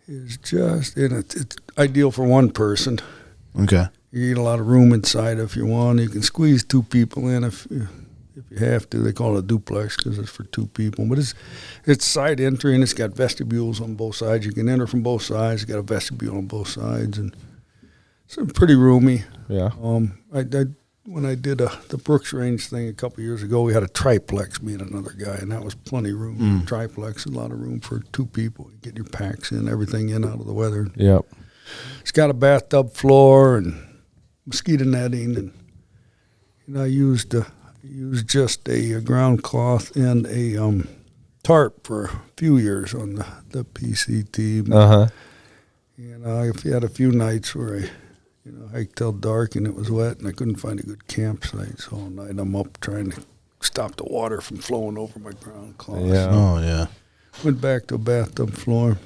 S5: just, and it's ideal for one person.
S2: Okay.
S5: You get a lot of room inside if you want. You can squeeze 2 people in if you have to. They call it a duplex because it's for 2 people. But it's side entry, and it's got vestibules on both sides. You can enter from both sides. It's got a vestibule on both sides, and it's pretty roomy.
S6: Yeah.
S5: When I did the Brooks Range thing a couple of years ago, we had a triplex, me and another guy, and that was plenty of room. Triplex, a lot of room for 2 people. You get your packs in, everything in out of the weather.
S6: Yep.
S5: It's got a bathtub floor and mosquito netting, and you know, I used just a ground cloth and a tarp for a few years on the PC team. You know, I've had a few nights where I hiked till dark and it was wet and I couldn't find a good campsite. So all night I'm up trying to stop the water from flowing over my ground cloth.
S6: Yeah.
S2: Oh, yeah.
S5: Went back to a bathtub floor.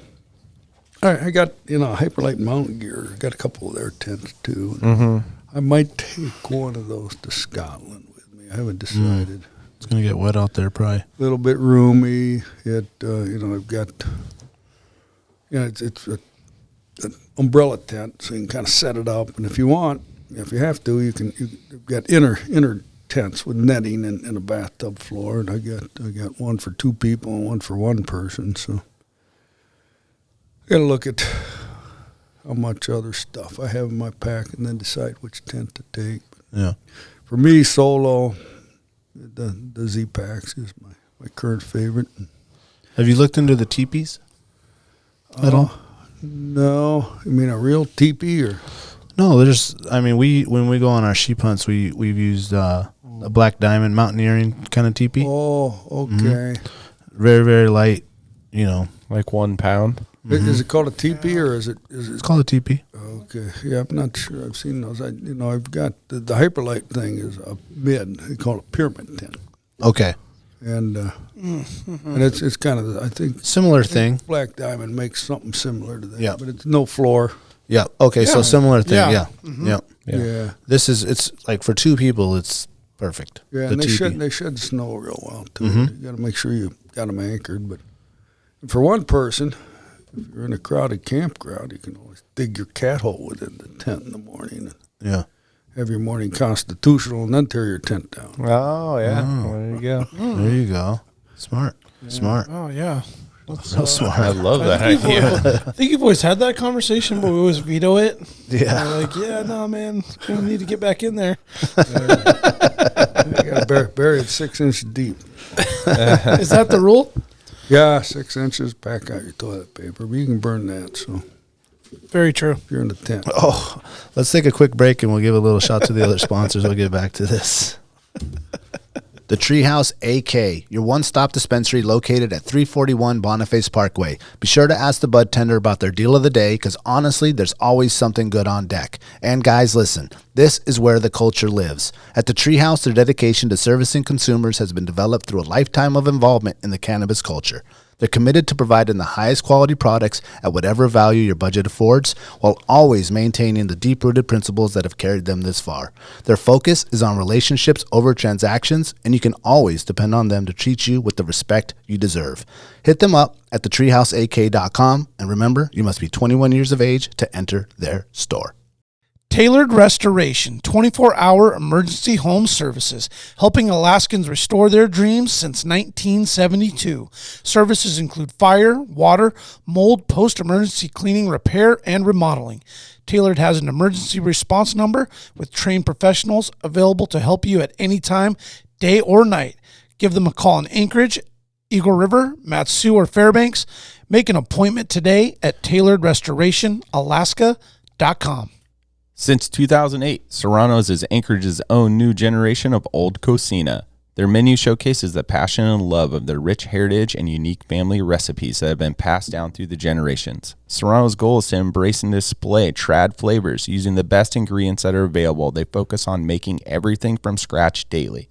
S5: I got, Hyperlight mountain gear. I got a couple of their tents too. I might take one of those to Scotland with me. I haven't decided.
S2: It's going to get wet out there probably.
S5: A little bit roomy. I've got, it's an umbrella tent, so you can kind of set it up. And if you have to, you've got inner tents with netting and a bathtub floor. And I got one for 2 people and one for 1 person. So I got to look at how much other stuff I have in my pack and then decide which tent to take.
S2: Yeah.
S5: For me, solo, the Z-Pax is my current favorite.
S2: Have you looked into the teepees at all?
S5: No. You mean a real teepee or?
S2: No, when we go on our sheep hunts, we've used a Black Diamond Mountaineering kind of teepee.
S5: Oh, okay.
S2: Very, very light,
S6: Like 1 pound.
S5: Is it called a teepee or is it?
S2: It's called a teepee.
S5: Okay. Yeah, I'm not sure. I've seen those. I've got the Hyperlight thing is a mid. They call it a pyramid tent.
S2: Okay.
S5: And it's kind of I think
S2: Similar thing.
S5: Black Diamond makes something similar to that.
S2: Yeah.
S5: But it's no floor.
S2: Yeah. Okay. So similar thing. Yeah.
S3: Mm-hmm.
S2: Yeah.
S5: Yeah.
S2: It's like for 2 people, it's perfect.
S5: Yeah,
S2: The
S5: and
S2: teepee.
S5: they should snow real well too.
S2: Mm-hmm.
S5: You got to make sure you got them anchored. But for one person, if you're in a crowded campground, you can always dig your cat hole within the tent in the morning.
S2: Yeah.
S5: Have your morning constitutional and then tear your tent down.
S6: Oh yeah, there you go.
S2: There you go. Smart.
S3: Oh yeah.
S2: So smart.
S6: I love that idea.
S3: I think you've always had that conversation, but we always veto it.
S2: Yeah.
S3: We're like, yeah, no, man, we need to get back in there.
S5: You got to bury it 6 inches deep.
S3: Is that the rule?
S5: Yeah, 6 inches. Pack out your toilet paper, but you can burn that. So
S3: Very true.
S5: if you're in the tent,
S2: Oh, let's take a quick break and we'll give a little shout to the other sponsors. We'll get back to this. The Treehouse AK, your one-stop dispensary located at 341 Boniface Parkway. Be sure to ask the bud tender about their deal of the day because honestly, there's always something good on deck. And guys, listen, this is where the culture lives. At the Treehouse, their dedication to servicing consumers has been developed through a lifetime of involvement in the cannabis culture. They're committed to providing the highest quality products at whatever value your budget affords, while always maintaining the deep-rooted principles that have carried them this far. Their focus is on relationships over transactions, and you can always depend on them to treat you with the respect you deserve. Hit them up at thetreehouseak.com, and remember, you must be 21 years of age to enter their store.
S3: Tailored Restoration, 24-hour emergency home services, helping Alaskans restore their dreams since 1972. Services include fire, water, mold, post-emergency cleaning, repair, and remodeling. Tailored has an emergency response number with trained professionals available to help you at any time, day or night. Give them a call in Anchorage, Eagle River, Matsu, or Fairbanks. Make an appointment today at tailoredrestorationalaska.com.
S6: Since 2008, Serrano's is Anchorage's own new generation of old cocina. Their menu showcases the passion and love of their rich heritage and unique family recipes that have been passed down through the generations. Serrano's goal is to embrace and display trad flavors using the best ingredients that are available. They focus on making everything from scratch daily.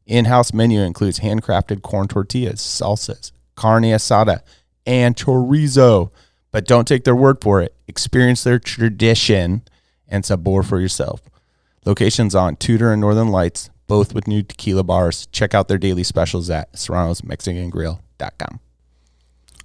S6: In-house menu includes handcrafted corn tortillas, salsas, carne asada, and chorizo. But don't take their word for it. Experience their tradition and sabor for yourself. Locations on Tudor and Northern Lights, both with new tequila bars. Check out their daily specials at serranosmexicangrill.com.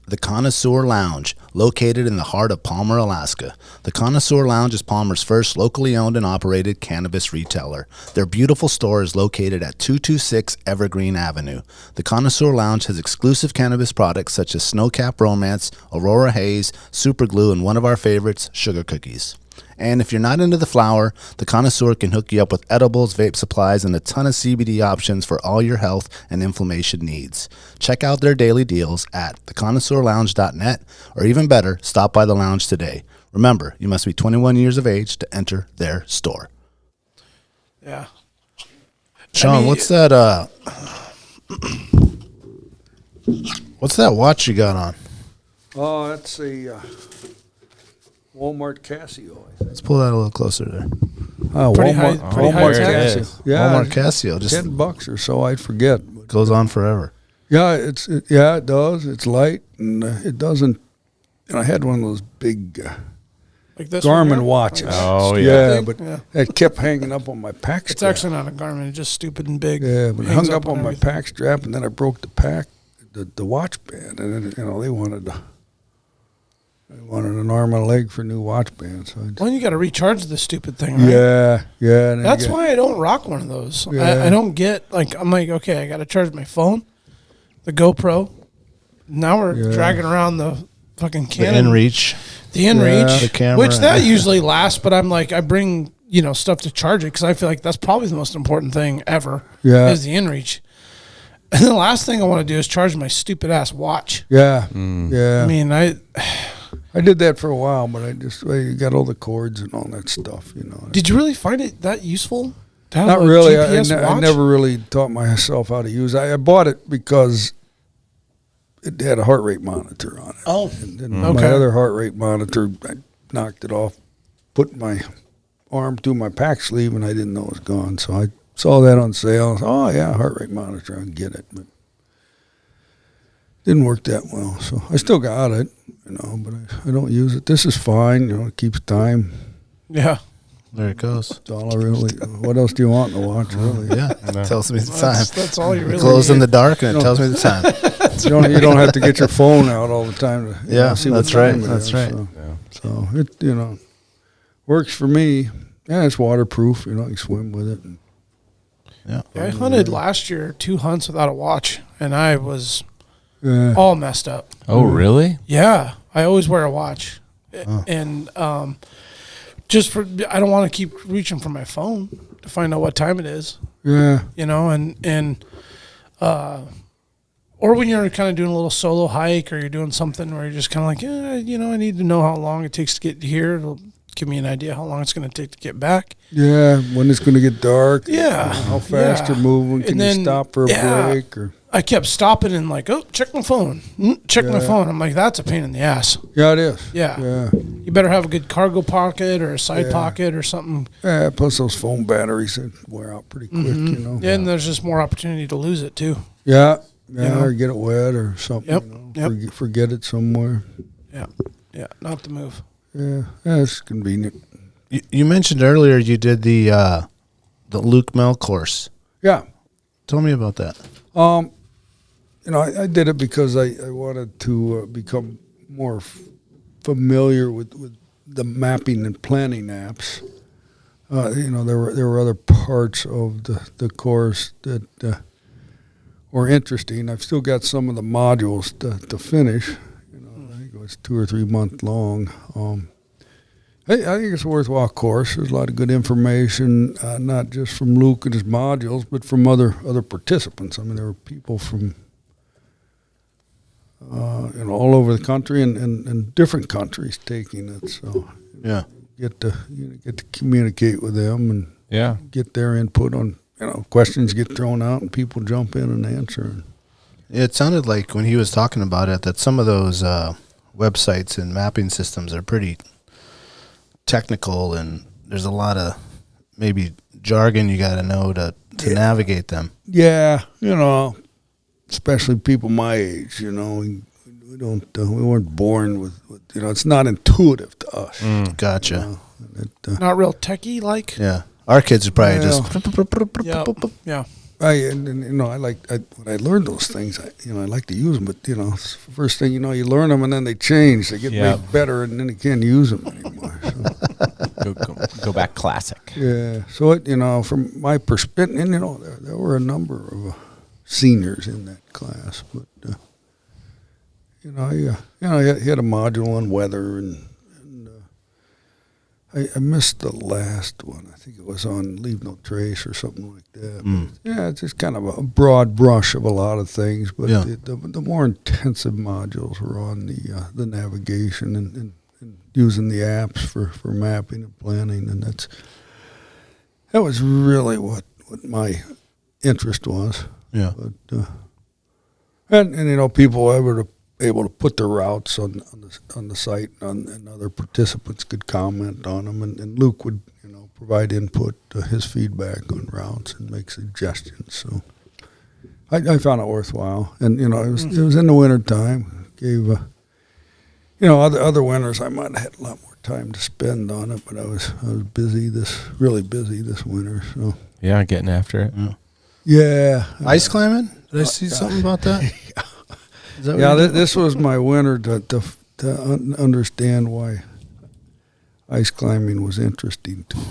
S2: The Connoisseur Lounge, located in the heart of Palmer, Alaska. The Connoisseur Lounge is Palmer's first locally owned and operated cannabis retailer. Their beautiful store is located at 226 Evergreen Avenue. The Connoisseur Lounge has exclusive cannabis products such as Snowcap Romance, Aurora Haze, Super Glue, and one of our favorites, Sugar Cookies. And if you're not into the flower, the Connoisseur can hook you up with edibles, vape supplies, and a ton of CBD options for all your health and inflammation needs. Check out their daily deals at theconnoisseurlounge.net, or even better, stop by the lounge today. Remember, you must be 21 years of age to enter their store.
S3: Yeah.
S2: Shaun, what's that watch you got on?
S5: oh, that's a Walmart Casio.
S2: Let's pull that a little closer there.
S3: Pretty
S5: Walmart,
S3: high- pretty high
S5: Walmart
S3: tech.
S5: Casio. Yeah,
S2: Walmart Casio just
S5: $10 or so. I'd forget. But
S2: goes on forever.
S5: yeah, it does. It's light and it doesn't. And I had one of those big
S3: Like this one
S5: Garmin
S3: here?
S5: watches.
S6: Oh,
S5: yeah,
S3: Thing?
S5: but
S3: Yeah.
S5: it kept hanging up on my pack
S3: It's
S5: strap.
S3: actually not a Garmin. It's just stupid and big.
S5: Yeah, but it
S3: Hangs
S5: hung up on my
S3: everything.
S5: pack strap, and then I broke the watch band, and then, they wanted an arm and a leg for new watch bands. So
S3: Well, you got to recharge the stupid thing, right?
S5: yeah. And then
S3: That's
S5: you got-
S3: why I don't rock one of those.
S5: Yeah.
S3: I don't get, I'm like, okay, I got to charge my phone, the GoPro. Now we're
S5: Yeah.
S3: dragging around the fucking
S2: The
S3: Canon.
S2: InReach.
S3: The InReach,
S2: The camera.
S3: which that usually lasts, but I'm like, I bring, stuff to charge it because I feel like that's probably the most important thing ever
S5: Yeah.
S3: is the InReach. And the last thing I want to do is charge my stupid ass watch.
S5: Yeah,
S6: Mm.
S5: yeah.
S3: I mean,
S5: I did that for a while, but I got all the cords and all that stuff,
S3: did you really find it that useful? To have
S5: Not
S3: a
S5: really.
S3: GPS
S5: I
S3: watch?
S5: never really taught myself how to use it. I bought it because it had a heart rate monitor on it.
S3: Oh,
S5: And then
S3: Okay.
S5: my other heart rate monitor, I knocked it off, put my arm through my pack sleeve, and I didn't know it was gone. So I saw that on sale. Oh, yeah, heart rate monitor. I'll get it. But didn't work that well. So I still got it, but I don't use it. This is fine. It keeps time.
S3: yeah.
S2: There it goes.
S5: That's all I really. What else do you want to watch? Really?
S2: Yeah, tells me the time.
S3: That's all you really
S2: Close in
S3: need.
S2: the dark, and it tells me the time.
S5: You don't have to get your phone out all the time to see what
S2: that's right.
S5: time it
S2: That's
S5: is,
S2: right.
S5: So it works for me. Yeah, it's waterproof. You can swim with it.
S2: Yeah.
S3: I hunted last year 2 hunts without a watch, and I was
S5: Yeah.
S3: all messed up.
S6: Oh, really?
S3: Yeah, I always wear a watch, and just for I don't want to keep reaching for my phone to find out what time it is.
S5: Yeah.
S3: And or when you're kind of doing a little solo hike, or you're doing something where you're just kind of like, I need to know how long it takes to get here. It'll give me an idea how long it's going to take to get back.
S5: Yeah, when it's going to get dark.
S3: Yeah.
S5: How fast you're moving. Can you stop for a break? Or
S3: I kept stopping and like, check my phone. Check my phone. I'm like, that's a pain in the ass.
S5: Yeah, it is.
S3: Yeah. You better have a good cargo pocket or a side pocket or something.
S5: Yeah, plus those phone batteries that wear out pretty quick,
S3: Yeah, and there's just more opportunity to lose it too.
S5: Yeah, or get it wet or something.
S3: Yep.
S5: Forget it somewhere.
S3: Yeah, not the move.
S5: Yeah, it's convenient.
S2: You mentioned earlier you did the Luke Mehl course.
S5: Yeah.
S2: Tell me about that.
S5: I did it because I wanted to become more familiar with the mapping and planning apps. There were other parts of the course that were interesting. I've still got some of the modules to finish. I think it was 2 or 3 months long. I think it's a worthwhile course. There's a lot of good information, not just from Luke and his modules, but from other participants. I mean, there were people from all over the country and different countries taking it. So get to communicate with them and get their input on questions get thrown out and people jump in and answer.
S2: It sounded like when he was talking about it that some of those websites and mapping systems are pretty technical, and there's a lot of maybe jargon you got to know to navigate them.
S5: Yeah, especially people my age. We weren't born with it's not intuitive to us.
S2: Gotcha.
S3: Not real techie like.
S2: Yeah, our kids are probably just.
S3: Yeah.
S5: When I learned those things, I like to use them, but first thing you learn them and then they change. They get made better and then you can't use them anymore. So.
S6: Go back classic.
S5: Yeah. So from my perspective, and there were a number of seniors in that class, but I had a module on weather and I missed the last one. I think it was on Leave No Trace or something like that. Yeah, it's just kind of a broad brush of a lot of things. But the more intensive modules were on the navigation and using the apps for mapping and planning, and that was really what my interest was.
S2: Yeah.
S5: But and people were able to put their routes on the site, and other participants could comment on them, and Luke would provide input, his feedback on routes and make suggestions. So I found it worthwhile, and it was in the winter time. Gave other winters I might have had a lot more time to spend on it, but I was really busy this winter. So
S6: getting after it.
S5: Yeah.
S2: Ice climbing? Did I see something about that?
S5: This was my winter to understand why ice climbing was interesting to me.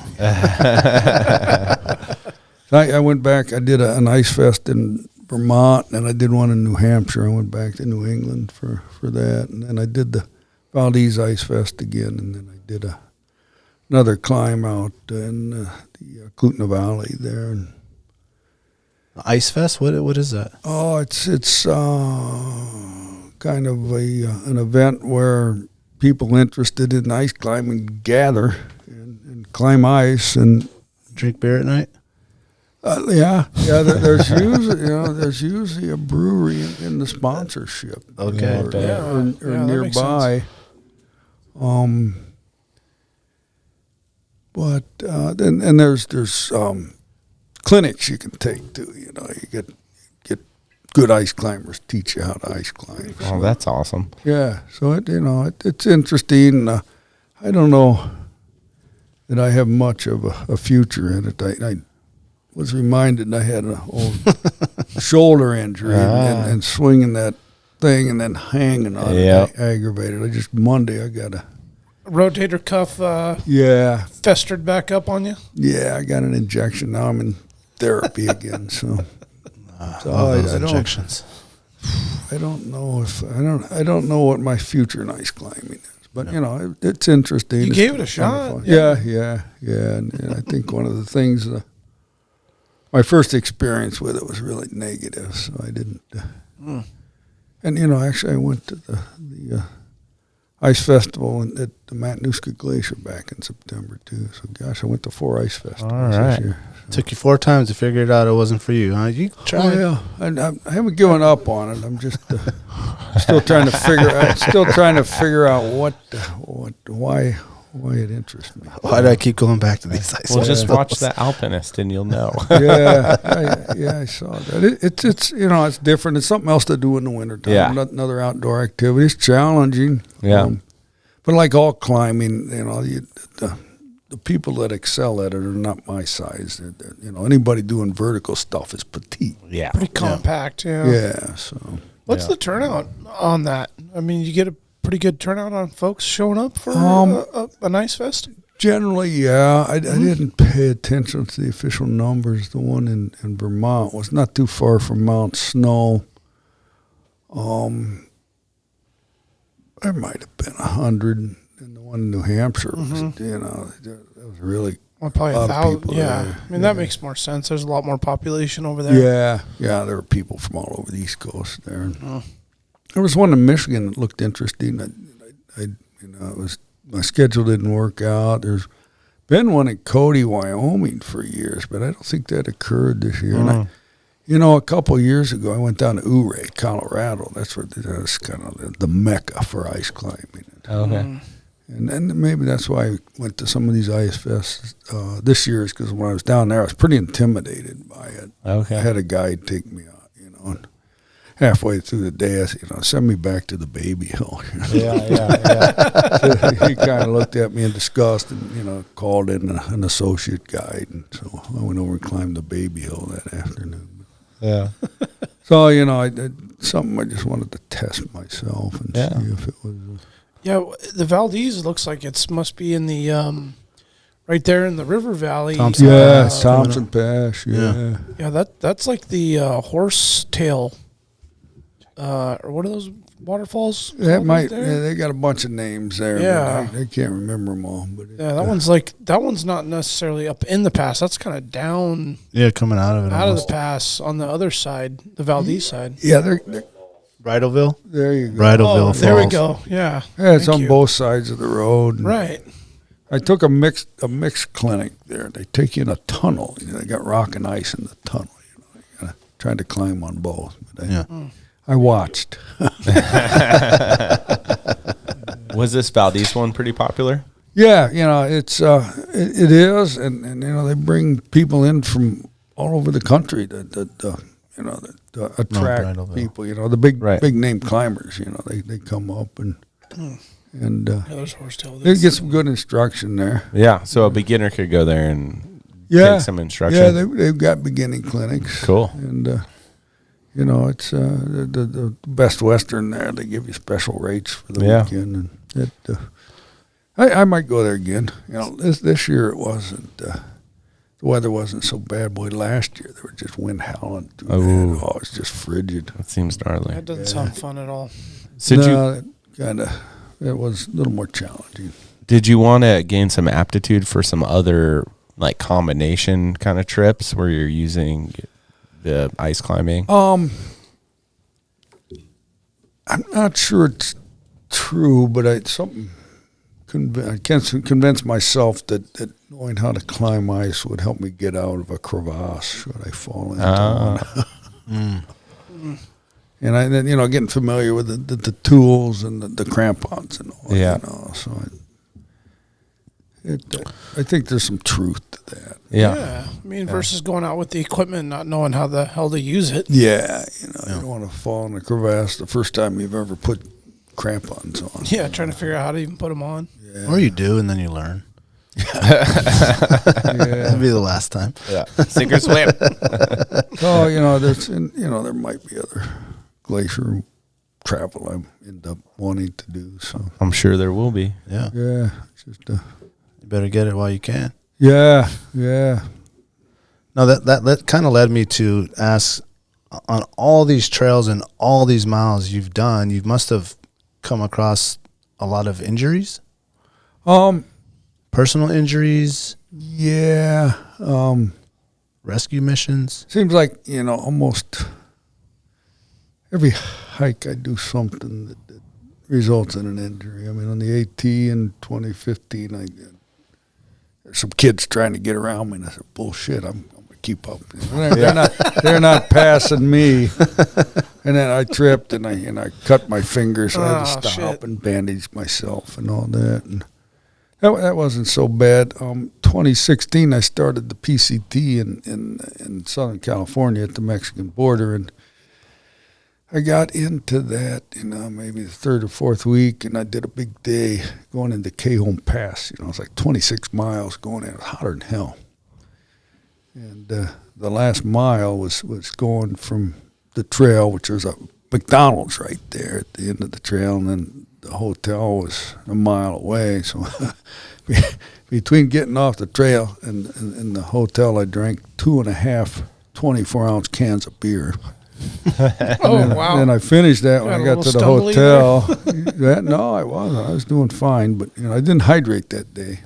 S5: I went back. I did an ice fest in Vermont, and I did one in New Hampshire. I went back to New England for that, and then I did the Valdez Ice Fest again, and then I did another climb out in the Eklutna Valley there. And
S2: Ice Fest? What is that?
S5: Oh, it's kind of an event where people interested in ice climbing gather and climb ice and
S2: drink beer at night.
S5: There's usually a brewery in the sponsorship.
S2: Okay,
S5: or nearby. But then there's clinics you can take too. You get good ice climbers teach you how to ice climb.
S6: Oh, that's awesome.
S5: Yeah, so it's interesting. I don't know. that I have much of a future in it. I was reminded I had an old shoulder injury and swinging that thing and then hanging on it. Aggravated. Monday I got a
S3: rotator cuff festered back up on you.
S5: Yeah, I got an injection. Now I'm in therapy again. So,
S2: those injections.
S5: I don't know if I don't know what my future in ice climbing is, but it's interesting.
S3: You gave it a shot.
S5: Yeah. And I think one of the things, my first experience with it was really negative, so I didn't. And actually, I went to the ice festival at the Matanuska Glacier back in September too. So gosh, I went to 4 ice festivals this year.
S2: Took you 4 times to figure it out. It wasn't for you, huh? You tried.
S5: Oh, yeah, I haven't given up on it. I'm just still trying to figure out why it interests me.
S2: Why do I keep going back to these ice?
S6: Well, just watch The Alpinist and you'll know.
S5: I saw that. It's it's different. It's something else to do in the wintertime.
S6: Yeah.
S5: Another outdoor activity. It's challenging.
S6: Yeah.
S5: But like all climbing, the people that excel at it are not my size. They're, anybody doing vertical stuff is petite.
S6: Yeah.
S3: Pretty compact,
S5: Yeah, so.
S3: What's the turnout on that? I mean, you get a pretty good turnout on folks showing up for an ice fest?
S5: Generally, yeah. I didn't pay attention to the official numbers. The one in Vermont was not too far from Mount Snow. There might have been 100. And the one in New Hampshire was, that was really
S3: probably
S5: a lot of
S3: 1,000.
S5: people
S3: Yeah,
S5: there.
S3: I mean that makes more sense. There's a lot more population over there.
S5: Yeah. There were people from all over the East Coast there. And there was one in Michigan that looked interesting. It was my schedule didn't work out. There's been one in Cody, Wyoming for years, but I don't think that occurred this year. And a couple of years ago, I went down to Ouray, Colorado. That's kind of the mecca for ice climbing.
S6: Okay.
S5: And then maybe that's why I went to some of these ice fests this year, is because when I was down there, I was pretty intimidated by it.
S6: Okay.
S5: I had a guide take me out, and halfway through the day, I said, send me back to the baby hill.
S6: Yeah.
S5: He kind of looked at me in disgust and, called in an associate guide. And so I went over and climbed the baby hill that afternoon.
S6: Yeah.
S5: So, something I just wanted to test myself and see if it was...
S3: Yeah, the Valdez looks like must be in the right there in the river valley.
S2: Thompson
S5: Pass. Yeah.
S3: Yeah, that's like the horsetail. Or what are those waterfalls?
S5: That might. Yeah, they got a bunch of names there.
S3: Yeah,
S5: I can't remember them all. But
S3: that one's not necessarily up in the pass. That's kind of down.
S2: Yeah, coming out of it.
S3: Out of the pass on the other side, the Valdez side.
S5: Yeah, they're
S2: Bridalville?
S5: There you go.
S2: Bridalville Falls.
S3: There we go. Yeah.
S5: Yeah, it's on both sides of the road.
S3: Right.
S5: I took a mixed clinic there. They take you in a tunnel. They got rock and ice in the tunnel. I tried to climb on both. But I watched.
S6: Was this Valdez one pretty popular?
S5: Yeah, it's it is, and they bring people in from all over the country that attract people. The big name climbers. They come up and they get some good instruction there.
S6: Yeah, so a beginner could go there and take some instruction.
S5: Yeah, they've got beginning clinics.
S6: Cool.
S5: And it's the Best Western there. They give you special rates for the weekend, and I might go there again. This year it wasn't. The weather wasn't so bad. Boy, last year there was just wind howling through that. Oh, it's just frigid.
S6: That seems gnarly.
S3: That doesn't sound fun at all.
S6: So
S5: it was a little more challenging.
S6: Did you want to gain some aptitude for some other like combination kind of trips where you're using the ice climbing?
S5: I'm not sure it's true, but I can't convince myself that knowing how to climb ice would help me get out of a crevasse should I fall into one. And then getting familiar with the tools and the crampons and all.
S6: Yeah.
S5: So I think there's some truth to that.
S3: Yeah. I mean, versus going out with the equipment and not knowing how the hell to use it.
S5: Yeah. You don't want to fall in a crevasse the first time you've ever put crampons on.
S3: Yeah, trying to figure out how to even put them on.
S5: Yeah.
S2: Or you do, and then you learn. That'd be the last time.
S6: Yeah. Sink or swim.
S5: Oh, there might be other glacier travel I end up wanting to do. So
S6: I'm sure there will be.
S2: Yeah.
S5: yeah, it's just
S2: You better get it while you can.
S5: yeah.
S2: No, that kind of led me to ask, on all these trails and all these miles you've done, you must have come across a lot of injuries, personal injuries,
S5: Yeah.
S2: rescue missions.
S5: Seems like, almost every hike I do something that results in an injury. I mean, on the AT in 2015, there's some kids trying to get around me, and I said, bullshit, I'm going to keep up. They're not passing me. And then I tripped, and I cut my fingers, so I had to stop and bandage myself and all that. And that wasn't so bad. 2016, I started the PCT in Southern California at the Mexican border, and I got into that, maybe the third or fourth week, and I did a big day going into Cajon Pass. It was like 26 miles going in. It was hotter than hell. And the last mile was going from the trail, which was a McDonald's right there at the end of the trail, and then the hotel was a mile away. So between getting off the trail and the hotel, I drank 2.5 24-ounce cans of beer.
S3: Wow.
S5: Then I finished that when I got to the hotel. No, I wasn't. I was doing fine, but I didn't hydrate that day.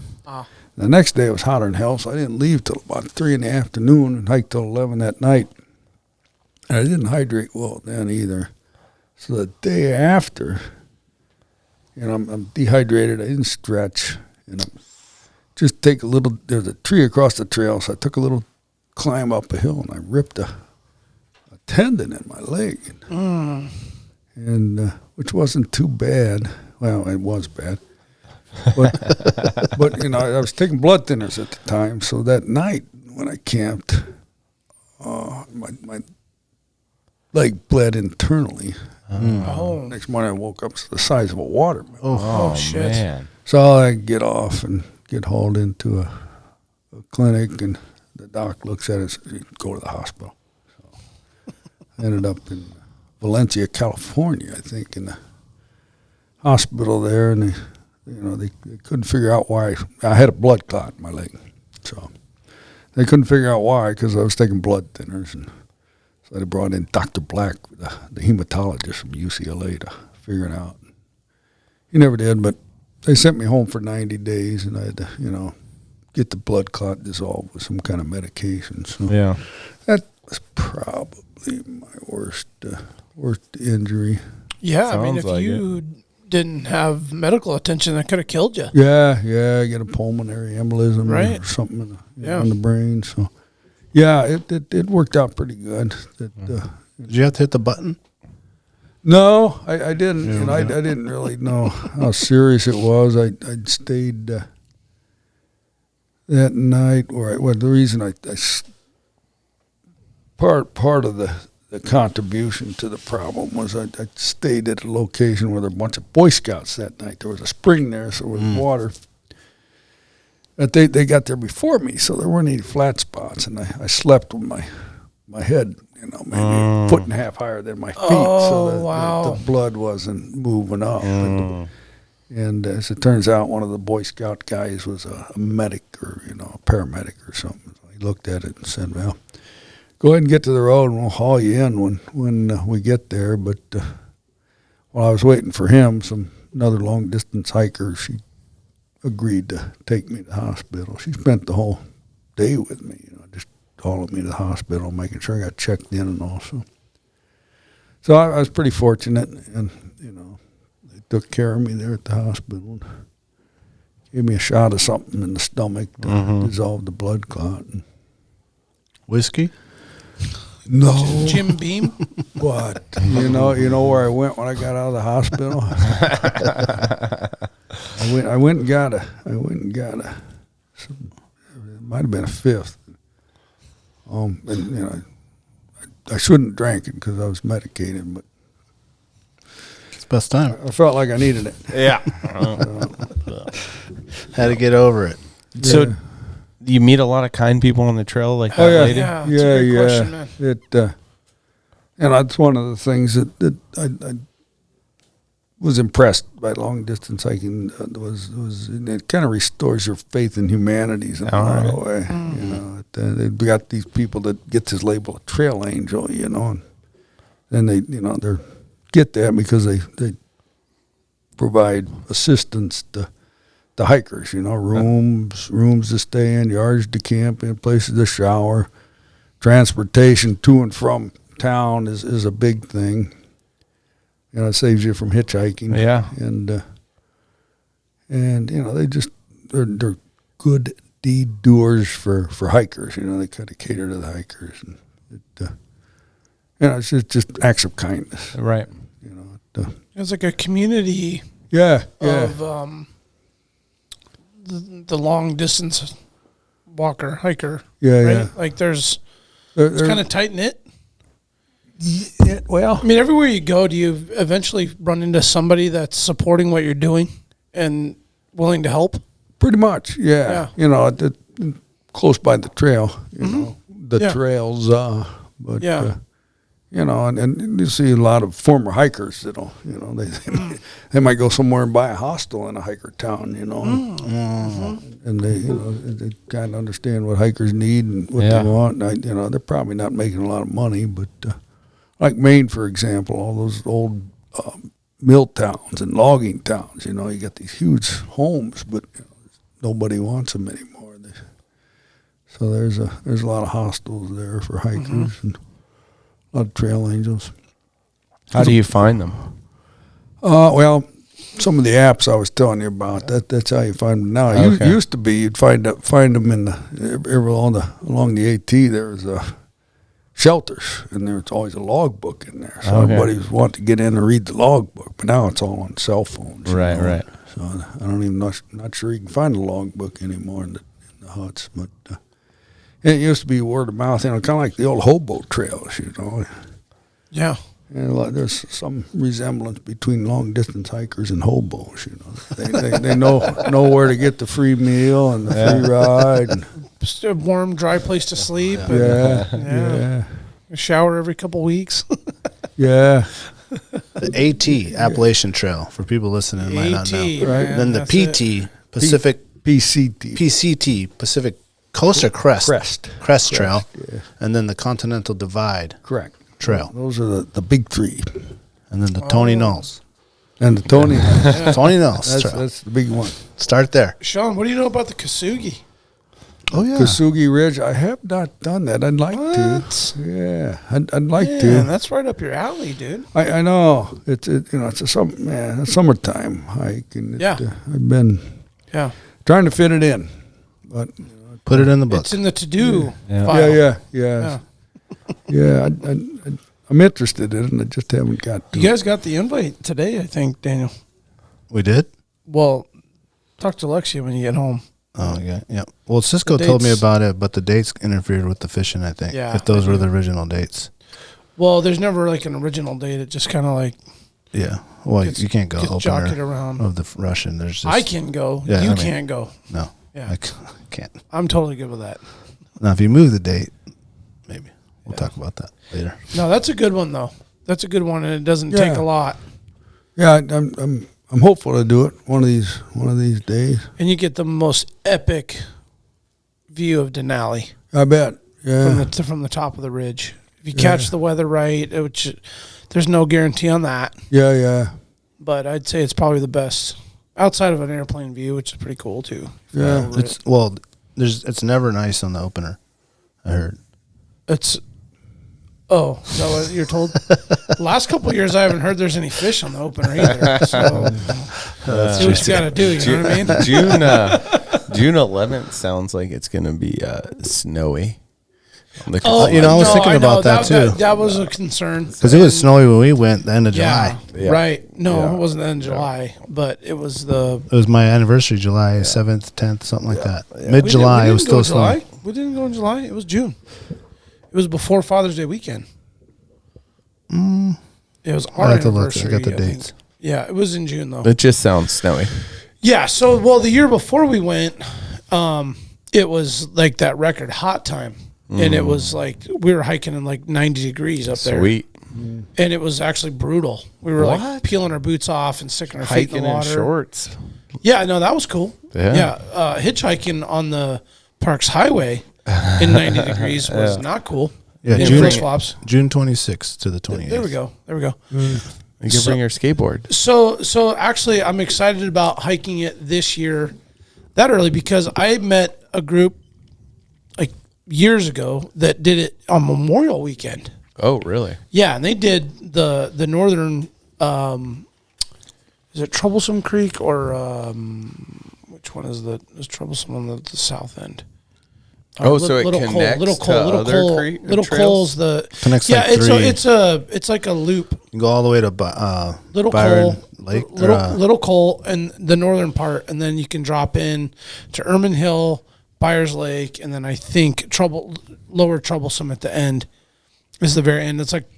S5: The next day it was hotter than hell, so I didn't leave till about 3 in the afternoon and hiked till 11 that night. And I didn't hydrate well then either. So the day after, I'm dehydrated. I didn't stretch. Just take a little. There's a tree across the trail, so I took a little climb up a hill, and I ripped a tendon in my leg, and which wasn't too bad. Well, it was bad, but I was taking blood thinners at the time. So that night when I camped, my leg bled internally. Next morning I woke up the size of a watermelon.
S3: Oh shit!
S6: Man.
S5: So I get off and get hauled into a clinic, and the doc looks at it and says, "Go to the hospital." I ended up in Valencia, California, I think, in the hospital there, and they couldn't figure out why. I had a blood clot in my leg, so they couldn't figure out why, because I was taking blood thinners, and so they brought in Dr. Black, the hematologist from UCLA, to figure it out. He never did, but they sent me home for 90 days, and I had to, get the blood clot dissolved with some kind of medication. So
S6: Yeah.
S5: that was probably my worst injury.
S3: Yeah, I mean,
S6: Sounds
S3: if
S6: like
S3: you didn't have medical attention, that could have killed you.
S5: Yeah, I get a pulmonary embolism
S3: Right.
S5: or something
S3: Yeah.
S5: in the brain. So, yeah, it worked out pretty good.
S2: Did you have to hit the button?
S5: No, I didn't. I didn't really know how serious it was. I'd stayed that night, the reason part of the contribution to the problem was I stayed at a location where there were a bunch of Boy Scouts that night. There was a spring there, so there was water. But they got there before me, so there weren't any flat spots, and I slept with my head, maybe a foot and a half higher than my feet, so the blood wasn't moving up. And as it turns out, one of the Boy Scout guys was a medic or a paramedic or something. So he looked at it and said, "Well, go ahead and get to the road, and we'll haul you in when we get there." But while I was waiting for him, another long distance hiker, she agreed to take me to the hospital. She spent the whole day with me, just hauling me to the hospital, making sure I got checked in and all. So I was pretty fortunate, and they took care of me there at the hospital and gave me a shot of something in the stomach to dissolve the blood clot.
S2: Whiskey?
S5: No.
S3: Jim Beam?
S5: But you know where I went when I got out of the hospital? I went and got a it might have been a fifth. And I shouldn't have drank it because I was medicated, but
S2: It's best time.
S5: I felt like I needed it.
S6: Yeah.
S2: Had to get over it.
S6: So you meet a lot of kind people on the trail like that
S5: Oh, yeah.
S6: lady?
S3: Yeah, it's a good question, man.
S5: And that's one of the things that I was impressed by long distance hiking was it kind of restores your faith in humanity in a lot of way. You know, they've got these people that get this label of trail angel, you know, and they, you know, they're get that because they provide assistance to hikers, you know, rooms to stay in, yards to camp in, places to shower, transportation to and from town is a big thing. You know, it saves you from hitchhiking.
S6: Yeah.
S5: And you know, they're good deed doers for hikers. You know, they kind of cater to the hikers, and you know, it's just acts of kindness.
S6: Right.
S5: You know,
S3: It's like a community
S5: yeah.
S3: of the long distance walker, hiker.
S5: Yeah,
S3: right?
S5: yeah.
S3: Like it's
S5: They're
S3: kind of tight knit.
S5: yeah, well,
S3: I mean, everywhere you go, do you eventually run into somebody that's supporting what you're doing and willing to help?
S5: pretty much, yeah.
S3: Yeah.
S5: You know, close by the trail, you know, the
S3: Yeah.
S5: trails, but
S3: Yeah.
S5: you know, and you see a lot of former hikers that'll, you know, they might go somewhere and buy a hostel in a hiker town, you know, and they, you know, they kind of understand what hikers need and what
S6: Yeah.
S5: they want. And you know, they're probably not making a lot of money, but like Maine, for example, all those old mill towns and logging towns, you know, you got these huge homes, but you know, nobody wants them anymore. So there's a lot of hostels there for hikers and a lot of trail angels.
S6: How do you find them?
S5: Well, some of the apps I was telling you about, that's how you find them now.
S6: Okay.
S5: Used to be you'd find them in along the AT. There was shelters, and there's always a logbook in there. So
S6: Okay.
S5: everybody was wanting to get in and read the logbook, but now it's all on cell phones. you
S6: Right,
S5: know.
S6: right.
S5: So I don't even not sure you can find a logbook anymore in the huts, but it used to be word of mouth, you know, kind of like the old hobo trails, you know.
S3: Yeah.
S5: And there's some resemblance between long distance hikers and hobos, you know. They know where to get the free meal and the free ride. And,
S3: Just a warm, dry place to sleep.
S5: yeah.
S3: A shower every couple weeks.
S5: Yeah.
S2: The AT, Appalachian Trail, for people listening who might not know.
S3: AT,
S5: Right.
S3: man,
S2: Then the
S3: that's
S2: PT, Pacific
S5: PCT.
S2: PCT, Pacific Coast or Crest?
S5: Crest.
S2: Trail.
S5: Yeah.
S2: And then the Continental Divide
S5: Correct.
S2: Trail.
S5: Those are the big three.
S2: And then the Tony Knowles.
S5: And the Tony.
S2: Tony Knowles Trail.
S5: That's the big one.
S2: Start there.
S3: Sean, what do you know about the Kasugi?
S2: Oh, yeah.
S5: Kasugi Ridge. I have not done that. I'd like
S3: What?
S5: to. Yeah. I'd like
S3: Man,
S5: to.
S3: that's right up your alley, dude.
S5: I know. It's a summertime hike, and
S3: Yeah.
S5: I've been
S3: Yeah.
S5: trying to fit it in, but
S2: Put it in the book.
S3: It's in the to-do
S6: Yeah.
S3: file.
S5: yeah. I'm interested in it. I just haven't got to.
S3: You guys got the invite today, I think, Daniel.
S2: We did?
S3: Well, talk to Lexia when you get home.
S2: Oh, yeah. Yep. Well, Cisco
S3: The
S2: told me
S3: dates-
S2: about it, but the dates interfered with the fishing, I think.
S3: Yeah,
S2: If those
S3: I
S2: were
S3: do.
S2: the original dates.
S3: Well, there's never like an original date. It just kind of like
S2: Yeah. Well,
S3: gets,
S2: you can't go
S3: gets jockeyed
S2: opener
S3: around.
S2: of the Russian. There's just...
S3: I can go.
S2: Yeah,
S3: you
S2: I mean-
S3: can't go.
S2: No.
S3: Yeah.
S2: I can't.
S3: I'm totally good with that.
S2: Now, if you move the date, maybe. We'll talk about that later.
S3: No, that's a good one, though. That's a good one, and it doesn't take
S5: Yeah.
S3: a lot.
S5: Yeah, I'm hopeful to do it one of these days.
S3: And you get the most epic view of Denali
S5: I bet. Yeah.
S3: from the top of the ridge. If you catch the weather right, which there's no guarantee on that,
S5: Yeah.
S3: but I'd say it's probably the best outside of an airplane view, which is pretty cool too.
S5: Yeah.
S2: It's never nice on the opener. I heard.
S3: It's is that what you're told? Last couple of years, I haven't heard there's any fish on the opener either. So see what you got to do. You know what I mean?
S6: June 11th sounds like it's going to be snowy.
S3: Oh,
S2: You know, I was
S3: no,
S2: thinking
S3: know.
S2: about that, too.
S3: That was a concern
S2: Because it was snowy when we went the end of
S3: Yeah,
S2: July.
S3: right. No,
S6: Yeah.
S3: it wasn't the end of July, but it was the
S2: It was my anniversary, July 7th, 10th, something like that.
S3: We
S2: Mid-July, it was
S3: didn't go
S2: still
S3: in July.
S2: snowing.
S3: We didn't go in July. It was June. It was before Father's Day weekend. It was our
S2: I have to look.
S3: anniversary.
S2: I got the
S3: think.
S2: dates.
S3: Yeah, it was in June though.
S6: It just sounds snowy.
S3: Yeah. So, well, the year before we went, it was like that record hot time. And it was like, we were hiking in like 90 degrees up there.
S6: Sweet.
S3: And it was actually brutal. We were like peeling our boots off and sticking our feet in the water.
S6: In shorts.
S3: Yeah, no, that was cool.
S6: Yeah.
S3: Hitchhiking on the Parks Highway in 90 degrees was not cool.
S2: Yeah,
S3: In
S2: June,
S3: flip-flops.
S2: June 26th to the 28th.
S3: There we go.
S6: You can bring your skateboard.
S3: So actually, I'm excited about hiking it this year that early because I met a group like years ago that did it on Memorial Weekend.
S6: Oh, really?
S3: Yeah, and they did the northern. Is it Troublesome Creek or which one is Troublesome on the south end?
S6: So it connects to other creek
S3: Little
S6: trails?
S3: Cole's the
S2: Connects
S3: yeah.
S2: like three.
S3: It's like a loop.
S2: You go all the way to
S3: Little
S2: Byron
S3: Cole,
S2: Lake.
S3: Little Cole, and the northern part, and then you can drop in to Ermine Hill, Byers Lake, and then I think Lower Troublesome at the end is the very end. It's like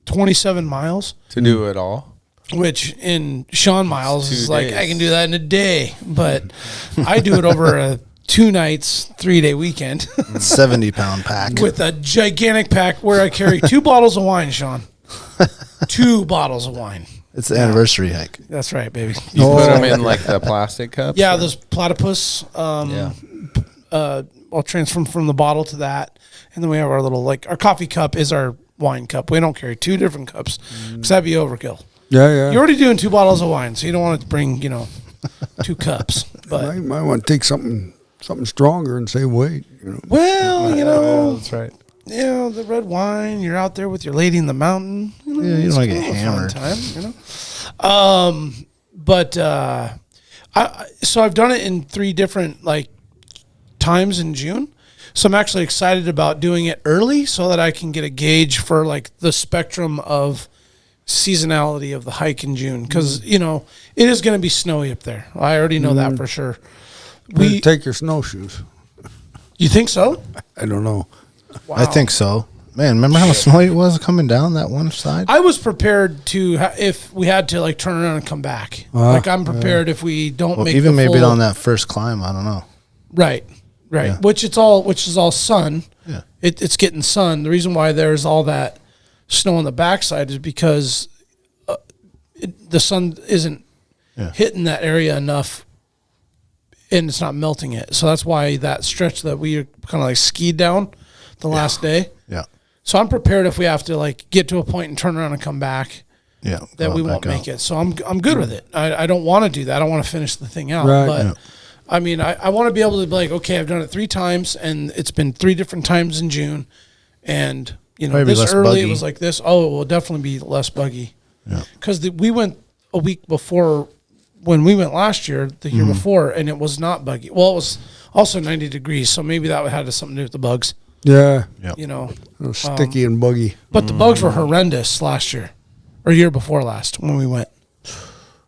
S3: 27 miles
S6: To do it all?
S3: which in Shaun miles is like,
S6: days.
S3: I can do that in a day, but I do it over a 2 nights, 3-day weekend
S2: 70-pound pack.
S3: with a gigantic pack where I carry 2 bottles of wine, Shaun. 2 bottles of wine.
S2: It's the anniversary hike.
S3: That's right, baby.
S6: You put them in like the plastic cups?
S3: Yeah, those platypus. I'll transfer from the bottle to that. And then we have our little, like, our coffee cup is our wine cup. We don't carry 2 different cups because that'd be overkill.
S5: Yeah.
S3: You're already doing 2 bottles of wine, so you don't want to bring, 2 cups. But
S5: I might want to take something stronger and say, wait.
S3: well,
S6: That's right.
S3: the red wine. You're out there with your lady in the mountain.
S2: Yeah, you don't want to get hammered.
S3: So I've done it in 3 different times in June. So I'm actually excited about doing it early so that I can get a gauge for like the spectrum of seasonality of the hike in June because it is going to be snowy up there. I already know that for sure.
S5: We take your snowshoes.
S3: You think so?
S5: I don't know.
S3: Wow.
S2: I think so. Man, remember how snowy it was coming down that one side?
S3: I was prepared to if we had to turn around and come back. I'm prepared if we don't make
S2: even
S3: the
S2: maybe
S3: full,
S2: on that first climb. I don't know.
S3: Right.
S2: Yeah.
S3: Which is all sun.
S2: Yeah.
S3: It's getting sun. The reason why there's all that snow on the backside is because the sun isn't hitting that area enough, and it's not melting it. So that's why that stretch that we kind of skied down the last day.
S2: Yeah.
S3: So I'm prepared if we have to get to a point and turn around and come back.
S2: Yeah.
S3: That we won't make it. So I'm good with it. I don't want to do that. I don't want to finish the thing out.
S5: Right.
S3: But I mean, I want to be able to be like, okay, I've done it 3 times, and it's been 3 different times in June, and
S2: Maybe
S3: this
S2: less
S3: early
S2: buggy.
S3: it was like this. Oh, it will definitely be less buggy.
S2: Yeah.
S3: Because we went a week before when we went last year, the year before, and it was not buggy. Well, it was also 90 degrees, so maybe that had something to do with the bugs.
S5: Yeah.
S3: Sticky
S5: and buggy.
S3: But the bugs were horrendous last year, or year before last when we went.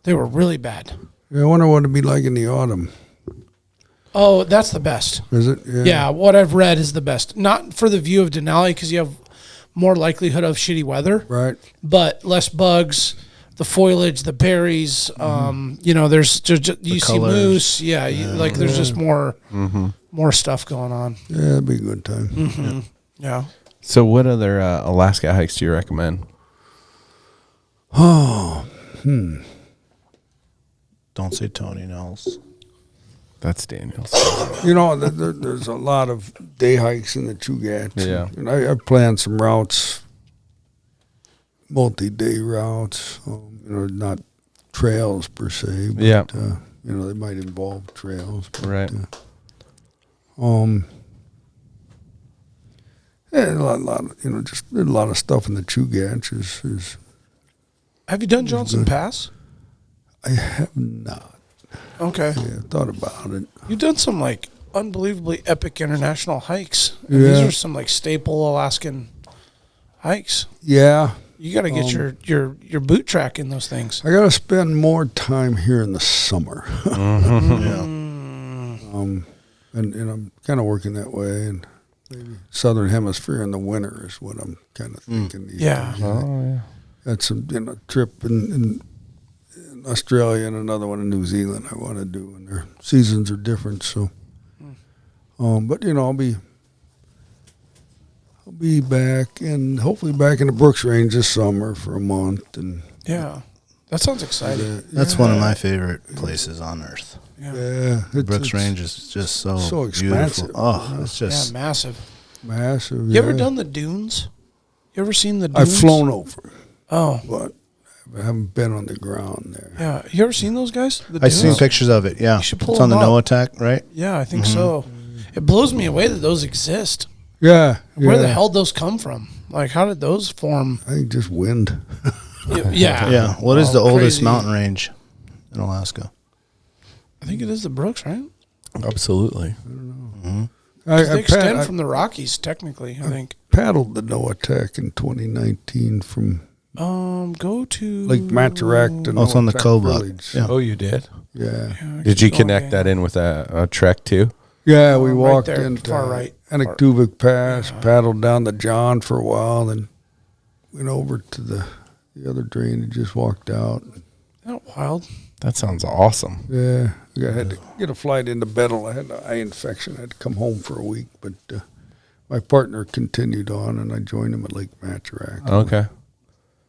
S3: They were really bad.
S5: Yeah, I wonder what it'd be like in the autumn.
S3: Oh, that's the best.
S5: Is it?
S3: Yeah, what I've read is the best. Not for the view of Denali because you have more likelihood of shitty weather.
S5: Right.
S3: But less bugs, the foliage, the berries. There's just you see
S2: colors.
S3: moose. Yeah, there's just more stuff going on.
S5: Yeah, it'd be a good time.
S3: Yeah.
S6: So what other Alaska hikes do you recommend?
S2: Don't say Tony Nells.
S6: That's Daniel's.
S5: There's a lot of day hikes in the Chugach.
S6: Yeah.
S5: And I planned some routes, multi-day routes, not trails per se. But,
S6: Yeah.
S5: they might involve trails. But,
S6: Right.
S5: a lot of, just a lot of stuff in the Chugach is
S3: Have you done Johnson Pass?
S5: I have not.
S3: Okay.
S5: Yeah, thought about it.
S3: You've done some unbelievably epic international hikes. And These are some staple Alaskan hikes.
S5: Yeah.
S3: You got to get your boot track in those things.
S5: I got to spend more time here in the summer. And I'm kind of working that way, and maybe Southern Hemisphere in the winter is what I'm kind of thinking. These
S3: Yeah.
S5: days.
S6: Oh, yeah.
S5: Got some trip in Australia and another one in New Zealand I want to do, and their seasons are different, so But I'll be back and hopefully back in the Brooks Range this summer for a month. And
S3: Yeah, that sounds exciting.
S2: That's one of my favorite places on earth.
S5: Yeah,
S2: Brooks Range is just so
S5: expansive.
S2: beautiful. Oh, it's just
S3: massive.
S5: Massive.
S3: You ever done the dunes? You ever seen the dunes?
S5: I've flown over,
S3: Oh,
S5: but I haven't been on the ground there.
S3: yeah. You ever seen those guys? The
S2: I've seen
S3: dunes?
S2: pictures of it. Yeah,
S3: You should pull
S2: it's on the
S3: them up.
S2: Noatak, right?
S3: Yeah, I think so. It blows me away that those exist.
S5: Yeah.
S3: Where the hell did those come from? Like, how did those form?
S5: I think just wind.
S3: Yeah.
S2: Yeah. What is the oldest
S3: crazy.
S2: mountain range in Alaska?
S3: I think it is the Brooks, right?
S6: Absolutely.
S3: They extend from the Rockies, technically, I think.
S5: Paddled the Noatak in 2019 from
S3: Go to
S5: Lake Matarac to
S2: it's on the
S5: Noatak
S2: Kobuk.
S5: Village.
S2: Yeah.
S6: Oh, you did?
S5: Yeah.
S6: Did you connect that in with a trek too?
S5: Yeah, we
S3: right
S5: walked
S3: there,
S5: into
S3: far right.
S5: Eklutna Pass, paddled down the John for a while, then went over to the other drain and just walked out.
S3: Isn't that wild?
S6: That sounds awesome.
S5: Yeah, I had to get a flight into Battle. I had an eye infection. I had to come home for a week, but my partner continued on, and I joined him at Lake Matarac.
S6: Okay.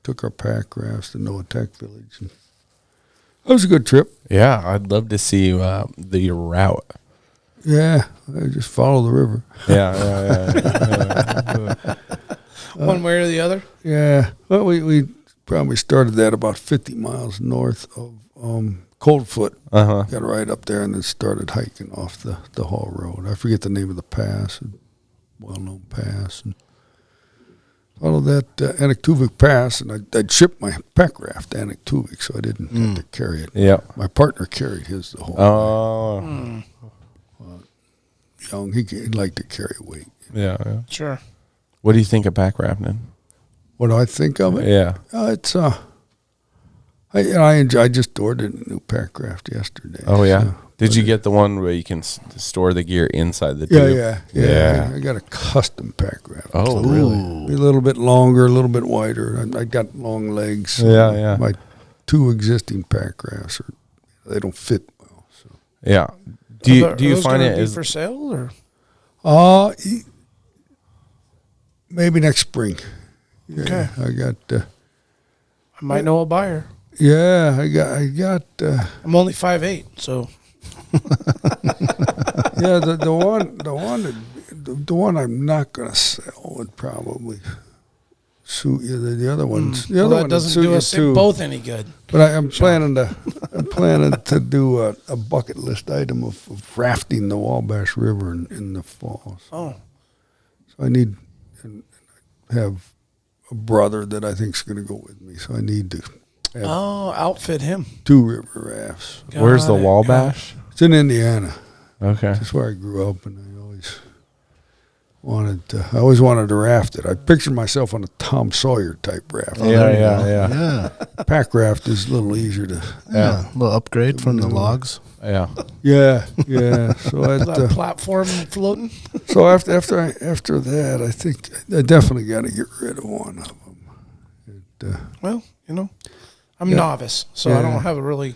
S5: Took our pack rafts to Noatak Village. And that was a good trip.
S6: Yeah, I'd love to see the route.
S5: Yeah, I just follow the river.
S6: Yeah.
S3: One way or the other?
S5: Yeah, well, we probably started that about 50 miles north of Coldfoot.
S6: Uh-huh.
S5: Got right up there and then started hiking off the Hall Road. I forget the name of the pass, a well-known pass. And followed that Eklutna Pass, and I'd shipped my pack raft to Eklutna, so I didn't have to carry it.
S6: Yeah.
S5: My partner carried his the whole way.
S6: Oh.
S5: Young, he'd like to carry weight.
S6: Yeah.
S3: Sure.
S6: What do you think of pack rafting?
S5: What do I think of it?
S6: Yeah.
S5: It's I just ordered a new pack raft yesterday.
S6: Oh, yeah.
S5: so-
S6: Did you get the one where you can store the gear inside the
S5: Yeah,
S6: tube?
S5: yeah. I got a custom pack raft.
S6: Oh,
S5: So
S6: really?
S5: a little bit longer, a little bit wider. I got long legs. so
S6: Yeah.
S5: My two existing pack rafts they don't fit well. So.
S6: Yeah. Do you
S3: Those
S6: find
S3: gonna
S6: it
S3: be
S6: as
S3: for sale or?
S5: Maybe next spring. Yeah,
S3: Okay.
S5: I got.
S3: I might know a buyer.
S5: Yeah, I got.
S3: I'm only 5'8", so
S5: Yeah, the one I'm not gonna sell would probably suit you. The other ones, the other
S3: that
S5: one
S3: doesn't
S5: suit
S3: do
S5: you
S3: us
S5: too.
S3: both any good.
S5: But I'm planning to do a bucket list item of rafting the Wabash River in the fall.
S3: Oh,
S5: So I need and have a brother that I think is going to go with me. So I need to have
S3: outfit him.
S5: 2 river rafts.
S6: where's the
S3: Got it,
S6: Wabash?
S5: It's in Indiana.
S6: Okay.
S5: That's where I grew up, and I always wanted to raft it. I pictured myself on a Tom Sawyer type raft.
S6: Yeah.
S5: Pack raft is a little easier to.
S2: Yeah. A little upgrade from the logs.
S6: Yeah.
S5: Yeah. So
S3: That platform floating.
S5: so after that, I think I definitely got to get rid of one of them.
S3: Well, I'm novice, so I don't have a really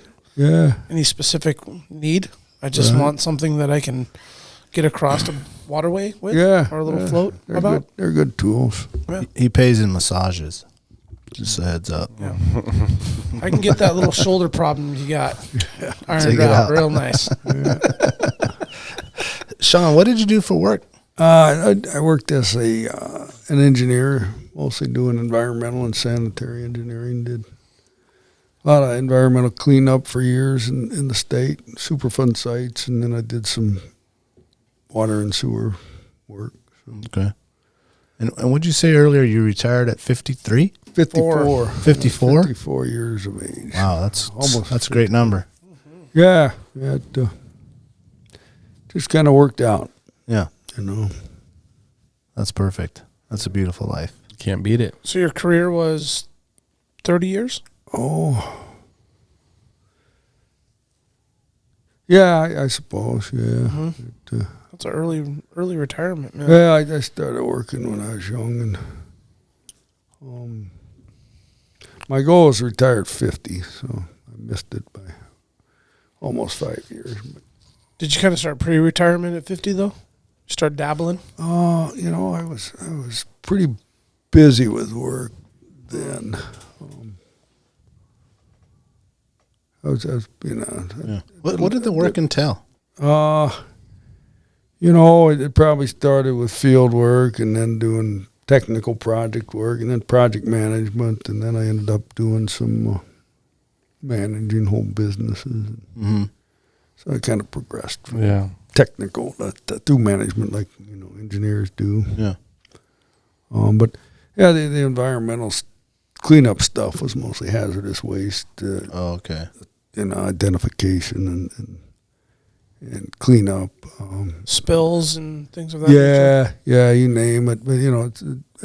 S3: any specific need. I just want something that I can get across the waterway with, or a little float
S5: They're
S3: about.
S5: Good. They're good tools.
S2: He pays in massages. Just a heads up.
S3: Yeah. I can get that little shoulder problem you got ironed
S2: Take it
S3: out
S2: out.
S3: real nice.
S2: Shaun, what did you do for work?
S5: I worked as an engineer, mostly doing environmental and sanitary engineering. Did a lot of environmental cleanup for years in the state, Superfund sites, and then I did some water and sewer work.
S2: Okay. And what'd you say earlier? You retired at 53?
S5: 54.
S2: 54?
S5: 54 years of age.
S2: Wow, that's a great number.
S5: Yeah. It just kind of worked out,
S2: Yeah, that's perfect. That's a beautiful life.
S6: Can't beat it.
S3: So your career was 30 years?
S5: Oh. Yeah, I suppose, yeah.
S3: That's an early retirement, man.
S5: Yeah, I started working when I was young, and my goal was to retire at 50, so I missed it by almost 5 years. But
S3: Did you kind of start pre-retirement at 50 though? Start dabbling?
S5: You know, I was pretty busy with work then. I was you know.
S2: Yeah. What did the work entail?
S5: You know, it probably started with field work and then doing technical project work and then project management, and then I ended up doing some managing home businesses.
S2: Mm-hmm.
S5: So I kind of progressed from technical through management, like engineers do.
S2: Yeah.
S5: But yeah, the environmental cleanup stuff was mostly hazardous waste.
S2: Okay.
S5: Identification and cleanup.
S3: Spills and things of that nature?
S5: Yeah, you name it. But,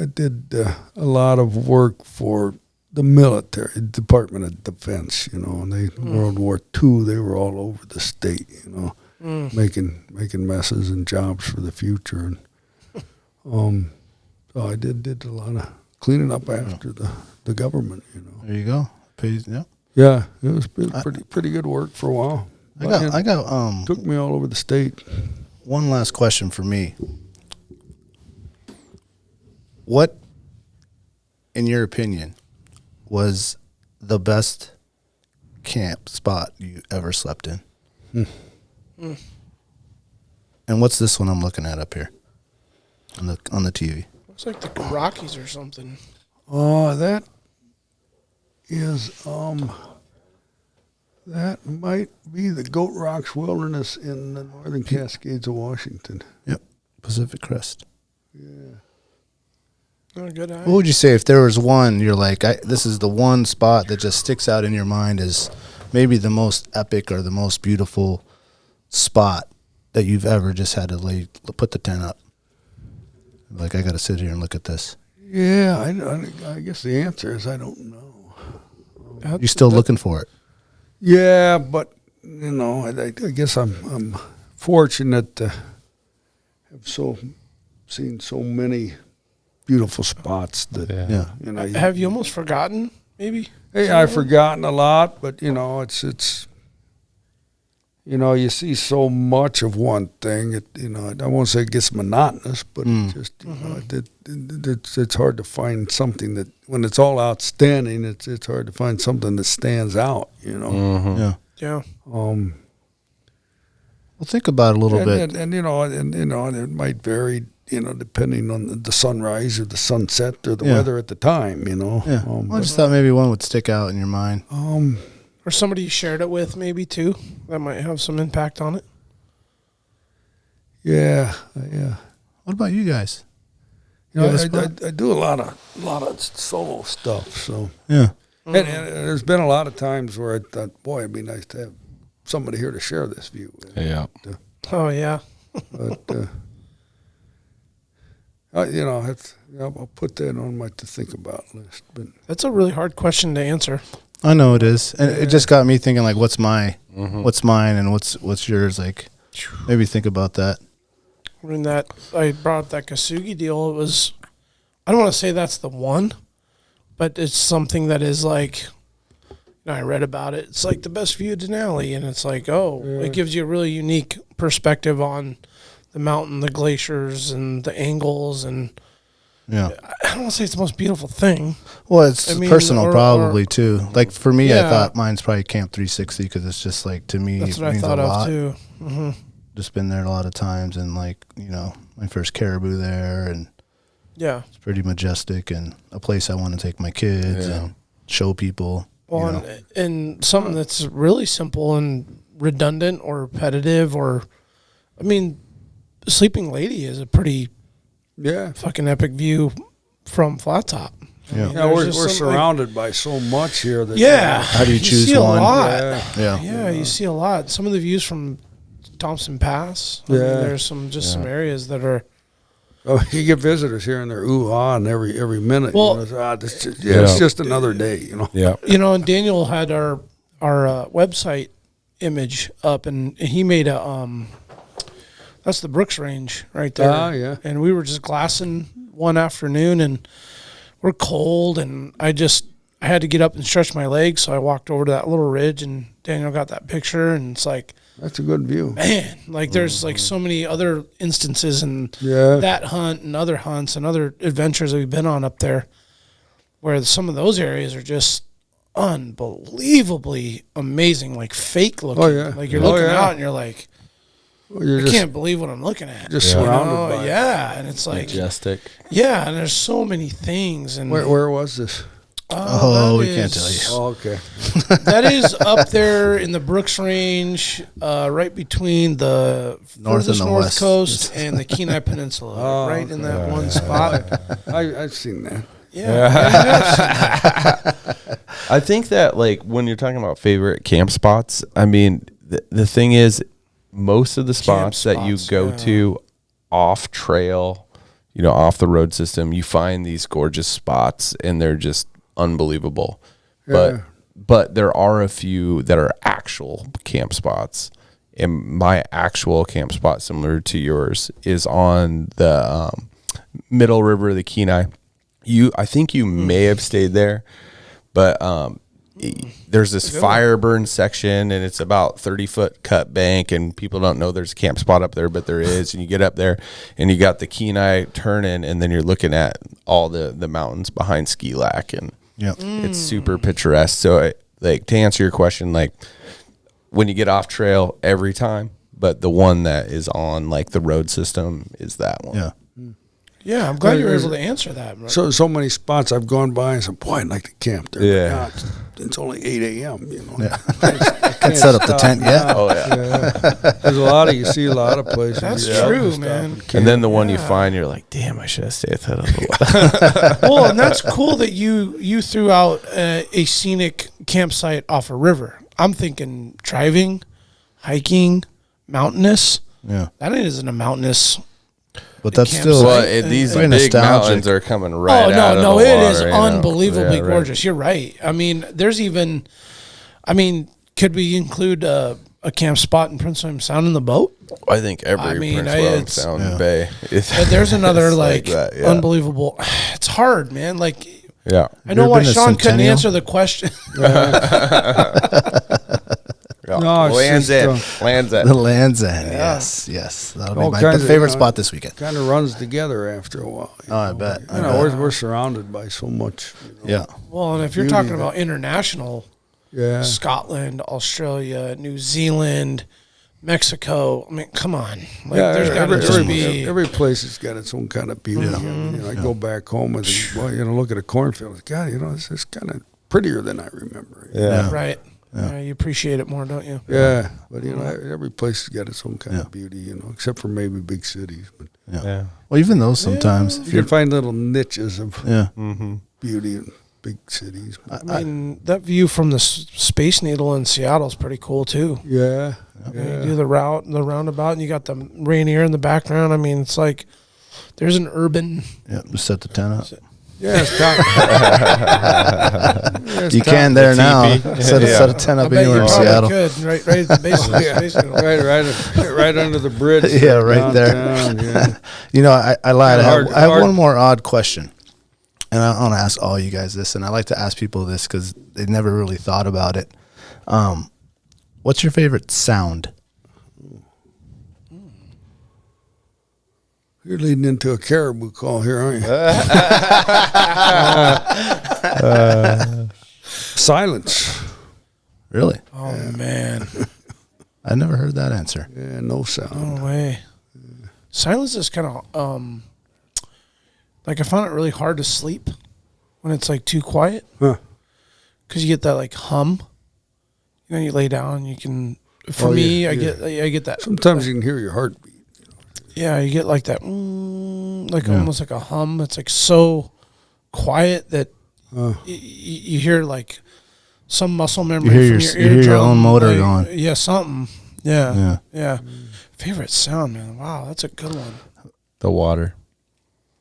S5: I did a lot of work for the military, Department of Defense, and World War II, they were all over the state, making messes and jobs for the future. And so I did a lot of cleaning up after the government,
S2: There you go. Yeah.
S5: Yeah, it was pretty good work for a while.
S2: I got
S5: took me all over the state.
S2: One last question for me. What, in your opinion, was the best camp spot you ever slept in? And what's this one I'm looking at up here on the TV?
S3: Looks like the Rockies or something.
S5: That is that might be the Goat Rocks Wilderness in the northern Cascades of Washington.
S2: Yep, Pacific Crest.
S5: Yeah.
S3: Oh, good eye.
S2: What would you say if there was one you're like, this is the one spot that just sticks out in your mind as maybe the most epic or the most beautiful spot that you've ever just had to put the tent up? Like, I got to sit here and look at this.
S5: Yeah, I guess the answer is I don't know.
S2: You're still looking for it?
S5: Yeah, but I guess I'm fortunate to have seen so many beautiful spots that
S3: have you almost forgotten? Maybe.
S5: Hey, I've forgotten a lot, but it's you see so much of one thing. I won't say it gets monotonous, but it's hard to find something that when it's all outstanding, it's hard to find something that stands out.
S2: Yeah.
S3: Yeah.
S2: Well, think about it a little bit.
S5: And it might vary, depending on the sunrise or the sunset or the weather at the time.
S2: Yeah. I just thought maybe one would stick out in your mind.
S3: Or somebody you shared it with, maybe too. That might have some impact on it.
S5: Yeah.
S2: What about you guys?
S5: I do a lot of solo stuff. So
S2: yeah.
S5: And there's been a lot of times where I thought, boy, it'd be nice to have somebody here to share this view with.
S6: Yeah.
S3: Oh yeah.
S5: But I'll put that on my to think about list. But
S3: that's a really hard question to answer.
S2: I know it is, and it just got me thinking, like, what's mine, and what's yours? Like, maybe think about that.
S3: When I brought up that Kasugi deal, it was, I don't want to say that's the one, but it's something that is like, I read about it. It's like the best view of Denali, and it's like, it gives you a really unique perspective on the mountain, the glaciers, and the angles, and
S2: yeah.
S3: I don't want to say it's the most beautiful thing.
S2: Well, it's personal probably too. Like for me,
S3: Yeah.
S2: I thought mine's probably Camp 360 because it's just like, to me,
S3: That's
S2: it
S3: what I
S2: means
S3: thought
S2: a
S3: of
S2: lot.
S3: too. Mm-hmm.
S2: Just been there a lot of times, and like, my first caribou there, and
S3: Yeah.
S2: it's pretty majestic and a place I want to take my kids and show people.
S3: Well, and something that's really simple and redundant or repetitive, Sleeping Lady is a pretty fucking epic view from Flat Top.
S5: We're surrounded by so much here. That
S2: how do you choose
S3: see
S2: one?
S3: A lot.
S2: Yeah,
S3: you see a lot. Some of the views from Thompson Pass. There's some areas that are.
S5: Oh, you get visitors here and they're ooh-ah and every minute.
S3: Well,
S5: it's just another day,
S6: Yeah.
S3: And Daniel had our website image up, and he made a that's the Brooks Range right there.
S5: Ah, yeah.
S3: And we were just glassing one afternoon, and we're cold, and I had to get up and stretch my legs, so I walked over to that little ridge, and Daniel got that picture, and it's like,
S5: That's a good view.
S3: Man, like there's like so many other instances in
S5: Yeah.
S3: that hunt and other hunts and other adventures that we've been on up there where some of those areas are just unbelievably amazing, like fake looking.
S5: Oh, yeah.
S3: Like you're
S5: Oh,
S3: looking
S5: yeah.
S3: out and you're like,
S5: Well, you're
S3: I
S5: just,
S3: can't believe what I'm looking at.
S5: just
S3: You
S5: surrounded
S3: know?
S5: by it.
S3: Yeah, and it's like,
S6: Majestic.
S3: yeah, and there's so many things. And
S5: Where was this?
S2: Oh,
S3: that
S2: we can't tell
S3: is-
S2: you.
S5: Oh, okay.
S3: That is up there in the BRIX range, right between the
S2: North
S3: furthest
S2: and the
S3: north
S2: west.
S3: coast and the Kenai Peninsula,
S5: Oh,
S3: right in that one spot.
S5: I've seen that.
S3: Yeah.
S6: I think that like when you're talking about favorite camp spots, I mean the thing is most of the spots that you
S3: spots,
S6: go
S3: yeah.
S6: to off trail, you know, off the road system, you find these gorgeous spots and they're just unbelievable.
S5: Yeah.
S6: But there are a few that are actual camp spots. And my actual camp spot, similar to yours, is on the middle river of the Kenai. I think you may have stayed there, but there's this fire burn section, and it's about 30-foot cut bank, and people don't know there's a camp spot up there, but there is. And you get up there, and you got the Kenai turning, and then you're looking at all the mountains behind Ski Lac, and it's super picturesque. So, like, to answer your question, like, when you get off trail every time, but the one that is on, like, the road system is that one.
S2: Yeah.
S3: Yeah, I'm glad you were able to answer that.
S5: So many spots I've gone by and said, boy, I'd like to camp there.
S6: Yeah.
S5: But God, it's only 8 a.m., you know.
S2: Yeah. Can set up the tent, yeah.
S6: Oh, yeah.
S5: There's you see a lot of places.
S3: That's
S5: you
S3: true,
S5: stop
S3: man.
S5: and camp.
S6: And then the one you find, you're like, damn, I should have stayed at that other one.
S3: Well, and that's cool that you threw out a scenic campsite off a river. I'm thinking driving, hiking, mountainous.
S2: Yeah.
S3: That isn't a mountainous.
S2: But that's
S3: campsite.
S2: still
S6: Well, these
S2: very
S6: big
S2: nostalgic.
S6: mountains are coming right
S3: Oh
S6: out of
S3: no,
S6: the
S3: it
S6: water,
S3: is
S6: you know?
S3: unbelievably
S6: Yeah, right.
S3: gorgeous. You're right. I mean, there's even, could we include a camp spot in Prince William Sound in the boat?
S6: I think every Prince William
S3: it's-
S6: Sound Bay.
S3: There's another
S6: it's
S3: like
S6: that, yeah.
S3: unbelievable. It's hard, man. Like
S6: Yeah.
S3: I know
S2: you
S3: why
S2: ever been to
S3: Shaun couldn't
S2: Centennial?
S3: answer the question.
S6: Yeah.
S5: No, it's
S6: Lands
S5: just,
S6: in. Lands in.
S2: the Land's End. Yes. That'll be
S5: All
S2: my
S5: kinds of,
S2: favorite spot this weekend.
S5: Kind of runs together after a while.
S2: Oh, I bet.
S5: You know, we're surrounded by so much. You know.
S2: Yeah.
S3: Well, and if you're
S5: Beauty
S3: talking
S5: of it.
S3: about international,
S5: Yeah.
S3: Scotland, Australia, New Zealand, Mexico. I mean, come on. Like,
S5: Yeah,
S3: there's got to just be.
S5: every place has got its own kind of beauty.
S2: Yeah.
S5: You know, I go back home and think, well, you know, look at a cornfield. God, you know, this is kind of prettier than I remember.
S6: Yeah.
S3: Right. Yeah, you appreciate it more, don't you?
S5: Yeah, but you know, every place has got its own kind of beauty. You know, except for maybe big cities. But
S2: Yeah. Well, even those sometimes.
S5: you can find little niches of
S2: Yeah.
S5: beauty in big cities.
S3: I mean, that view from the Space Needle in Seattle is pretty cool too.
S5: Yeah,
S3: You do the roundabout, and you got the Rainier in the background. I mean, it's like there's an urban.
S2: Yeah. Just set the tent up.
S5: yeah. It's time.
S2: You can there now. Set a tent
S3: I
S2: up
S3: bet
S2: anywhere
S3: you
S2: in
S3: probably
S2: Seattle.
S3: could right at the base of the Space Needle.
S5: right under the bridge.
S2: Yeah, right there.
S5: downtown, yeah.
S2: You know, I lied.
S5: Hard-
S2: I have
S5: hard-
S2: one more odd question. And I want to ask all you guys this, and I like to ask people this because they never really thought about it. What's your favorite sound?
S5: You're leading into a caribou call here, aren't you? Silence.
S2: Really?
S3: Oh man,
S2: I never heard that answer.
S5: Yeah, no sound.
S3: no way. Silence is kind of like I found it really hard to sleep when it's like too quiet
S5: Huh.
S3: because you get that like hum. You know, you lay down, you can. For
S5: Oh,
S3: me,
S5: yeah,
S3: I
S5: yeah.
S3: get that.
S5: Sometimes you can hear your heartbeat.
S3: Yeah, you get like that, almost like a hum. It's like so quiet that you hear like some muscle memory
S2: You hear
S3: from
S2: your-
S3: your
S2: you hear your
S3: eardrum,
S2: own motor
S3: like,
S2: going.
S3: Yeah, something. Yeah. Favorite sound, man. Wow, that's a good one.
S6: The water.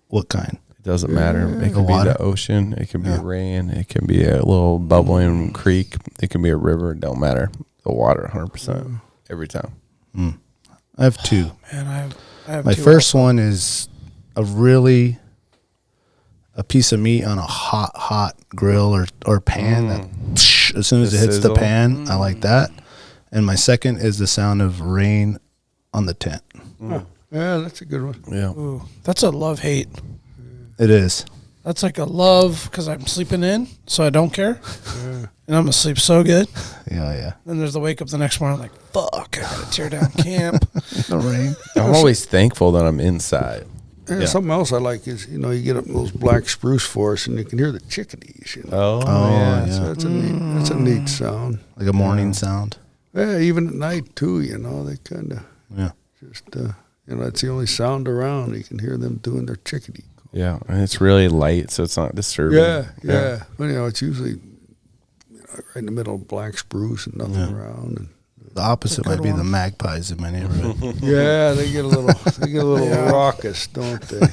S2: What kind?
S6: It doesn't matter. It
S2: The
S6: can be
S2: water?
S6: the ocean. It can be rain. It can be a little bubbling creek. It can be a river. It don't matter. The water, 100%. Every time.
S2: I have two.
S3: Man, I have
S2: My
S3: two
S2: first one is a piece of meat on a hot grill or pan. That, as soon as
S6: The
S2: it hits
S6: sizzle.
S2: the pan, I like that. And my second is the sound of rain on the tent.
S5: Yeah, that's a good one.
S6: Yeah.
S3: Ooh, that's a love-hate.
S2: It is.
S3: That's like a love because I'm sleeping in, so I don't care. And I'm going to sleep so good.
S2: Yeah.
S3: Then there's the wake up the next morning, I'm like, fuck, I got to tear down camp.
S2: The rain.
S6: I'm always thankful that I'm inside.
S5: Yeah, something else I like is, you get up in those black spruce forests and you can hear the chickadees.
S6: Oh,
S2: yeah.
S5: So that's a neat sound.
S2: Like a morning sound.
S5: Yeah, even at night too. They kind of just it's the only sound around. You can hear them doing their chickadee.
S6: Yeah, and it's really light, so it's not disturbing.
S5: Yeah. But it's usually right in the middle of black spruce and nothing around. And
S2: The opposite might be the magpies in my neighborhood.
S5: yeah, they get a little raucous, don't they?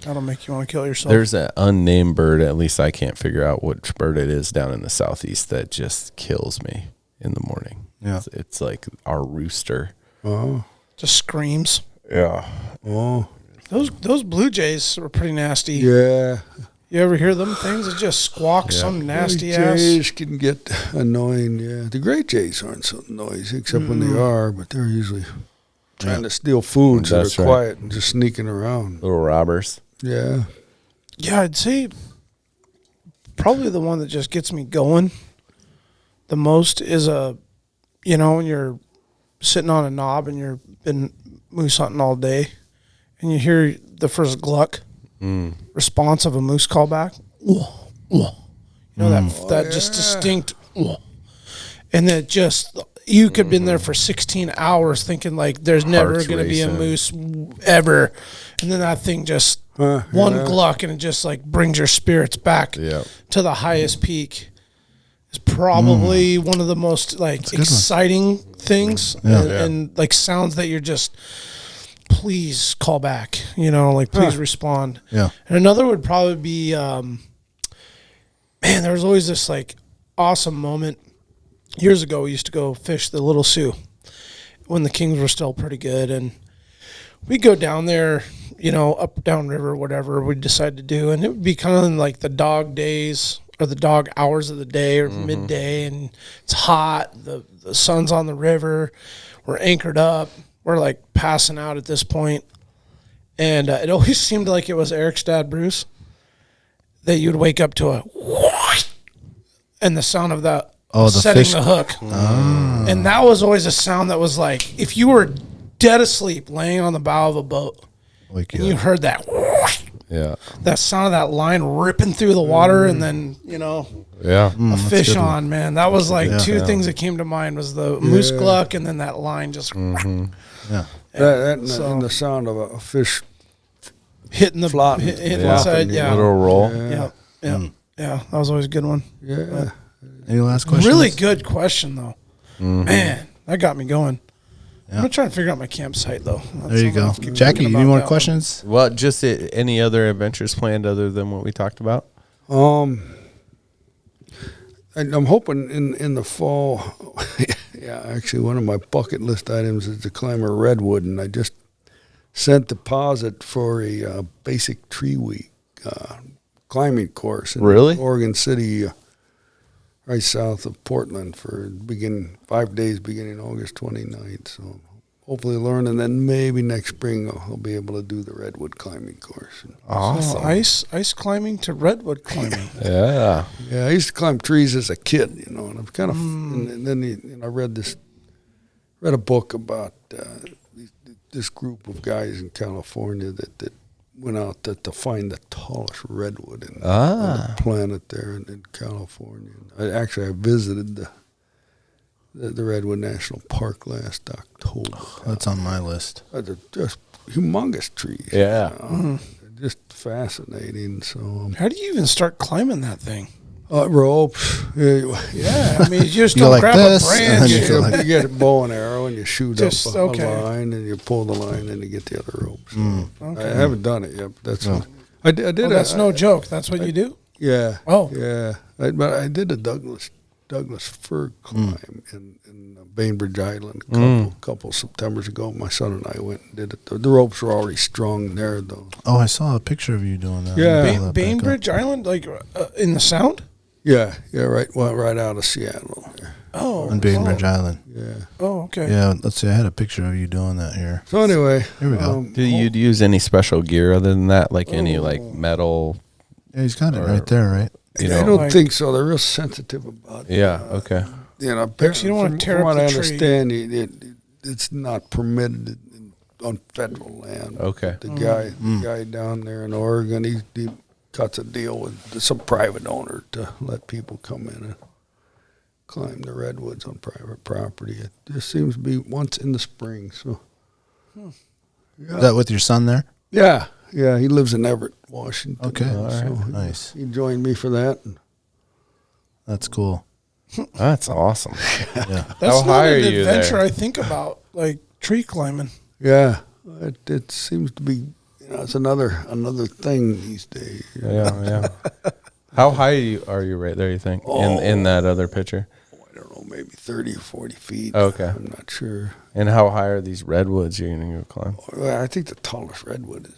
S3: That'll make you want to kill yourself.
S6: There's an unnamed bird, at least I can't figure out which bird it is down in the southeast, that just kills me in the morning.
S2: Yeah.
S6: It's like our rooster.
S5: Oh,
S3: Just screams.
S6: Yeah.
S5: oh,
S3: Those blue jays were pretty nasty.
S5: yeah.
S3: You ever hear them things? It just squawk some nasty ass.
S5: Jays can get annoying. Yeah, the great jays aren't so noisy, except when they are, but they're usually trying to steal food, so
S6: That's
S5: they're
S6: right.
S5: quiet and just sneaking around.
S6: Little robbers.
S5: Yeah.
S3: Yeah, I'd say probably the one that just gets me going the most is when you're sitting on a knob and you've been moose hunting all day and you hear the first gluck response of a moose callback. That just distinct. And that just, you could have been there for 16 hours thinking like there's never
S6: Heart's
S3: going to be a
S6: racing.
S3: moose ever. And then that thing just, one gluck and it just like brings your spirits back to the highest peak. It's probably one of the most like exciting things and like sounds that you're just, please call back, please respond.
S2: Yeah.
S3: And another would probably be, there was always this like awesome moment. Years ago, we used to go fish the Little Sioux when the Kings were still pretty good. And we'd go down there, up, down river, whatever we'd decide to do. And it would be kind of like the dog days or the dog hours of the day or midday. And it's hot. The sun's on the river. We're anchored up. We're like passing out at this point. And it always seemed like it was Eric's dad, Bruce, that you'd wake up to a and the sound of that setting the hook. And that was always a sound that was like, if you were dead asleep laying on the bow of a boat and you heard that, that sound of that line ripping through the water and then, a fish on, man. That was like two things that came to mind was the moose gluck and then that line just
S5: And the sound of a fish
S3: hitting the
S5: flopping,
S3: hitting the side. Yeah.
S6: Little roll.
S3: Yeah. That was always a good one.
S5: Yeah.
S2: Any last questions?
S3: Really good question, though. Man, that got me going. I'm going to try and figure out my campsite, though.
S2: There you go. Jackie, any more questions?
S6: Well, just any other adventures planned other than what we talked about?
S5: And I'm hoping in the fall. Actually, one of my bucket list items is to climb a Redwood, and I just sent deposit for a basic tree week climbing course in Oregon City, right south of Portland, for 5 days beginning August 29th. So hopefully learn, and then maybe next spring I'll be able to do the Redwood climbing course.
S6: Awesome.
S3: So ice climbing to Redwood climbing.
S6: Yeah.
S5: Yeah, I used to climb trees as a kid, and I'm kind of, and then I read a book about this group of guys in California that went out to find the tallest redwood on the planet there in California. I visited the Redwood National Park last October.
S2: That's on my list.
S5: They're just humongous trees.
S6: Yeah.
S5: Just fascinating. So
S3: How do you even start climbing that thing?
S5: ropes.
S3: Yeah, I mean, you just
S2: You go
S3: don't
S2: like
S3: grab
S2: this,
S3: a
S2: and
S3: branch.
S2: then you go like-
S5: You get a bow and arrow and you shoot
S3: Just-
S5: up a
S3: okay.
S5: line and you pull the line and you get the other ropes.
S3: Okay.
S5: I haven't done it yet, but that's I did.
S3: Oh, that's no joke. That's what you do?
S5: Yeah.
S3: Oh.
S5: Yeah. But I did a Douglas fir climb in Bainbridge Island a couple Septembers ago. My son and I went and did it. The ropes were already strung there, though.
S2: Oh, I saw a picture of you doing that.
S5: Yeah.
S2: Pull that back up.
S3: Bainbridge Island, like in the Sound?
S5: Yeah, right. Well, right out of Seattle.
S3: Oh.
S2: Bainbridge Island.
S5: Yeah.
S3: Oh, okay.
S2: Yeah, let's see. I had a picture of you doing that here.
S5: So anyway,
S2: Here we go.
S6: Do you use any special gear other than that, like any like metal?
S2: Yeah, he's got it right there, right?
S6: You
S5: I
S6: know,
S5: don't think so. They're real sensitive about it.
S6: yeah. Okay.
S5: You know,
S3: You don't want to tear
S5: from
S3: up
S5: what I
S3: the tree.
S5: understand, it's not permitted on federal land.
S6: Okay.
S5: The guy down there in Oregon, he cuts a deal with some private owner to let people come in and climb the redwoods on private property. It just seems to be once in the spring. So,
S2: Is that with your son there?
S5: yeah, he lives in Everett, Washington.
S2: Okay.
S5: now, so
S2: Nice.
S5: he joined me for that. And
S2: That's cool.
S6: That's awesome.
S2: Yeah.
S3: That's
S6: How
S3: not
S6: high are
S3: an
S6: you
S3: adventure
S6: there?
S3: I think about, like tree climbing.
S5: yeah, it seems to be. It's another thing these days.
S6: Yeah. How high are you right there? You think in that other picture?
S5: I don't know, maybe 30 or 40 feet.
S6: Okay.
S5: I'm not sure.
S6: And how high are these redwoods you're gonna go climb?
S5: Well, I think the tallest redwood is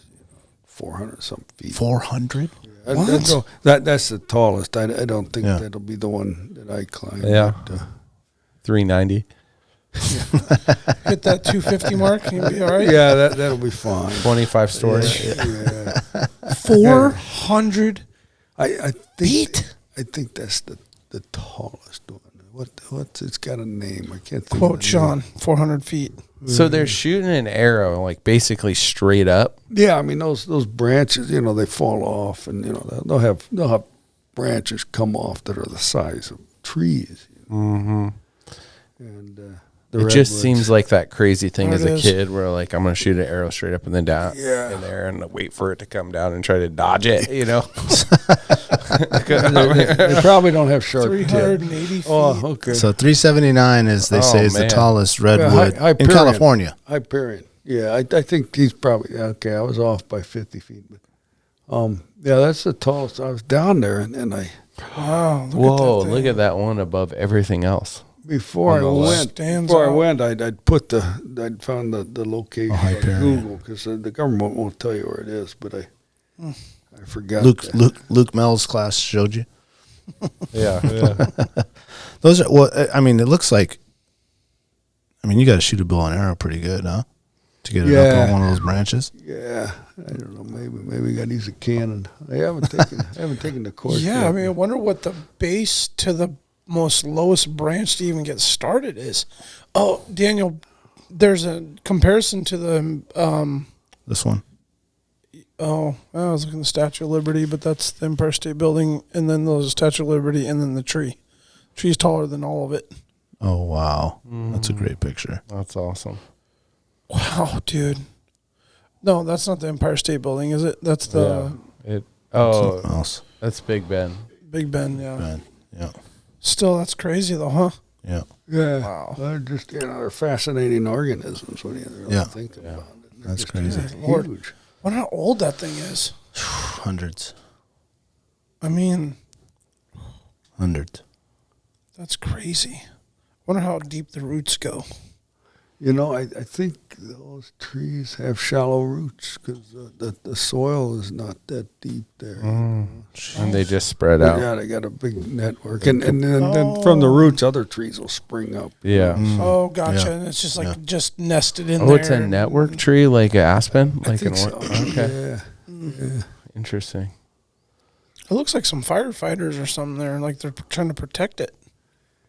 S5: 400 some feet.
S2: 400?
S5: That's the tallest. I don't think
S2: Yeah.
S5: that'll be the one that I climb.
S6: Yeah.
S5: But,
S6: 390.
S3: Hit that 250 mark, you'll be all right.
S5: yeah, that'll be fine.
S6: 25 stories.
S5: Yeah.
S3: 400
S5: I think
S3: feet.
S5: I think that's the tallest one. What's it's got a name? I can't think.
S3: Quote
S5: of the
S3: Shaun,
S5: name.
S3: 400 feet.
S6: So they're shooting an arrow like basically straight up.
S5: Yeah, I mean those branches, they fall off, and they'll have branches come off that are the size of trees.
S6: Mm-hmm.
S5: And
S6: It
S5: the
S6: just
S5: redwoods.
S6: seems like that crazy thing
S3: There
S6: as
S3: it
S6: a
S3: is.
S6: kid where like I'm gonna shoot an arrow straight up and then down
S5: Yeah.
S6: in there and wait for it to come down and try to dodge it,
S5: they probably don't have sharp tips.
S3: 380 feet.
S5: Oh, okay.
S2: So 379 is, they say, is the
S6: man.
S2: tallest redwood in
S5: Hyperion.
S2: California.
S5: Hyperion. Yeah, I think he's probably okay. I was off by 50 feet, but yeah, that's the tallest. I was down there, and I
S3: Wow.
S6: Whoa,
S3: at that
S6: look
S3: thing.
S6: at that one above everything else.
S5: before I went,
S3: Stands
S5: before I
S3: out.
S5: went, I'd found the location on
S2: Hyperion.
S5: Google because the government won't tell you where it is, but I forgot.
S2: Luke
S5: that.
S2: Mel's class showed you.
S6: Yeah.
S2: Those are, well, I mean, it looks like, you got to shoot a bow and arrow pretty good, huh? To get it up on one of those branches.
S5: Yeah, I don't know. Maybe we got to use a cannon. I haven't taken the course.
S3: Yeah,
S5: yet.
S3: I wonder what the base to the most lowest branch to even get started is. Oh, Daniel, there's a comparison to the
S2: This one.
S3: I was looking at the Statue of Liberty, but that's the Empire State Building, and then there's the Statue of Liberty, and then the tree. Tree's taller than all of it.
S2: Oh, wow. That's a great picture.
S6: That's awesome.
S3: Wow, dude. No, that's not the Empire State Building, is it? That's the
S6: Something
S2: Something else.
S6: that's Big Ben.
S3: Big Ben, yeah.
S2: Ben. Yeah.
S3: Still, that's crazy, though, huh?
S2: Yeah.
S5: Yeah.
S3: Wow.
S5: They're just they're fascinating organisms when you really
S2: Yeah.
S5: think about it. They're
S2: That's
S5: just
S2: crazy.
S3: Good Lord.
S5: huge.
S3: I wonder how old that thing is.
S2: Hundreds. Hundreds.
S3: That's crazy. I wonder how deep the roots go.
S5: I think those trees have shallow roots because the soil is not that deep there.
S6: And they just spread out.
S5: Yeah, they got a big network, and then from the roots, other trees will spring up.
S6: Yeah.
S3: Oh, gotcha.
S2: Yeah.
S3: And it's just like
S2: Yeah.
S3: just nested in
S6: Oh,
S3: there.
S6: it's a network tree like an aspen?
S5: I
S6: Like
S5: think
S6: an
S5: so.
S6: Okay.
S5: Yeah.
S6: Interesting.
S3: It looks like some firefighters or something there, like they're trying to protect it.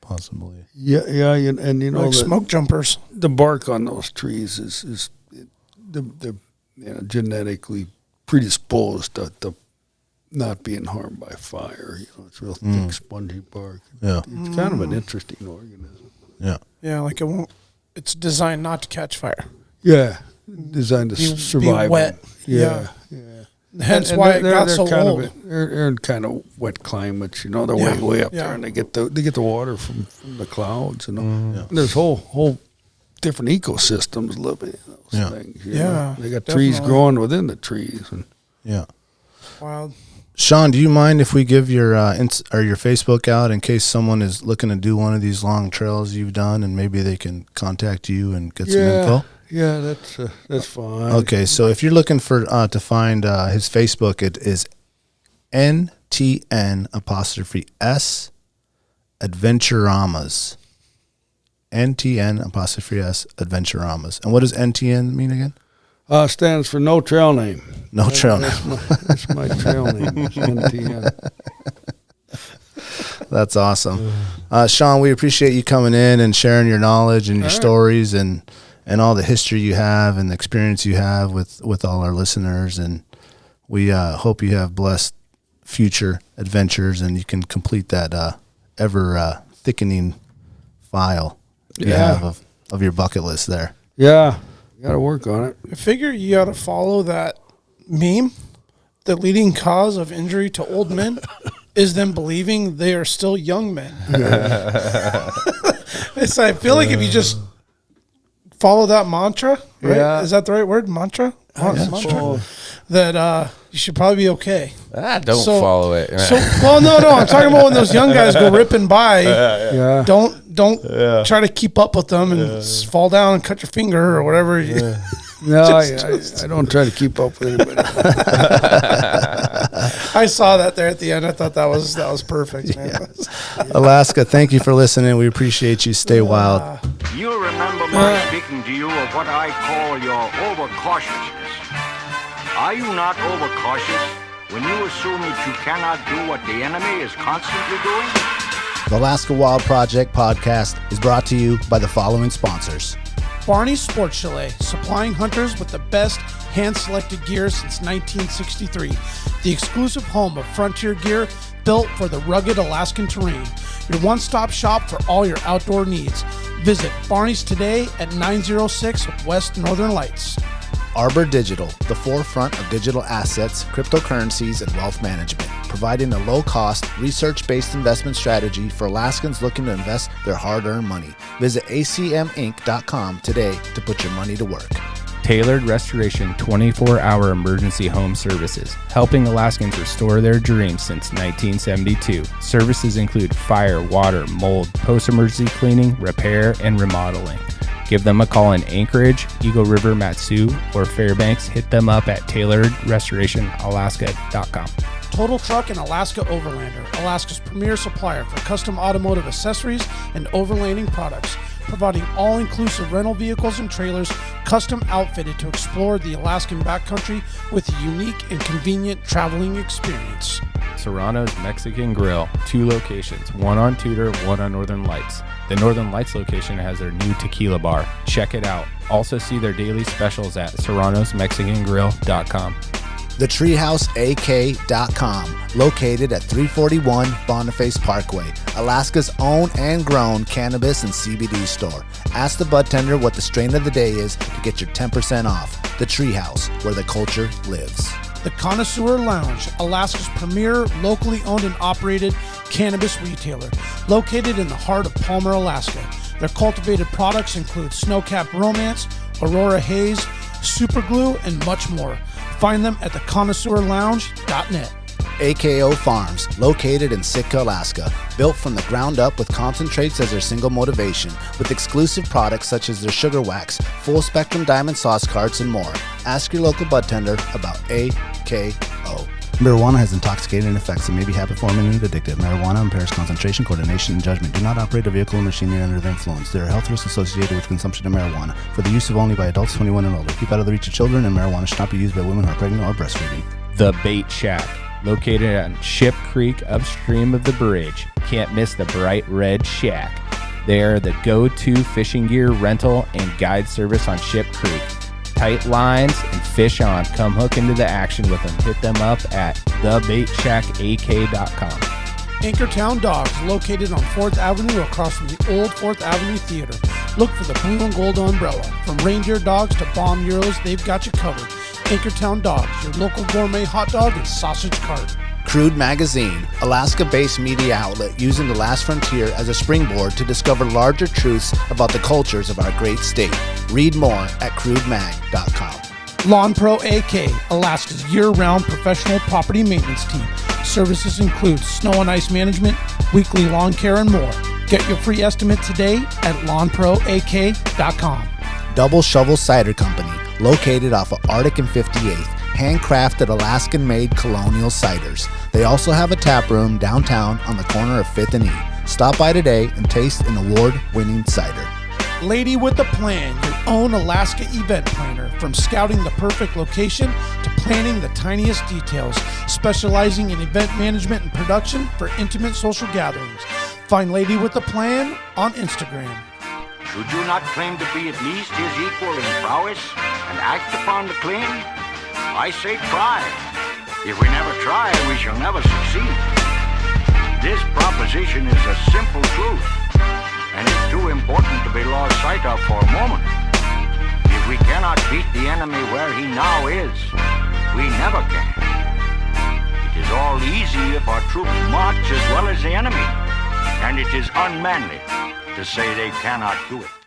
S2: Possibly.
S5: Yeah, and
S3: Like smoke jumpers.
S5: the bark on those trees is they're genetically predisposed to not being harmed by fire. It's real thick, spongy bark.
S2: Yeah.
S5: It's kind of an interesting organism.
S2: Yeah.
S3: Yeah, like it won't. It's designed not to catch fire.
S5: Yeah, designed to
S3: Be
S5: survive.
S3: wet.
S5: Yeah.
S3: Hence
S5: And
S3: why it got
S5: they're
S3: so
S5: kind
S3: old.
S5: they're in kind of wet climates. They're
S3: Yeah.
S5: way up
S3: Yeah.
S5: there, and they get the water from the clouds.
S2: Yeah.
S5: And there's whole different ecosystems living in those
S2: Yeah.
S5: things.
S3: Yeah,
S5: They got trees
S3: definitely.
S5: growing within the trees. And
S2: Yeah.
S3: Wild.
S2: Shaun, do you mind if we give your your Facebook out in case someone is looking to do one of these long trails you've done, and maybe they can contact you and get some info?
S5: Yeah, that's fine.
S2: Okay, so if you're looking for to find his Facebook, it is NTN_S Adventuramas. NTN_S Adventuramas. And what does NTN mean again?
S5: Stands for no trail name.
S2: No trail name.
S5: That's my trail name, is NTN.
S2: That's awesome. Shaun, we appreciate you coming in and sharing your knowledge and your stories and all the history you have and the experience you have with all our listeners. And we hope you have blessed future adventures and you can complete that ever thickening file you have of your bucket list there.
S5: Yeah, got to work on it.
S3: I figure you got to follow that meme. The leading cause of injury to old men is them believing they are still young men. I feel like if you just follow that mantra, right?
S6: Yeah.
S3: Is that the right word? Mantra? Mantra? That you should probably be okay.
S6: Don't follow it.
S3: No. I'm talking about when those young guys go ripping by.
S5: Yeah.
S3: Don't try to keep up with them and fall down and cut your finger or whatever.
S5: No, I don't try to keep up with anybody.
S3: I saw that there at the end. I thought that was perfect, man.
S2: Alaska, thank you for listening. We appreciate you. Stay wild.
S8: You remember my speaking to you of what I call your overcautiousness. Are you not overcautious when you assume that you cannot do what the enemy is constantly doing?
S2: The Alaska Wild Project podcast is brought to you by the following sponsors.
S3: Barney's Sports Chalet, supplying hunters with the best hand-selected gear since 1963. The exclusive home of frontier gear built for the rugged Alaskan terrain. Your one-stop shop for all your outdoor needs. Visit Barney's today at 906 West Northern Lights.
S2: Arbor Digital, the forefront of digital assets, cryptocurrencies, and wealth management, providing a low-cost, research-based investment strategy for Alaskans looking to invest their hard-earned money. Visit acminc.com today to put your money to work.
S4: Tailored Restoration 24-hour emergency home services, helping Alaskans restore their dreams since 1972. Services include fire, water, mold, post-emergency cleaning, repair, and remodeling. Give them a call in Anchorage, Eagle River, Matsu, or Fairbanks. Hit them up at tailoredrestorationalaska.com.
S3: Total Truck and Alaska Overlander, Alaska's premier supplier for custom automotive accessories and overlanding products, providing all-inclusive rental vehicles and trailers custom outfitted to explore the Alaskan backcountry with a unique and convenient traveling experience.
S4: Serrano's Mexican Grill, 2 locations, one on Tudor, one on Northern Lights. The Northern Lights location has their new tequila bar. Check it out. Also see their daily specials at serranosmexicangrill.com.
S2: TheTreehouseAK.com, located at 341 Boniface Parkway, Alaska's own and grown cannabis and CBD store. Ask the bud tender what the strain of the day is to get your 10% off. The Treehouse, where the culture lives.
S3: The Connoisseur Lounge, Alaska's premier locally owned and operated cannabis retailer, located in the heart of Palmer, Alaska. Their cultivated products include Snowcap Romance, Aurora Haze, Super Glue, and much more. Find them at theconnoisseurlounge.net.
S2: AKO Farms, located in Sitka, Alaska, built from the ground up with concentrates as their single motivation, with exclusive products such as their sugar wax, full spectrum diamond sauce carts, and more. Ask your local bud tender about AKO. Marijuana has intoxicating effects and may be habit-forming and addictive. Marijuana impairs concentration, coordination, and judgment. Do not operate a vehicle or machinery under the influence. There are health risks associated with consumption of marijuana. For the use of only by adults 21 and older. Keep out of the reach of children, and marijuana should not be used by women who are pregnant or breastfeeding.
S4: The Bait Shack, located on Ship Creek upstream of the bridge. Can't miss the bright red shack. They are the go-to fishing gear rental and guide service on Ship Creek. Tight lines and fish on. Come hook into the action with them. Hit them up at thebaitshackak.com.
S3: Anchortown Dogs, located on 4th Avenue across from the old 4th Avenue Theater. Look for the blue and gold umbrella. From reindeer dogs to bomb euros, they've got you covered. Anchortown Dogs, your local gourmet hot dog and sausage cart.
S2: Crude Magazine, Alaska-based media outlet using the last frontier as a springboard to discover larger truths about the cultures of our great state. Read more at crudemag.com.
S3: Lawn Pro AK, Alaska's year-round professional property maintenance team. Services include snow and ice management, weekly lawn care, and more. Get your free estimate today at lawnproak.com.
S2: Double Shovel Cider Company, located off of Arctic and 58th, handcrafted Alaskan-made colonial ciders. They also have a tap room downtown on the corner of 5th and E. Stop by today and taste an award-winning cider.
S3: Lady with a Plan, your own Alaska event planner. From scouting the perfect location to planning the tiniest details, specializing in event management and production for intimate social gatherings. Find Lady with a Plan on Instagram.
S8: Should you not claim to be at least his equal in prowess and act upon the claim? I say try. If we never try, we shall never succeed. This proposition is a simple truth, and it's too important to be lost sight of for a moment. If we cannot beat the enemy where he now is, we never can. It is all easy if our troops march as well as the enemy, and it is unmanly to say they cannot do it.